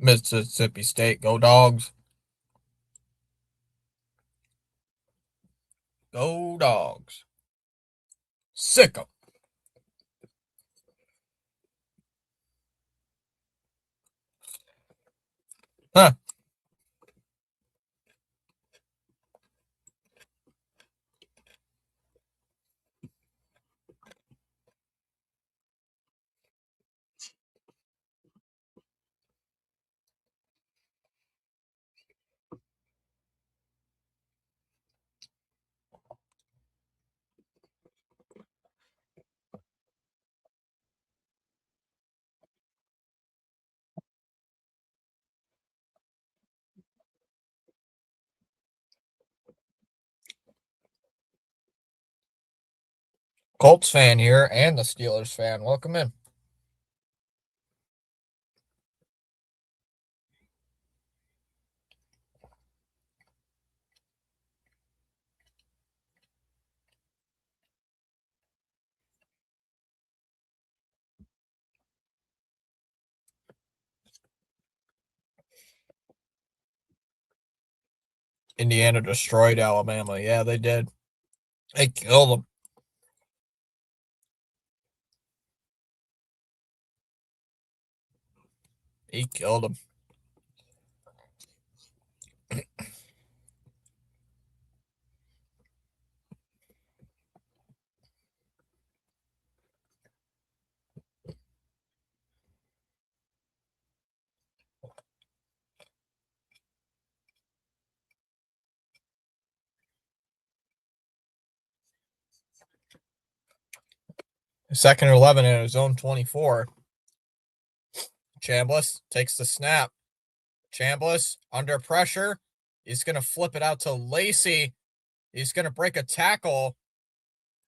Mississippi State, go dogs. Go dogs. Sick 'em. Huh. Colts fan here and the Steelers fan. Welcome in. Indiana destroyed Alabama. Yeah, they did. They killed them. He killed them. Second and 11 in his own 24. Chambliss takes the snap. Chambliss under pressure. He's going to flip it out to Lacey. He's going to break a tackle.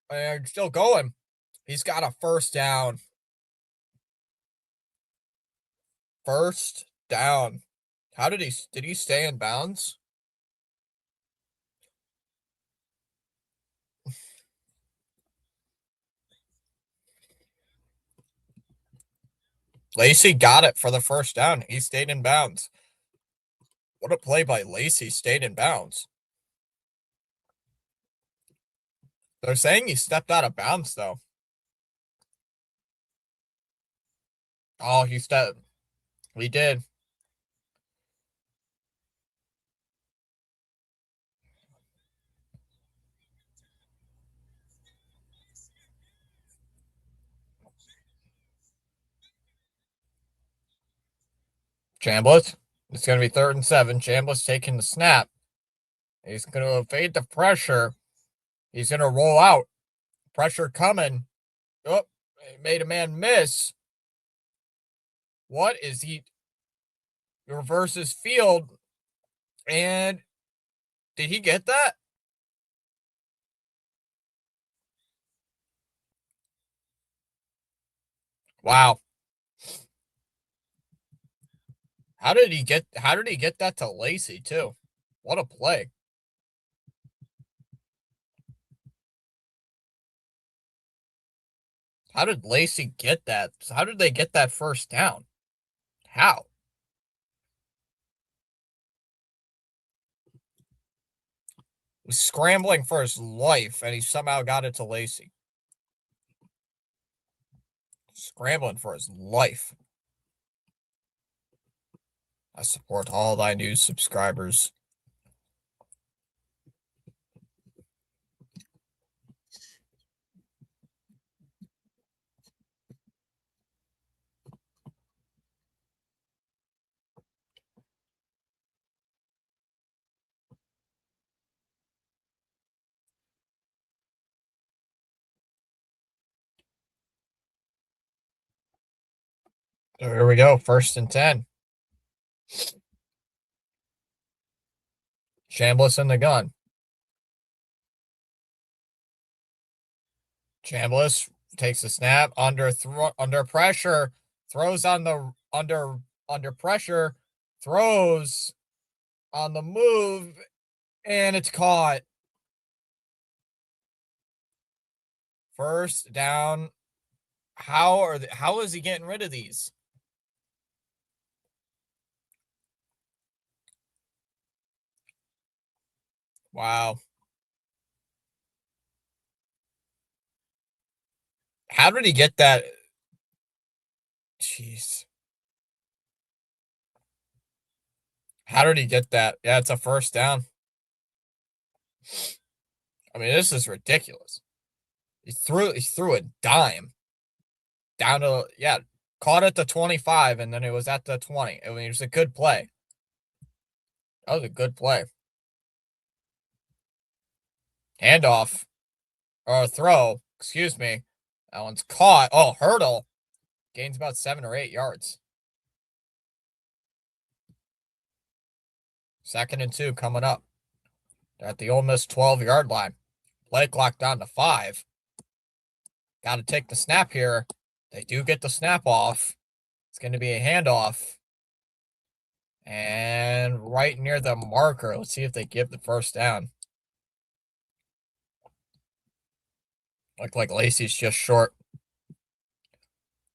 And still going. He's got a first down. First down. How did he stay in bounds? Lacey got it for the first down. He stayed in bounds. What a play by Lacey, stayed in bounds. They're saying he stepped out of bounds, though. Oh, he stepped. He did. Chambliss. It's going to be 3rd and 7. Chambliss taking the snap. He's going to evade the pressure. He's going to roll out. Pressure coming. Oh, he made a man miss. What is he? He reverses field. And did he get that? Wow. How did he get that to Lacey too? What a play. How did Lacey get that? How did they get that first down? How? Was scrambling for his life, and he somehow got it to Lacey. Scrambling for his life. I support all thy new subscribers. Here we go. 1st and 10. Chambliss in the gun. Chambliss takes the snap under pressure, throws on the under pressure, throws on the move, and it's caught. 1st down. How is he getting rid of these? Wow. How did he get that? Jeez. How did he get that? Yeah, it's a 1st down. I mean, this is ridiculous. He threw a dime down to, yeah, caught at the 25, and then it was at the 20. I mean, it was a good play. That was a good play. Handoff. Or throw. Excuse me. That one's caught. Oh, hurdle. Gains about 7 or 8 yards. 2nd and 2 coming up. They're at the Ole Miss 12-yard line. Play clock down to 5. Got to take the snap here. They do get the snap off. It's going to be a handoff. And right near the marker. Let's see if they give the 1st down. Looked like Lacey's just short.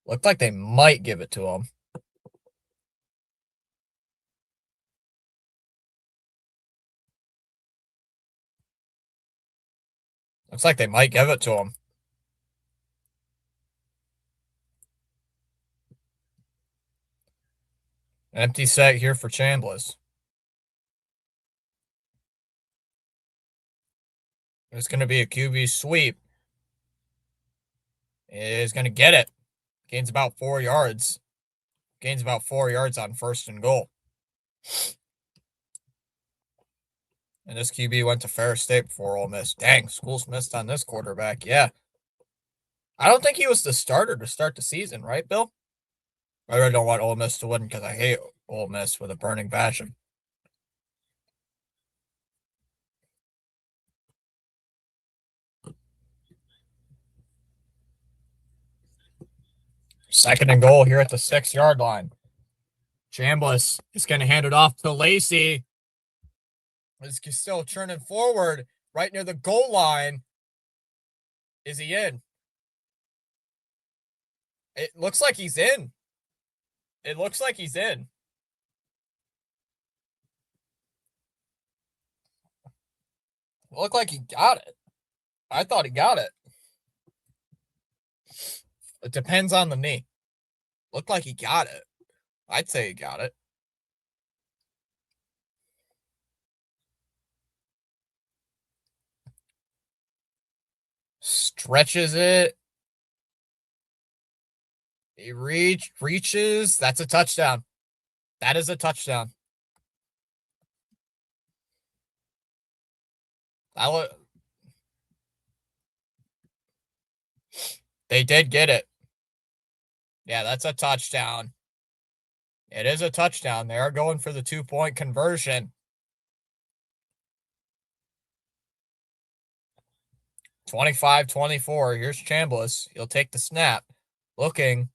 Looked like they might give it to him. Looks like they might give it to him. Empty set here for Chambliss. It's going to be a QB sweep. Is going to get it. Gains about 4 yards. Gains about 4 yards on 1st and goal. And this QB went to Ferris State before Ole Miss. Dang, schools missed on this quarterback. Yeah. I don't think he was the starter to start the season, right, Bill? I really don't want Ole Miss to win because I hate Ole Miss with a burning passion. Second and goal here at the 6-yard line. Chambliss is going to hand it off to Lacey. Is still churning forward right near the goal line. Is he in? It looks like he's in. It looks like he's in. It looked like he got it. I thought he got it. It depends on the knee. Looked like he got it. I'd say he got it. Stretches it. He reaches. That's a touchdown. That is a touchdown. They did get it. Yeah, that's a touchdown. It is a touchdown. They are going for the 2-point conversion. 25-24. Here's Chambliss. He'll take the snap. Looking,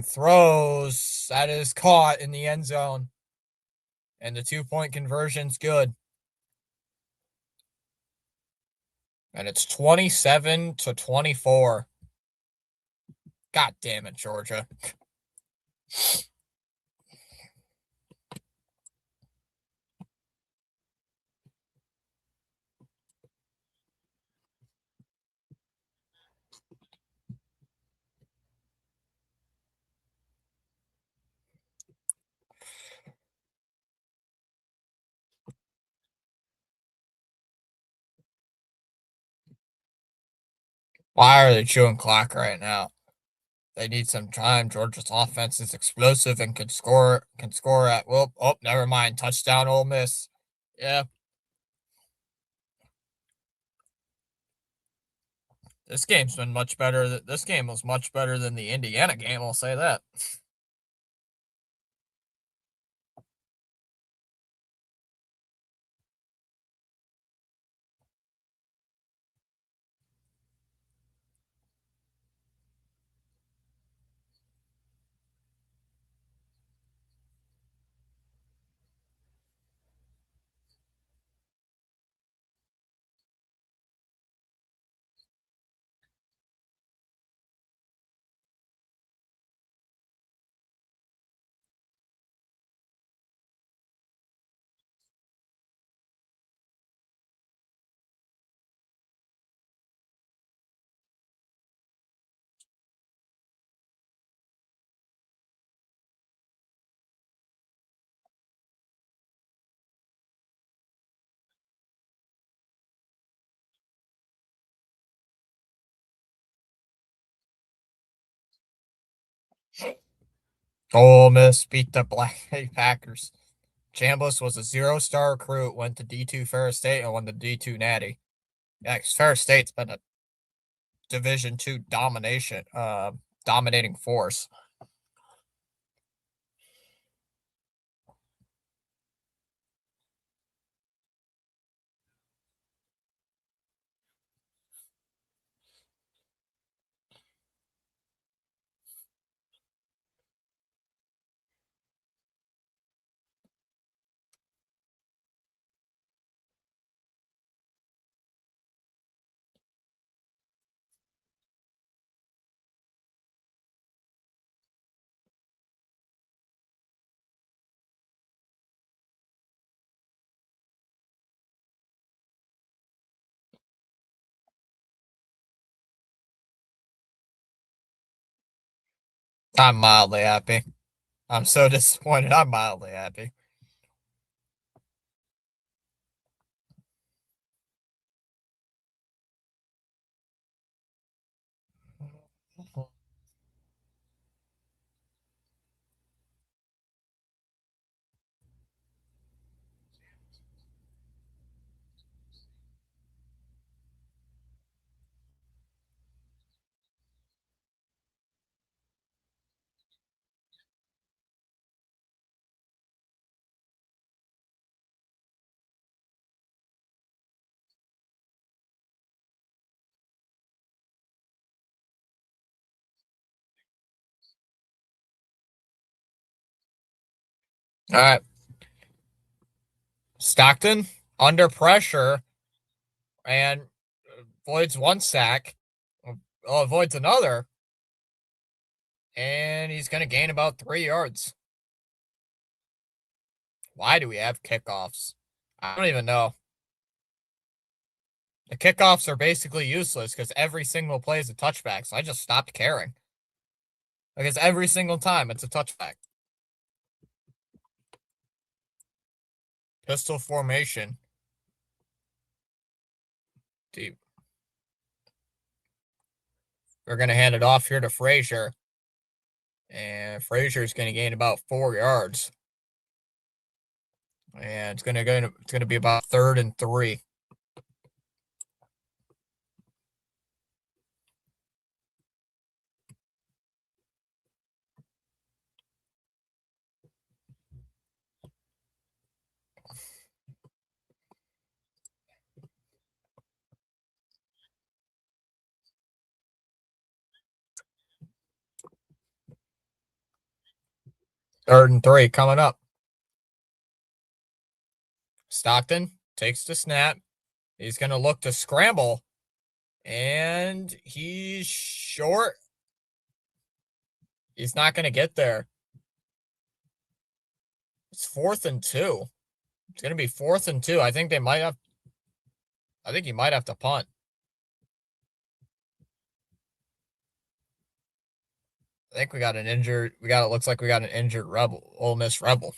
throws. That is caught in the end zone. And the 2-point conversion's good. And it's 27-24. God damn it, Georgia. Why are they chewing clock right now? They need some time. Georgia's offense is explosive and can score. At well. Oh, never mind. Touchdown, Ole Miss. Yeah, this game's been much better. This game was much better than the Indiana game. I'll say that. Ole Miss beat the Black Packers. Chambliss was a 0-star recruit, went to D2 Ferris State, and won the D2 Natty. Yeah, Ferris State's been a Division II dominating force. I'm mildly happy. I'm so disappointed. I'm mildly happy. All right. Stockton under pressure and avoids one sack. Avoids another. And he's going to gain about 3 yards. Why do we have kickoffs? I don't even know. The kickoffs are basically useless because every single play is a touchback. So I just stopped caring. Because every single time it's a touchback. Pistol formation. Deep. We're going to hand it off here to Frazier. And Frazier's going to gain about 4 yards. And it's going to be about 3rd and 3. Third and 3 coming up. Stockton takes the snap. He's going to look to scramble. And he's short. He's not going to get there. It's 4th and 2. It's going to be 4th and 2. I think he might have to punt. I think we got an injured. It looks like we got an injured Ole Miss Rebel.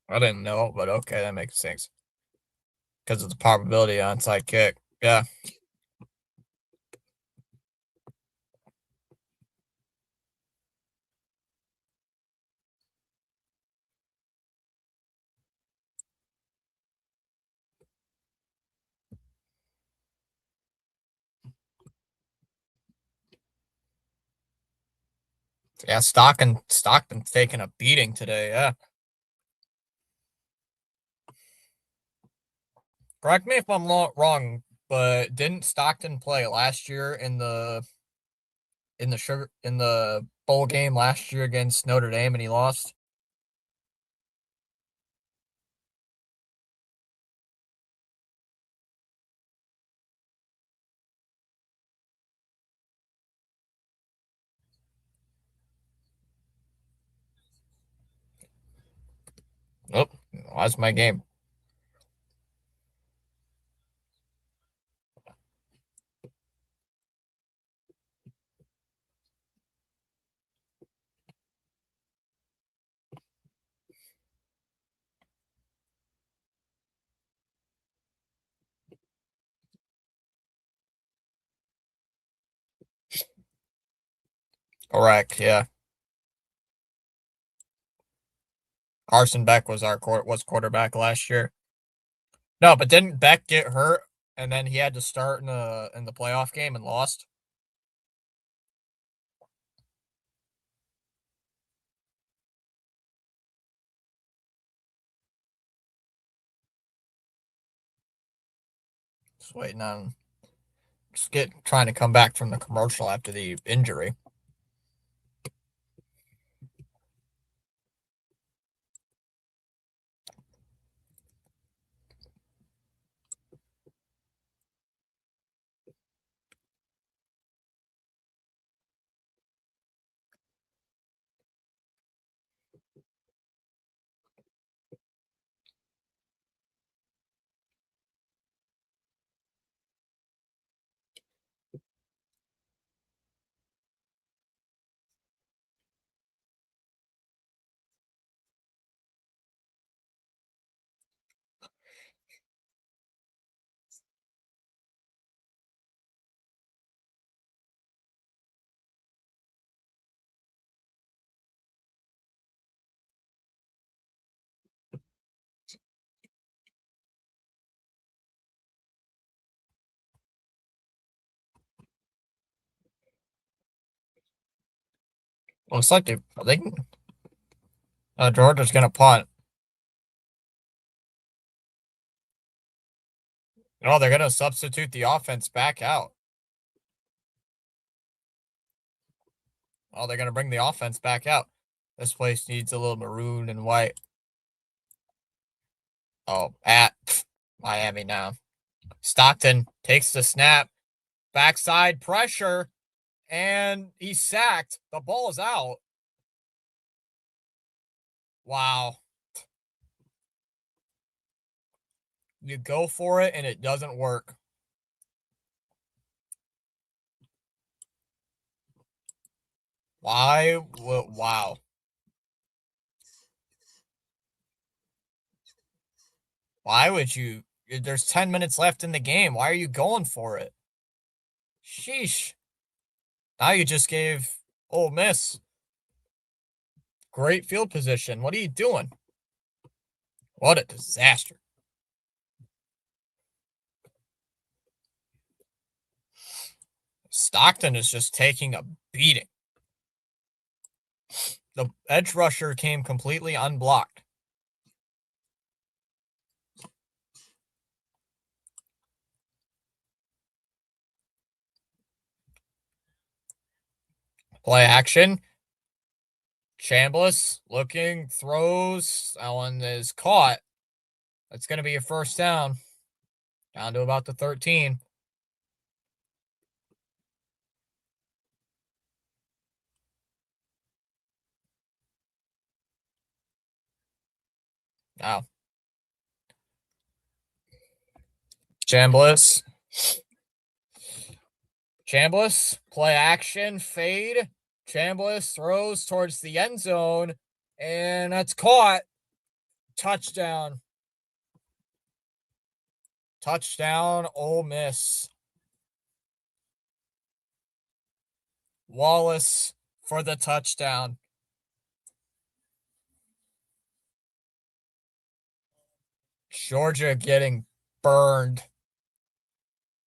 I didn't know, but okay, that makes sense. Because of the probability onside kick. Yeah. Yeah, Stockton's taking a beating today. Yeah. Correct me if I'm wrong, but didn't Stockton play last year in the bowl game last year against Notre Dame and he lost? Nope. That's my game. Correct. Yeah. Carson Beck was quarterback last year. No, but didn't Beck get hurt and then he had to start in the playoff game and lost? Just waiting on trying to come back from the commercial after the injury. Looks like Georgia's gonna punt. No, they're gonna substitute the offense back out. Oh, they're gonna bring the offense back out. This place needs a little maroon and white. Oh, at Miami now. Stockton takes the snap, backside pressure, and he's sacked. The ball is out. Wow. You go for it and it doesn't work. Why? Wow. Why would you? There's 10 minutes left in the game. Why are you going for it? Sheesh. Now you just gave Ole Miss great field position. What are you doing? What a disaster. Stockton is just taking a beating. The edge rusher came completely unblocked. Play action. Chambliss looking, throws. That one is caught. That's going to be a first down. Down to about the 13. Now, Chambliss. Chambliss, play action, fade. Chambliss throws towards the end zone, and that's caught. Touchdown. Touchdown, Ole Miss. Wallace for the touchdown. Georgia getting burned.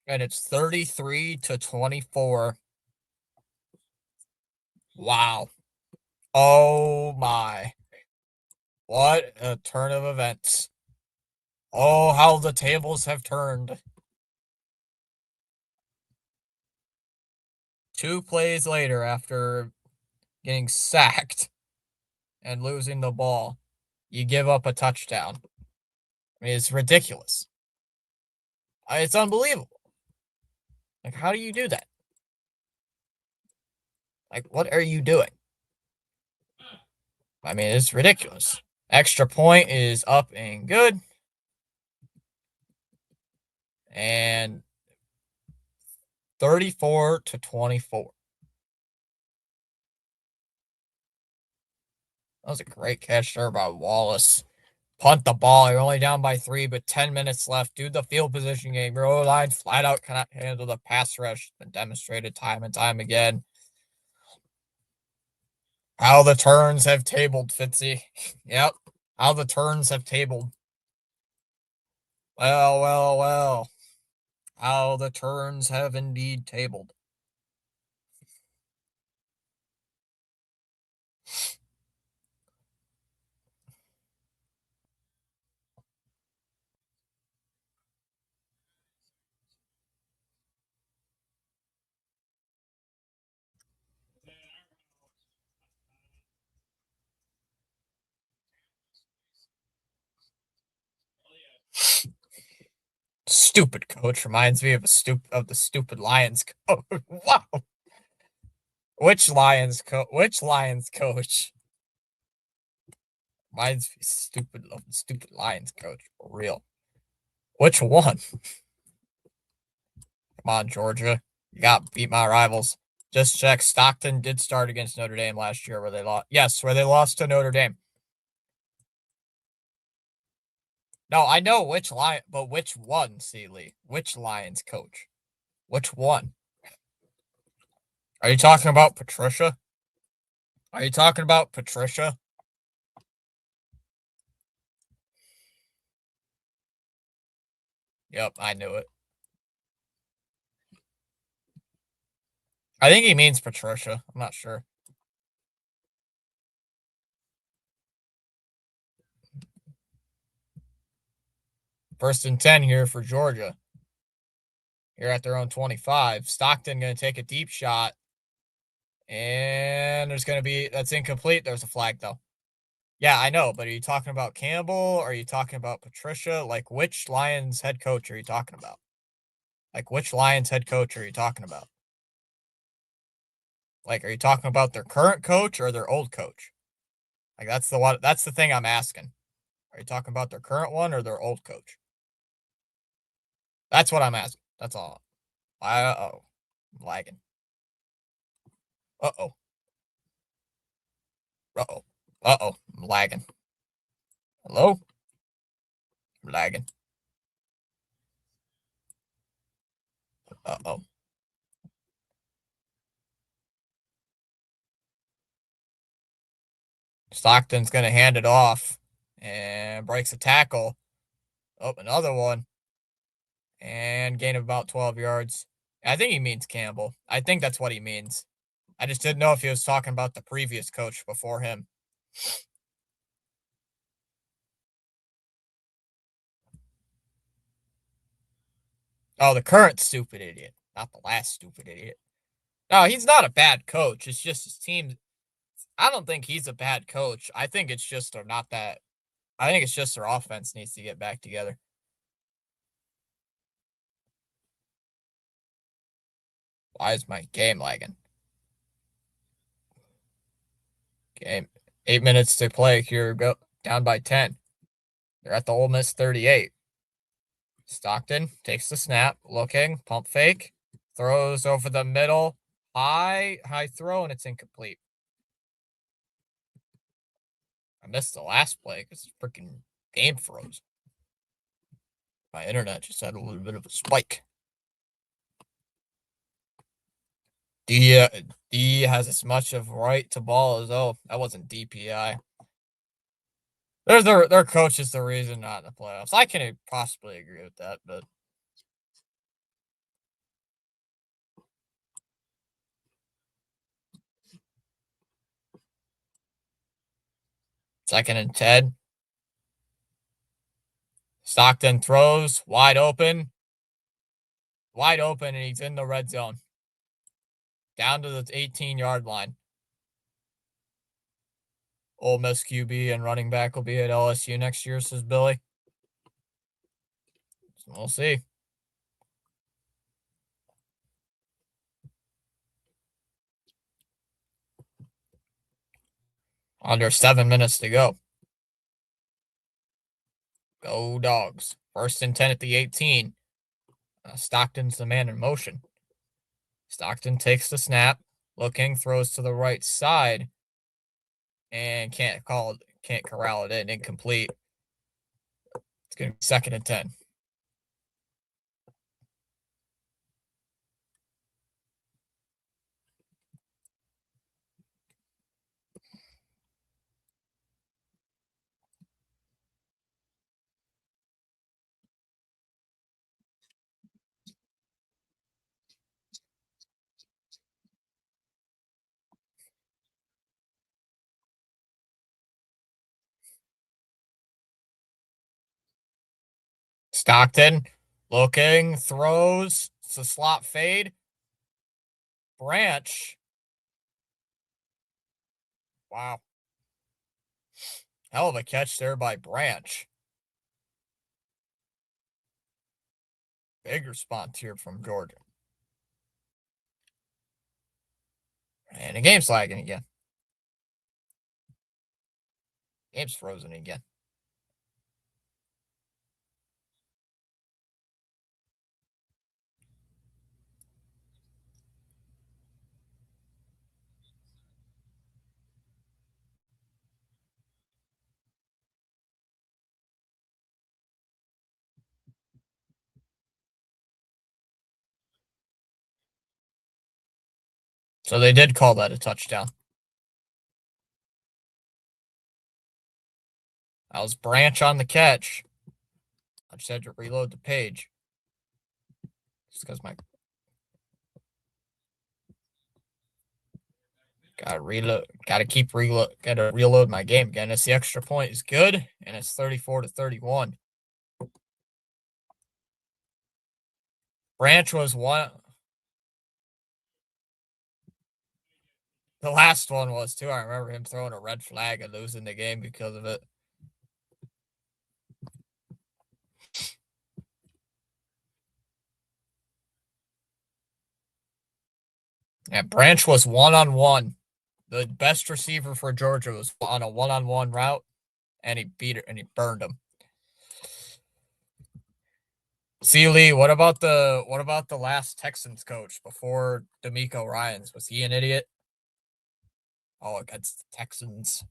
And it's 33-24. Wow. Oh my. What a turn of events. Oh, how the tables have turned. 2 plays later after getting sacked and losing the ball, you give up a touchdown. I mean, it's ridiculous. It's unbelievable. Like, how do you do that? Like, what are you doing? I mean, it's ridiculous. Extra point is up and good. And 34-24. That was a great catch there by Wallace. Punt the ball. You're only down by 3, but 10 minutes left. Do the field position game. Your O-line flat out cannot handle the pass rush. It's been demonstrated time and time again. How the turns have tabled, Fitzy. Yep. How the turns have tabled. Well, well, well. How the turns have indeed tabled. Stupid coach reminds me of the stupid Lions coach. Wow. Which Lions coach? Reminds me stupid of the stupid Lions coach. For real. Which one? Come on, Georgia. You got beat my rivals. Just check. Stockton did start against Notre Dame last year where they lost. Yes, where they lost to Notre Dame. No, I know which Lion, but which one, Seeley? Which Lions coach? Which one? Are you talking about Patricia? Are you talking about Patricia? Yep, I knew it. I think he means Patricia. I'm not sure. First and 10 here for Georgia. Here at their own 25. Stockton going to take a deep shot. And there's going to be, that's incomplete. There's a flag, though. Yeah, I know, but are you talking about Campbell? Or are you talking about Patricia? Like, which Lions head coach are you talking about? Like, which Lions head coach are you talking about? Like, are you talking about their current coach or their old coach? Like, that's the thing I'm asking. Are you talking about their current one or their old coach? That's what I'm asking. That's all. Uh-oh. I'm lagging. Uh-oh. Uh-oh. Uh-oh. I'm lagging. Hello? I'm lagging. Uh-oh. Stockton's going to hand it off and breaks a tackle. Oh, another one. And gain of about 12 yards. I think he means Campbell. I think that's what he means. I just didn't know if he was talking about the previous coach before him. Oh, the current stupid idiot, not the last stupid idiot. No, he's not a bad coach. It's just his team. I don't think he's a bad coach. I think it's just they're not that. I think it's just their offense needs to get back together. Why is my game lagging? Game. 8 minutes to play. Here, go down by 10. They're at the Ole Miss 38. Stockton takes the snap, looking, pump fake, throws over the middle, high throw, and it's incomplete. I missed the last play because freaking game froze. My internet just had a little bit of a spike. D has as much of right to ball as that wasn't DPI. Their coach is the reason not in the playoffs. I can possibly agree with that, but Second and 10. Stockton throws wide open. Wide open, and he's in the red zone. Down to the 18-yard line. Ole Miss QB and running back will be at LSU next year, says Billy. So we'll see. Under 7 minutes to go. Go Dogs. First and 10 at the 18. Stockton's the man in motion. Stockton takes the snap, looking, throws to the right side, and can't corral it in. Incomplete. It's going to be second and 10. Stockton looking, throws. It's a slot fade. Branch. Wow. Hell of a catch there by Branch. Big response here from Georgia. And the game's lagging again. Game's frozen again. So they did call that a touchdown. That was Branch on the catch. I just had to reload the page. Just because my gotta reload my game again. It's the extra point is good, and it's 34-31. Branch was one. The last one was too. I remember him throwing a red flag and losing the game because of it. Yeah, Branch was one-on-one. The best receiver for Georgia was on a one-on-one route, and he beat it and he burned him. See, Lee, what about the last Texans coach before D'Amico Ryans? Was he an idiot? Oh, against the Texans.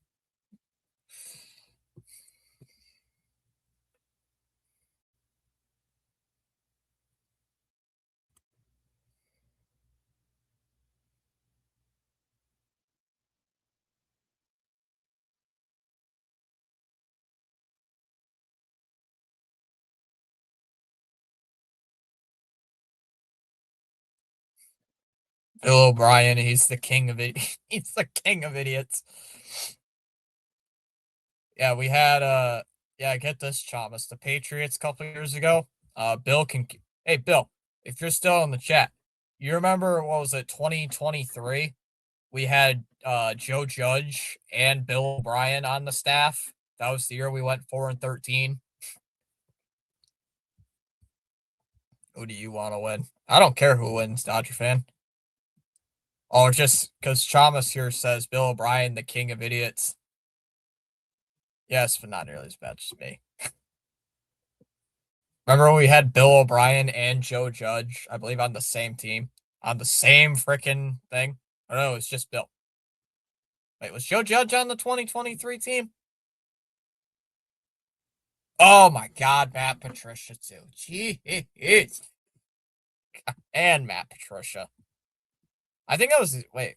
Bill O'Brien, he's the king of it. He's the king of idiots. Yeah, we had get this, Chalmers. The Patriots a couple years ago. Hey Bill, if you're still in the chat, you remember what was it, 2023? We had Joe Judge and Bill O'Brien on the staff. That was the year we went 4-13. Who do you want to win? I don't care who wins, Dodger fan. Oh, just because Chalmers here says Bill O'Brien, the king of idiots. Yes, but not nearly as bad as me. Remember when we had Bill O'Brien and Joe Judge, I believe, on the same team, on the same freaking thing? Oh, no, it's just Bill. Wait, was Joe Judge on the 2023 team? Oh my God, Matt Patricia too. Jeez. And Matt Patricia. I think that was, wait.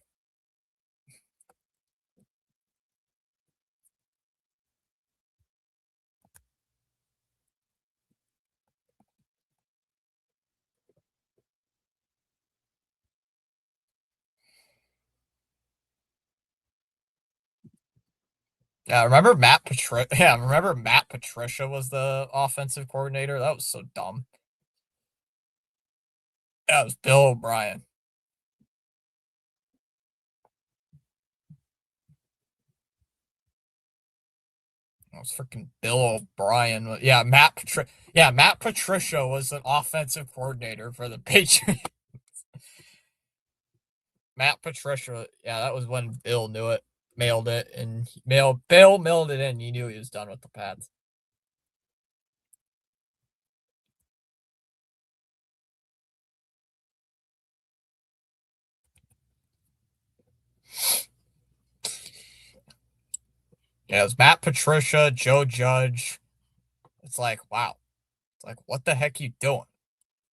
Yeah, remember Matt Patricia? Yeah, remember Matt Patricia was the offensive coordinator? That was so dumb. That was Bill O'Brien. That was freaking Bill O'Brien. Yeah, Matt Patricia was an offensive coordinator for the Patriots. Matt Patricia. Yeah, that was when Bill knew it, mailed it, and Bill mailed it in. He knew he was done with the Pats. Yeah, it was Matt Patricia, Joe Judge. It's like, wow. It's like, what the heck you doing,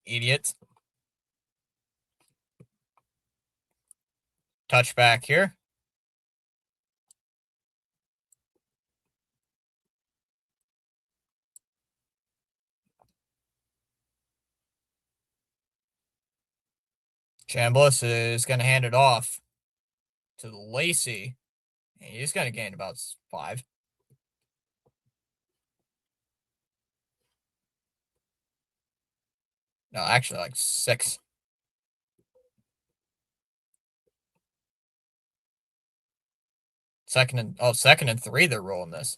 idiots? Touchback here. Chambliss is going to hand it off to Lacey. And he's going to gain about 5. No, actually, like 6. Second and 3. They're rolling this.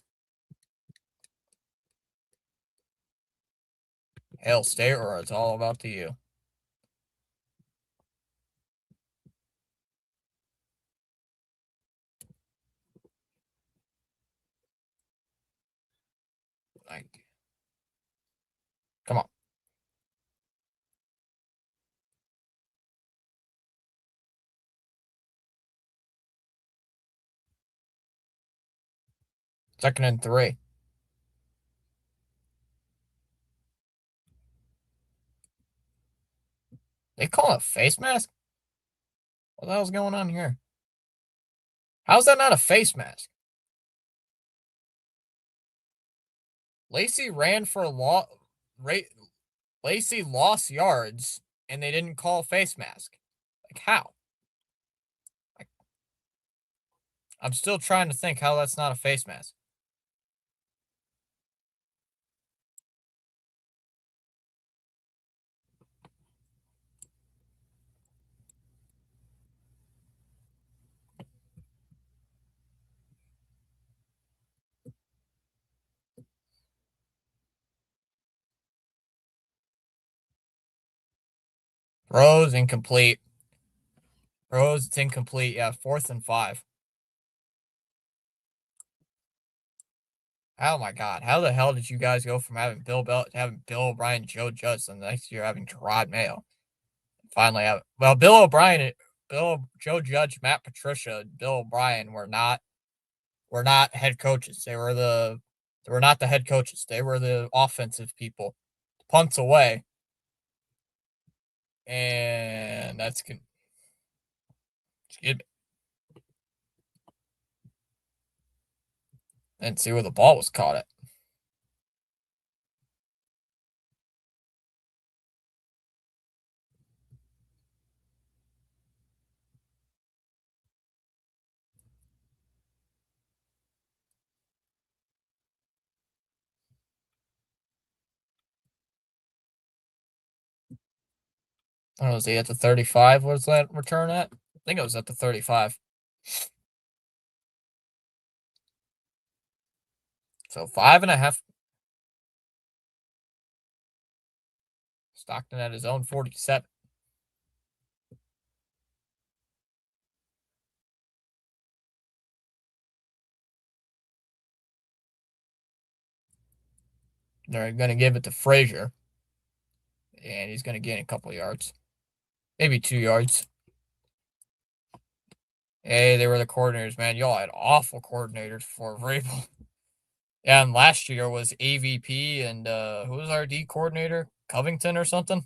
Hail State, or it's all about to you. Like, come on. Second and 3. They call it face mask? What the hell's going on here? How's that not a face mask? Lacey ran for Lacey lost yards, and they didn't call face mask. Like, how? Like, I'm still trying to think how that's not a face mask. Rose incomplete. Rose, it's incomplete. Yeah, 4th and 5. Oh my God! How the hell did you guys go from having Bill Bell to having Bill O'Brien, Joe Judge, and the next year having Gerard Mayo? Finally, Bill O'Brien, Joe Judge, Matt Patricia, Bill O'Brien were not head coaches. They were not the head coaches. They were the offensive people. Punts away, and excuse me. And see where the ball was caught at. Oh, was he at the 35? Was that return at? I think it was at the 35. So 5.5. Stockton at his own 47. They're going to give it to Frazier, and he's going to gain a couple yards, maybe 2 yards. Hey, they were the coordinators, man. Y'all had awful coordinators for Vrabel. Yeah, and last year was AVP and who was our D coordinator? Covington or something?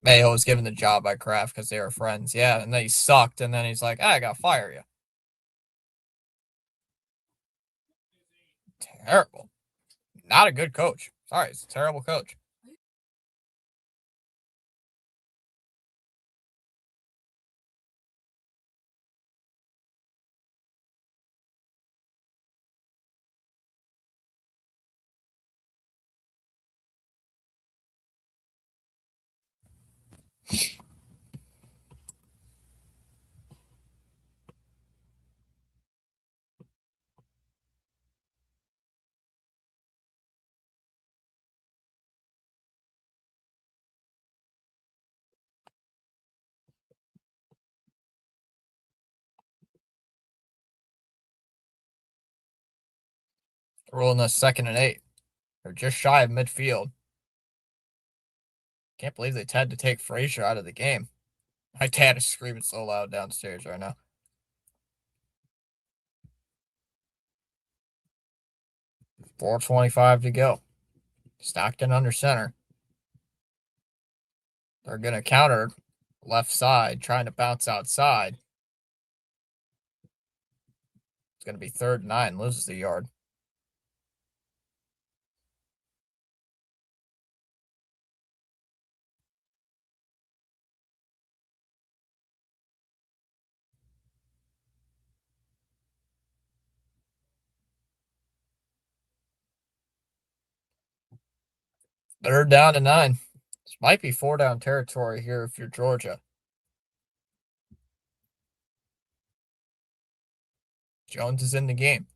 Mayo was given the job by Kraft because they were friends. Yeah, and then he sucked, and then he's like, I gotta fire you. Terrible. Not a good coach. Sorry, it's a terrible coach. Ruling us 2nd and 8. They're just shy of midfield. Can't believe they had to take Frazier out of the game. My dad is screaming so loud downstairs right now. 4:25 to go. Stockton under center. They're going to counter left side, trying to bounce outside. It's going to be 3rd and 9, loses the yard. Third down and 9. This might be 4-down territory here if you're Georgia. Jones is in the game.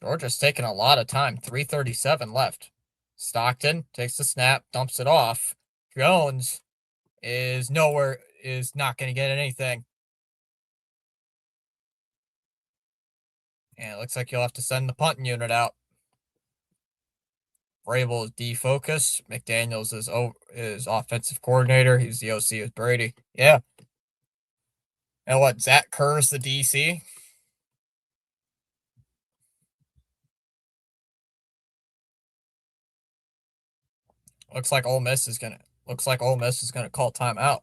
Georgia's taking a lot of time. 3:37 left. Stockton takes the snap, dumps it off. Jones is not going to get anything. And it looks like you'll have to send the punting unit out. Vrabel is defocused. McDaniels is offensive coordinator. He's the OC with Brady. Yeah. And what? Zach Kerr's the DC. Looks like Ole Miss is gonna call timeout.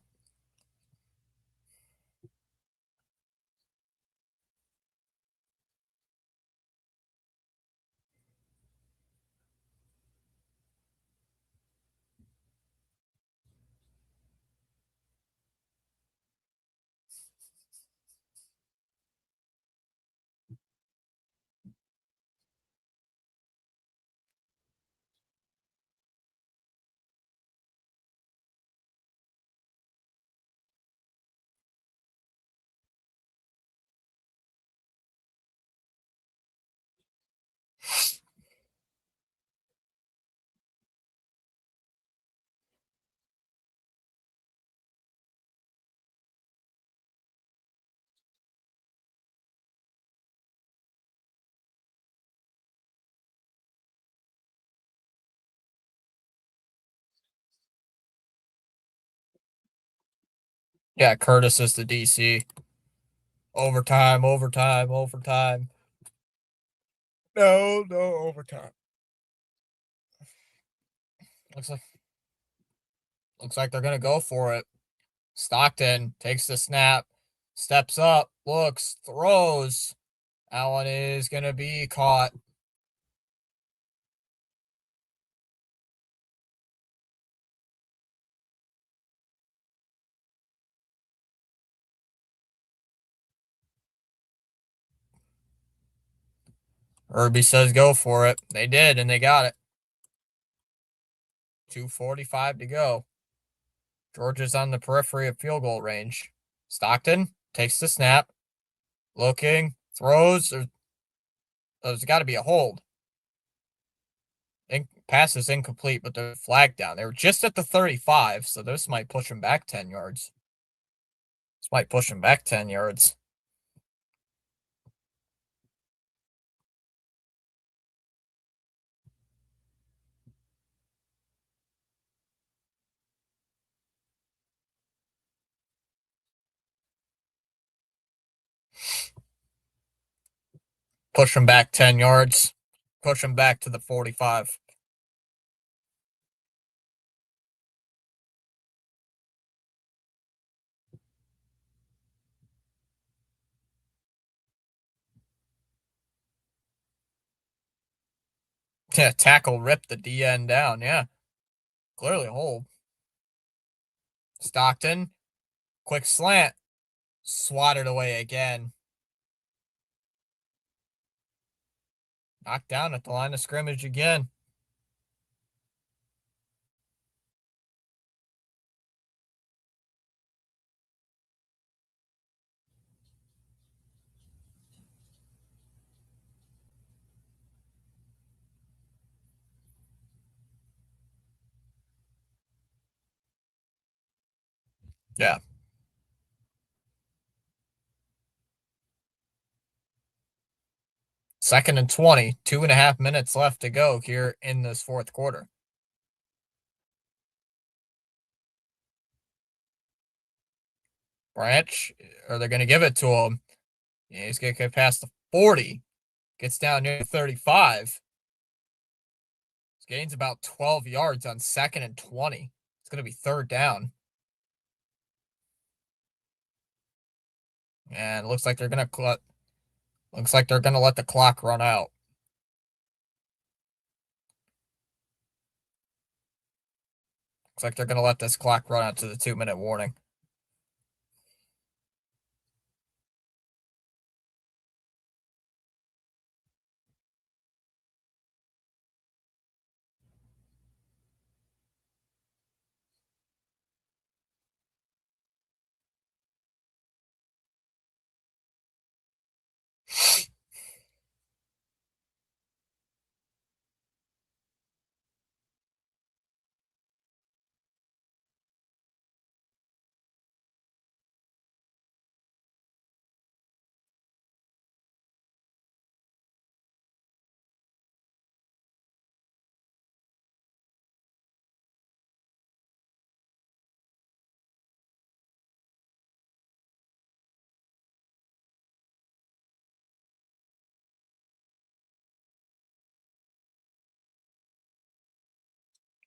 Yeah, Curtis is the DC. Overtime, overtime, overtime. No, no overtime. Looks like they're gonna go for it. Stockton takes the snap, steps up, looks, throws. Allen is gonna be caught. Irby says go for it. They did, and they got it. 2:45 to go. Georgia's on the periphery of field goal range. Stockton takes the snap, looking, throws. There's got to be a hold. Pass is incomplete, but the flag down. They were just at the 35, so this might push them back 10 yards. This might push them back 10 yards. Push them back 10 yards. Push them back to the 45. Tackle ripped the DN down. Yeah, clearly a hold. Stockton, quick slant, swatted away again. Knocked down at the line of scrimmage again. Yeah. Second and 20, 2.5 minutes left to go here in this fourth quarter. Branch, are they going to give it to him? Yeah, he's going to get past the 40, gets down near 35. Gains about 12 yards on second and 20. It's going to be third down. And it looks like they're going to let the clock run out. Looks like they're going to let this clock run out to the 2-minute warning.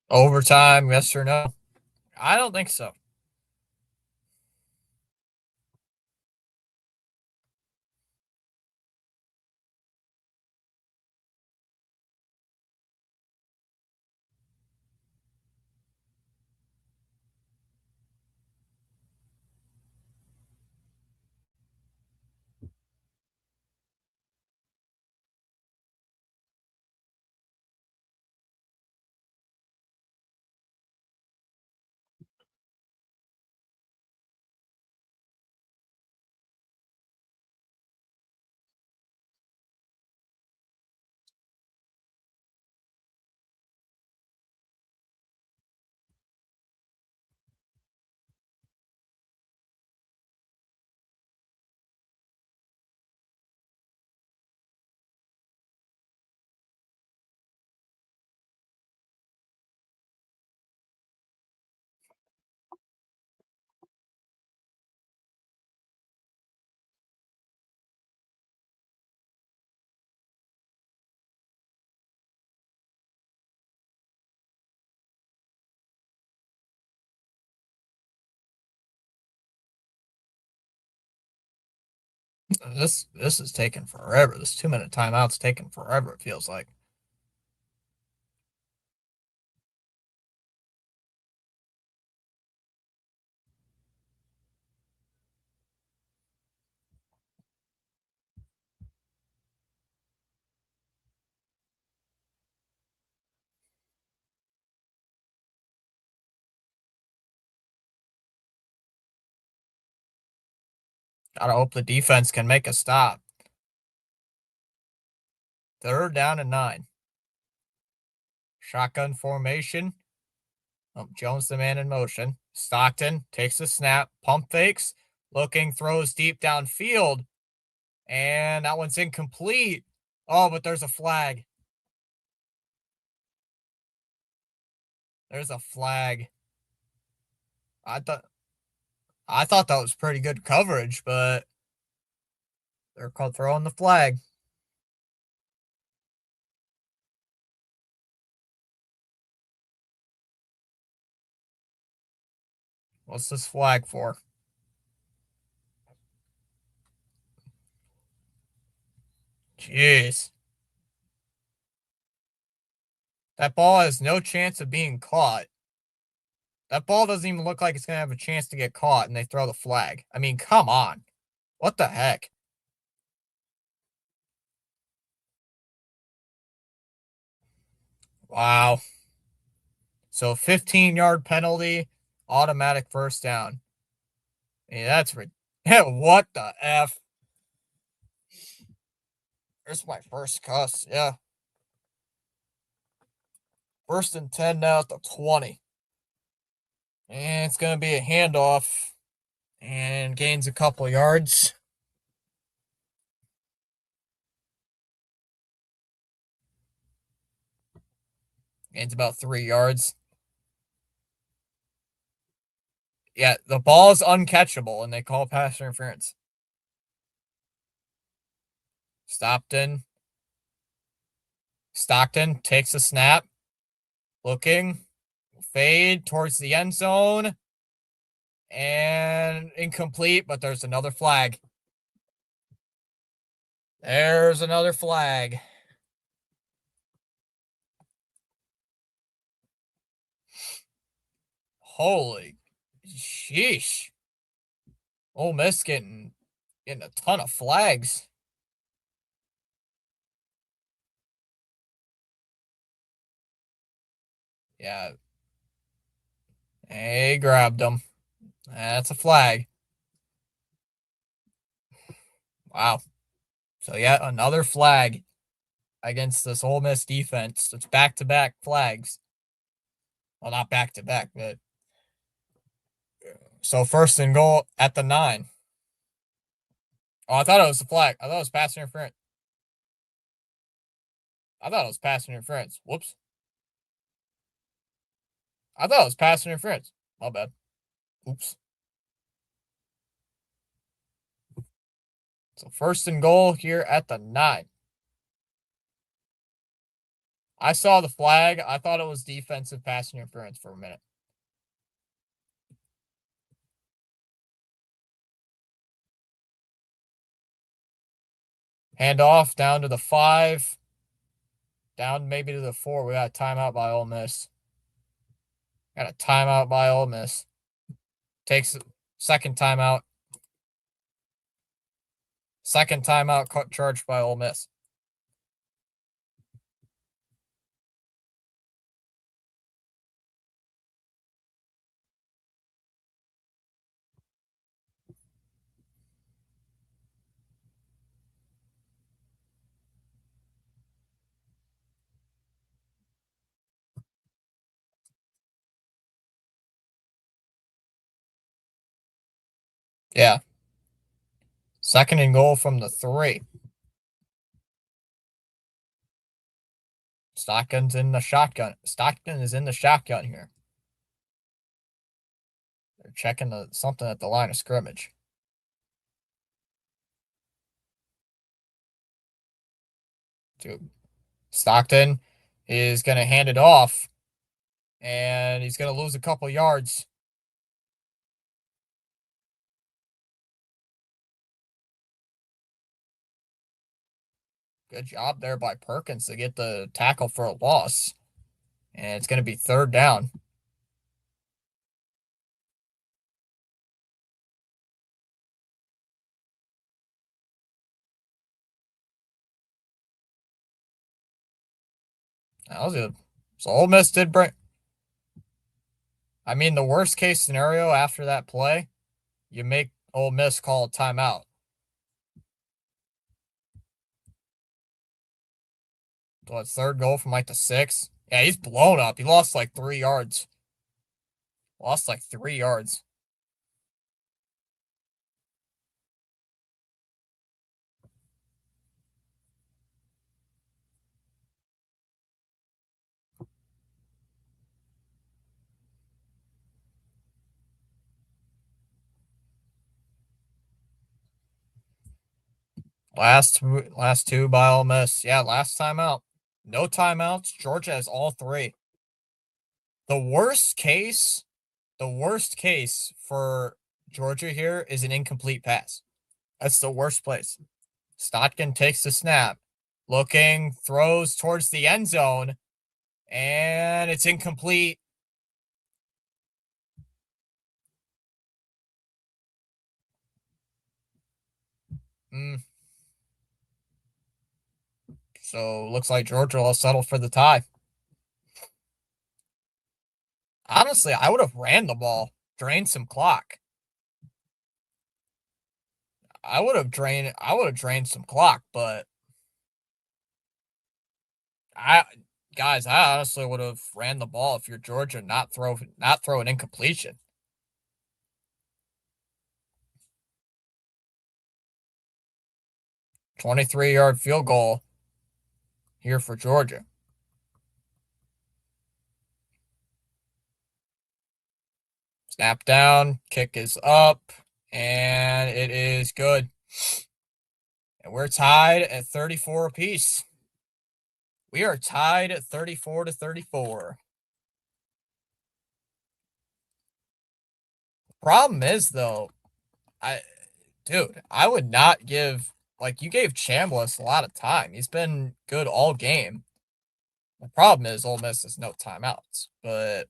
Overtime, yes or no? I don't think so. This is taking forever. This 2-minute timeout's taking forever, it feels like. Gotta hope the defense can make a stop. Third down and 9. Shotgun formation. Jones the man in motion. Stockton takes the snap, pump fakes, looking, throws deep downfield, and that one's incomplete. Oh, but there's a flag. There's a flag. I thought that was pretty good coverage, but they're called throwing the flag. What's this flag for? Jeez. That ball has no chance of being caught. That ball doesn't even look like it's going to have a chance to get caught, and they throw the flag. I mean, come on. What the heck? Wow. So 15-yard penalty, automatic first down. Yeah, that's what the F? There's my first cuss. Yeah. 1st and 10 now at the 20. And it's going to be a handoff. And gains a couple yards. Gains about 3 yards. Yeah, the ball is uncatchable, and they call pass interference. Stockton takes a snap. Looking. Fade towards the end zone. And incomplete, but there's another flag. There's another flag. Holy sheesh. Ole Miss getting a ton of flags. Yeah. He grabbed him. That's a flag. Wow. So yet another flag against this Ole Miss defense. It's back-to-back flags. Well, not back-to-back, but so 1st and goal at the 9. Oh, I thought it was a flag. I thought it was pass interference. Whoops. I thought it was pass interference. My bad. Oops. So 1st and goal here at the 9. I saw the flag. I thought it was defensive pass interference for a minute. Hand off down to the 5. Down maybe to the 4. We got a timeout by Ole Miss. Takes second timeout. Second timeout charged by Ole Miss. Yeah. 2nd and goal from the 3. Stockton is in the shotgun here. They're checking something at the line of scrimmage. Stockton is going to hand it off, and he's going to lose a couple yards. Good job there by Perkins to get the tackle for a loss. And it's going to be 3rd down. That was good. So Ole Miss did bring. I mean, the worst case scenario after that play, you make Ole Miss call a timeout. So it's 3rd goal from like the 6. Yeah, he's blown up. He lost like 3 yards. Last two by Ole Miss. Yeah, last timeout. No timeouts. Georgia has all 3. The worst case for Georgia here is an incomplete pass. That's the worst place. Stockton takes the snap. Looking, throws towards the end zone, And it's incomplete. Mm. So looks like Georgia will settle for the tie. Honestly, I would have ran the ball, drained some clock. I would have drained some clock, but I guys, I honestly would have ran the ball if you're Georgia, not throw an incompletion. 23-yard field goal here for Georgia. Snap down, kick is up, and it is good. And we're tied at 34 apiece. We are tied at 34 to 34. Problem is though, I I would not give like you gave Chambliss a lot of time. He's been good all game. The problem is Ole Miss has no timeouts. But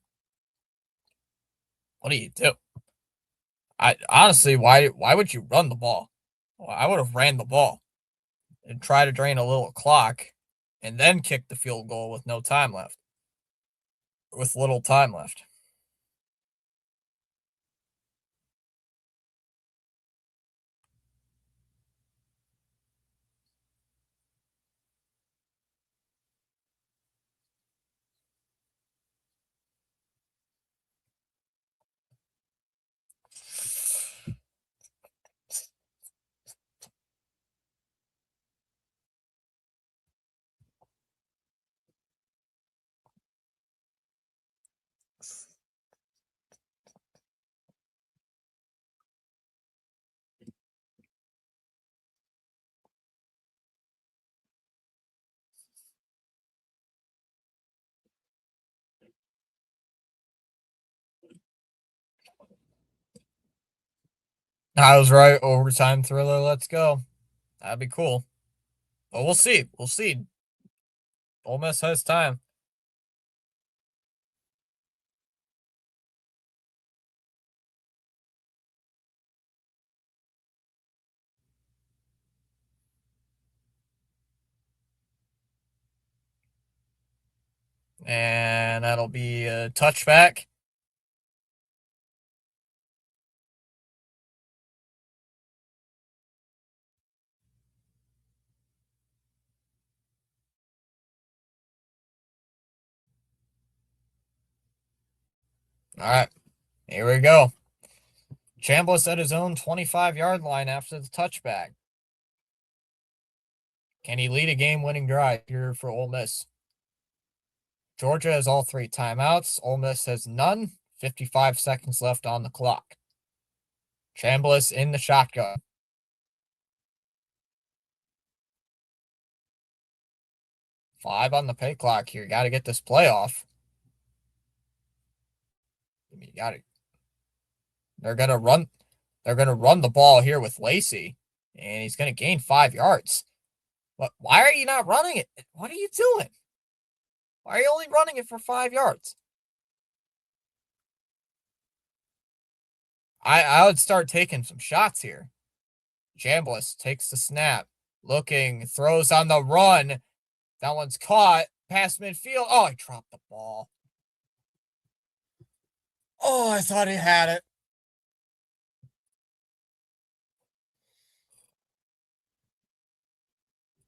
what do you do? I honestly, why would you run the ball? Well, I would have ran the ball and try to drain a little clock, and then kick the field goal with no time left. With little time left. I was right. Overtime thriller. Let's go. That'd be cool. But we'll see. We'll see. Ole Miss has time. And that'll be a touchback. All right. Here we go. Chambliss at his own 25-yard line after the touchback. Can he lead a game-winning drive here for Ole Miss? Georgia has all three timeouts. Ole Miss has none. 55 seconds left on the clock. Chambliss in the shotgun. 5 on the pay clock here. Got to get this playoff. You got to. They're gonna run. They're gonna run the ball here with Lacey, and he's gonna gain 5 yards. But why are you not running it? What are you doing? Why are you only running it for 5 yards? I would start taking some shots here. Chambliss takes the snap, looking, throws on the run. That one's caught past midfield. Oh, I dropped the ball. Oh, I thought he had it.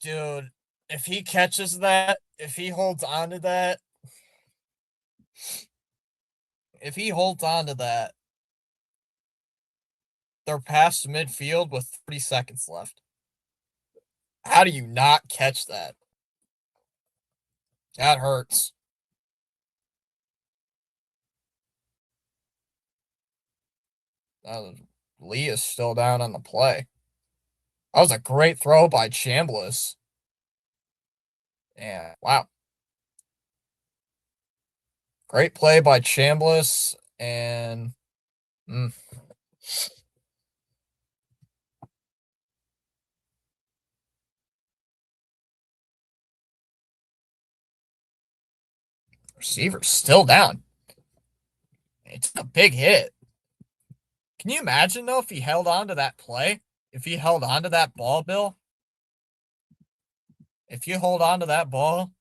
Dude, if he catches that, if he holds on to that, if he holds on to that, they're past midfield with 30 seconds left. How do you not catch that? That hurts. Lee is still down on the play. That was a great throw by Chambliss. And wow. Great play by Chambliss. And Receiver's still down. It's a big hit. Can you imagine, though, if he held on to that play? If he held on to that ball, Bill? If you hold on to that ball,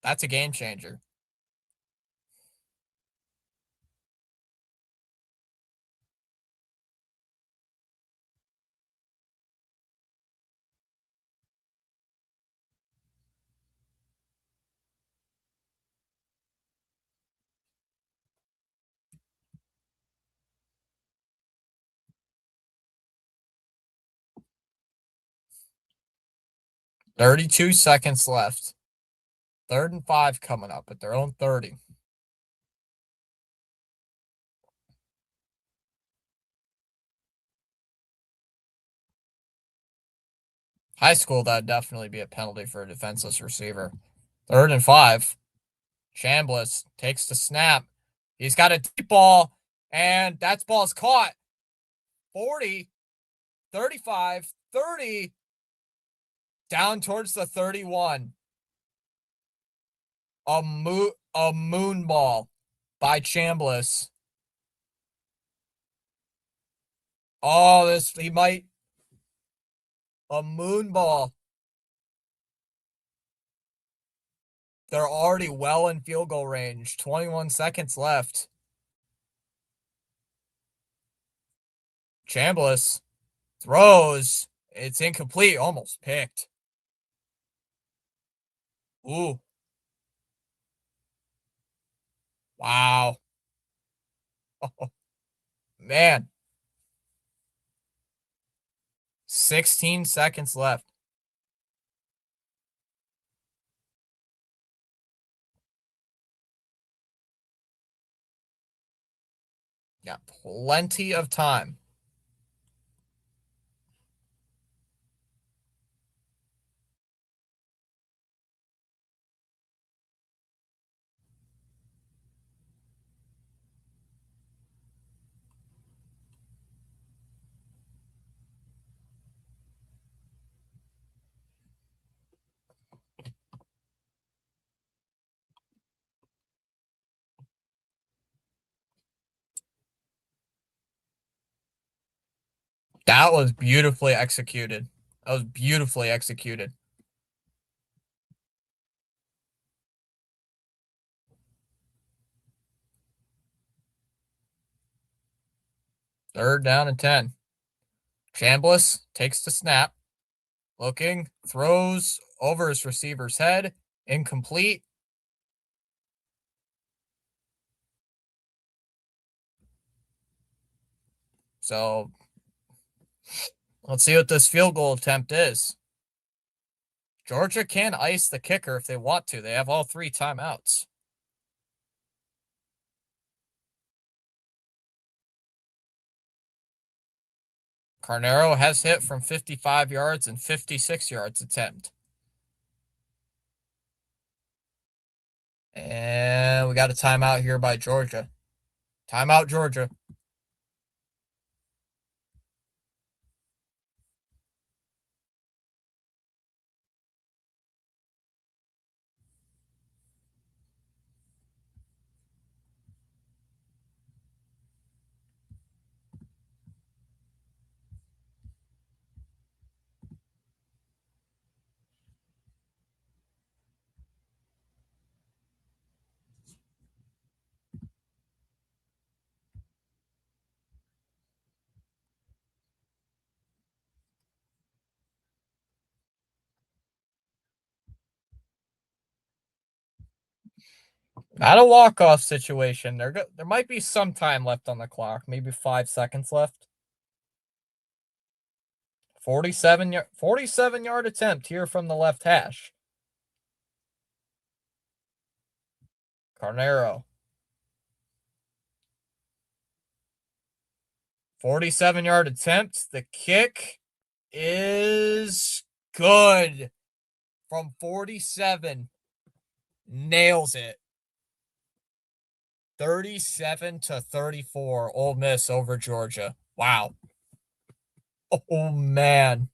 that's a game changer. $32 seconds left. 3rd and 5 coming up at their own 30. High school, that'd definitely be a penalty for a defenseless receiver. 3rd and 5. Chambliss takes the snap. He's got a deep ball, and that ball's caught. 40, 35, 30, down towards the 31. A moon ball by Chambliss. Oh, he might. A moon ball. They're already well in field goal range. 21 seconds left. Chambliss throws. It's incomplete. Almost picked. Ooh. Wow. Oh, man. 16 seconds left. Got plenty of time. That was beautifully executed. That was beautifully executed. Third down and 10. Chambliss takes the snap. Looking, throws over his receiver's head. Incomplete. So let's see what this field goal attempt is. Georgia can ice the kicker if they want to. They have all 3 timeouts. Carnero has hit from 55 yards and 56 yards attempt. And we got a timeout here by Georgia. Timeout, Georgia. Not a walk-off situation. There might be some time left on the clock, maybe 5 seconds left. 47-yard attempt here from the left hash. Carnero. 47-yard attempt. The kick is good from 47. Nails it. 37-34. Ole Miss over Georgia. Wow. Oh, man.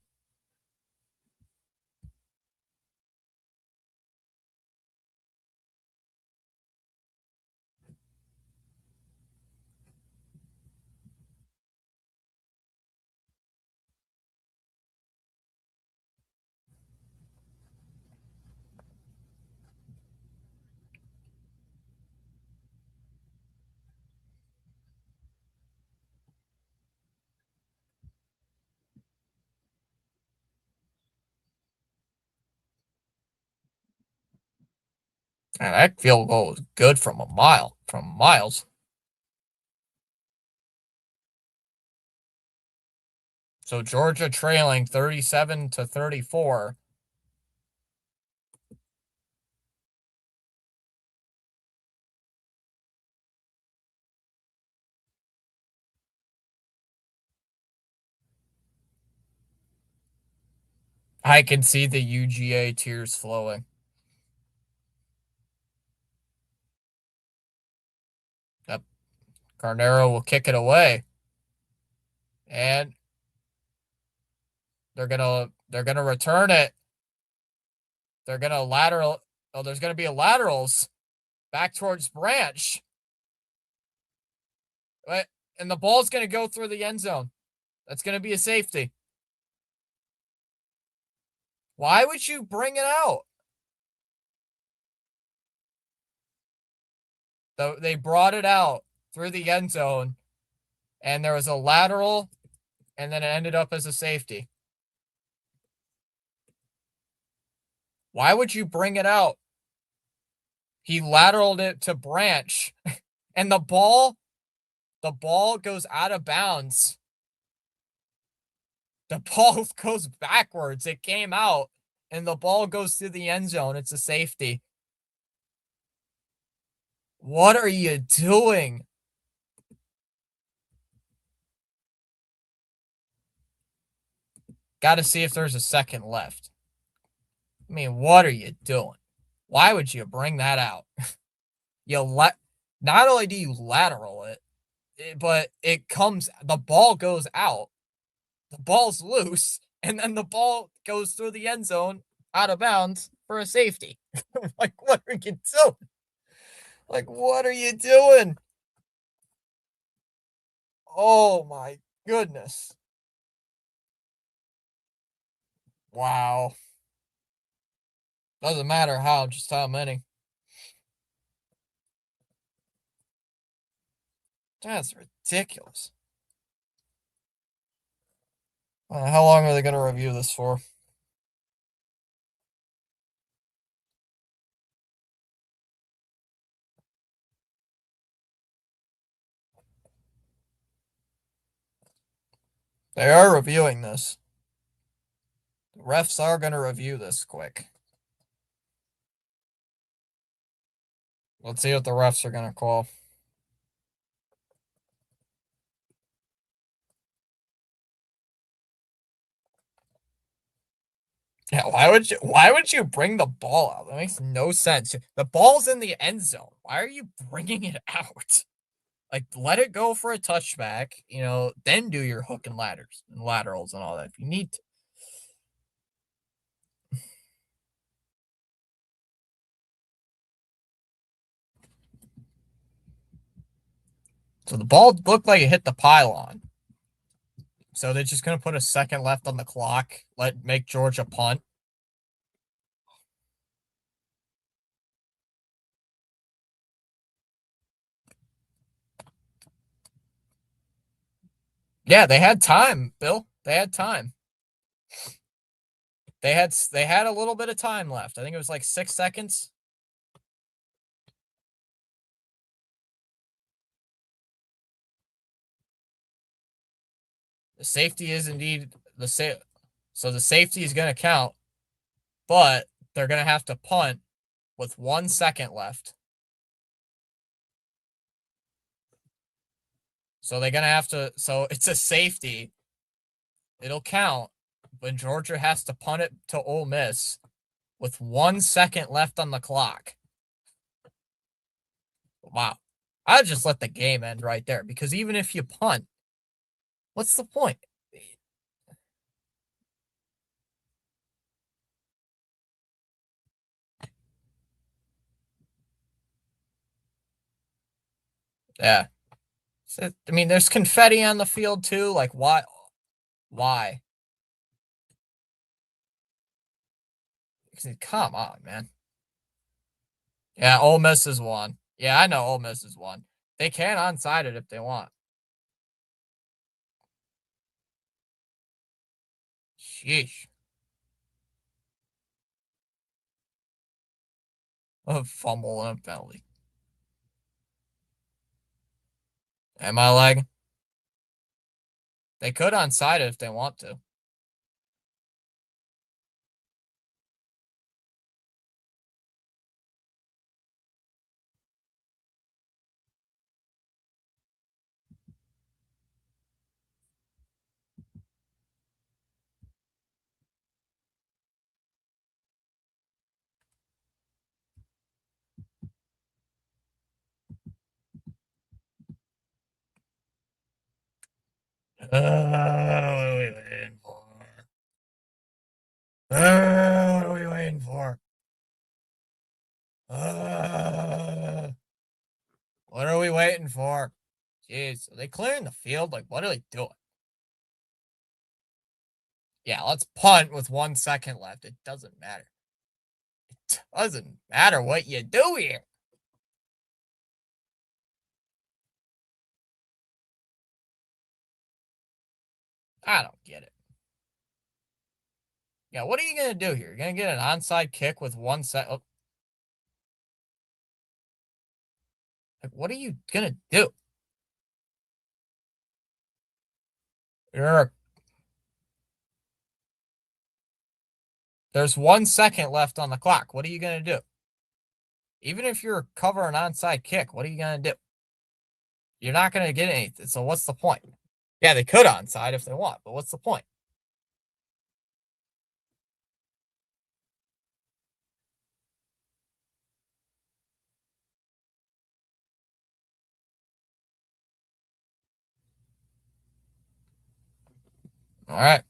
And that field goal was good from a mile, from miles. So Georgia trailing 37-34. I can see the UGA tears flowing. Yep. Carnero will kick it away. And they're gonna return it. They're gonna lateral. Oh, there's gonna be a laterals back towards Branch. And the ball's gonna go through the end zone. That's gonna be a safety. Why would you bring it out? They brought it out through the end zone, and there was a lateral, and then it ended up as a safety. Why would you bring it out? He lateraled it to Branch, and the ball goes out of bounds. The ball goes backwards. It came out, and the ball goes through the end zone. It's a safety. What are you doing? Got to see if there's a second left. I mean, what are you doing? Why would you bring that out? Not only do you lateral it, but the ball goes out. The ball's loose, and then the ball goes through the end zone out of bounds for a safety. Like, what are you doing? Like, what are you doing? Oh my goodness. Wow. Doesn't matter how, just how many. That's ridiculous. How long are they going to review this for? They are reviewing this. The refs are going to review this quick. Let's see what the refs are going to call. Yeah, why would you bring the ball out? That makes no sense. The ball's in the end zone. Why are you bringing it out? Like, let it go for a touchback, then do your hook and laterals and all that if you need to. So the ball looked like it hit the pylon. So they're just gonna put a second left on the clock, make Georgia punt. Yeah, they had time, Bill. They had time. They had a little bit of time left. I think it was like 6 seconds. The safety is indeed so the safety is gonna count, but they're gonna have to punt with 1 second left. So they're gonna have to. So it's a safety. It'll count, but Georgia has to punt it to Ole Miss with 1 second left on the clock. Wow. I'd just let the game end right there because even if you punt, what's the point? Yeah. I mean, there's confetti on the field too. Like, why? Why? Come on, man. Yeah, Ole Miss is one. Yeah, I know Ole Miss is one. They can onside it if they want. Sheesh. A fumble and a penalty. Am I lagging? They could onside it if they want to. What are we waiting for? What are we waiting for? What are we waiting for? Jeez, are they clearing the field? Like, what are they doing? Yeah, let's punt with 1 second left. It doesn't matter. It doesn't matter what you do here. I don't get it. Yeah, what are you going to do here? You're going to get an onside kick with 1 second. Oh. Like, what are you going to do? There's 1 second left on the clock. What are you going to do? Even if you're covering an onside kick, what are you going to do? You're not going to get anything. So what's the point? Yeah, they could onside if they want, but what's the point? All right.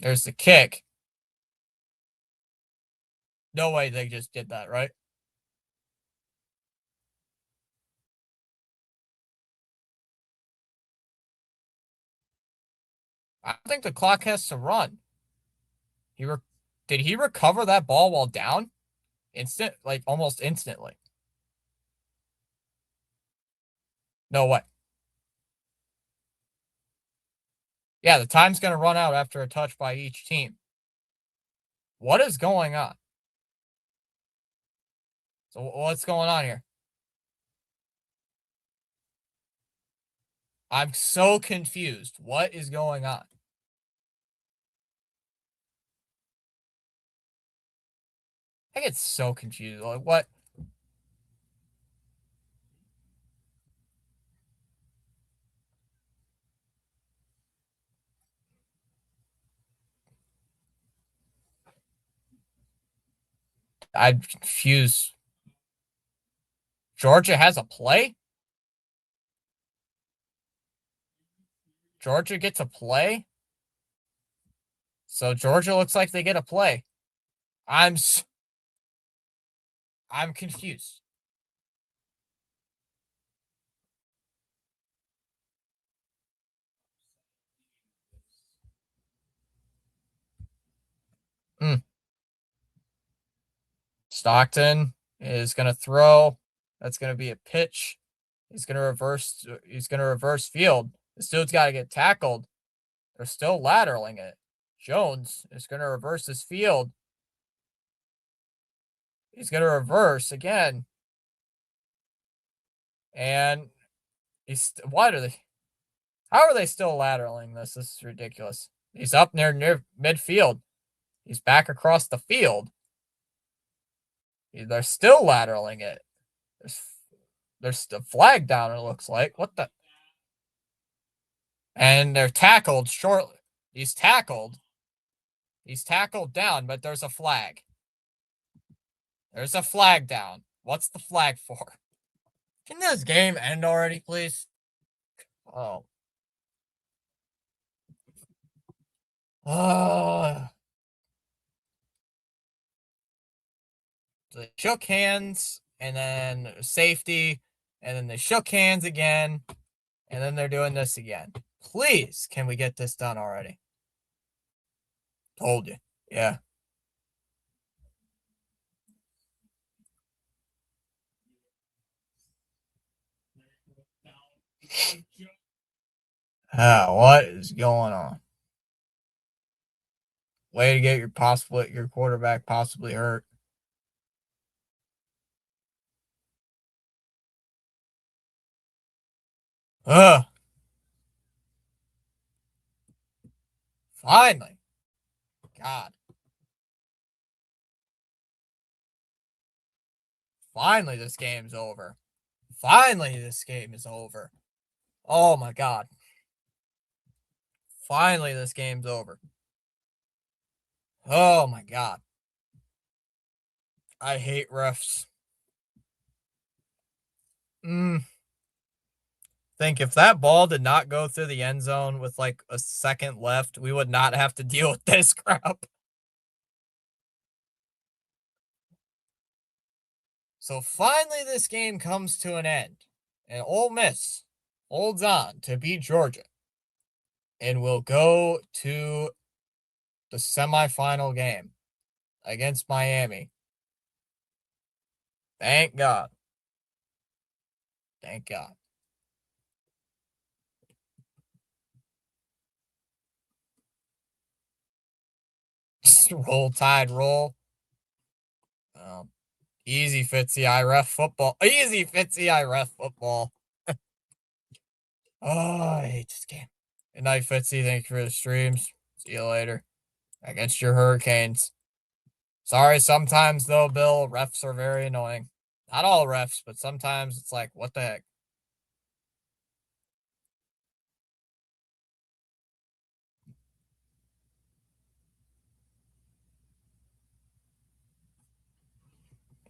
There's the kick. No way they just did that, right? I think the clock has to run. Did he recover that ball while down? Like almost instantly. No way. Yeah, the time's going to run out after a touch by each team. What is going on? So what's going on here? I'm so confused. What is going on? I get so confused. Like what? I'm confused. Georgia has a play? Georgia gets a play? So Georgia looks like they get a play. I'm I'm confused. Mm. Stockton is going to throw. That's going to be a pitch. He's going to reverse. He's going to reverse field. This dude's got to get tackled. They're still lateraling it. Jones is going to reverse his field. He's going to reverse again. And what are they? How are they still lateraling this? This is ridiculous. He's up near midfield. He's back across the field. They're still lateraling it. There's the flag down, it looks like. What the? And they're tackled shortly. He's tackled. He's tackled down, but there's a flag. There's a flag down. What's the flag for? Can this game end already, please? Oh. They shook hands, and then safety, and then they shook hands again, and then they're doing this again. Please, can we get this done already? Told you. Yeah. What is going on? Way to get your quarterback possibly hurt. Ugh. Finally. God. Finally this game's over. Finally this game is over. Oh my god. Finally this game's over. Oh my god. I hate refs. Think if that ball did not go through the end zone with like a second left, we would not have to deal with this crap. So finally this game comes to an end. And Ole Miss holds on to beat Georgia. And will go to the semifinal game against Miami. Thank God. Thank God. Roll Tide, roll. Easy, Fitzy. I ref football. Easy, Fitzy. I ref football. Oh, I hate this game. Good night, Fitzy. Thank you for the streams. See you later. Against your Hurricanes. Sorry, sometimes though, Bill, refs are very annoying. Not all refs, but sometimes it's like, what the heck?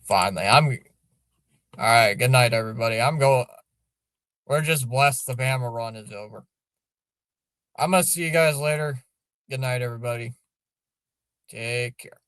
Finally, all right. Good night, everybody. We're just blessed the Bama run is over. I'm gonna see you guys later. Good night, everybody. Take care.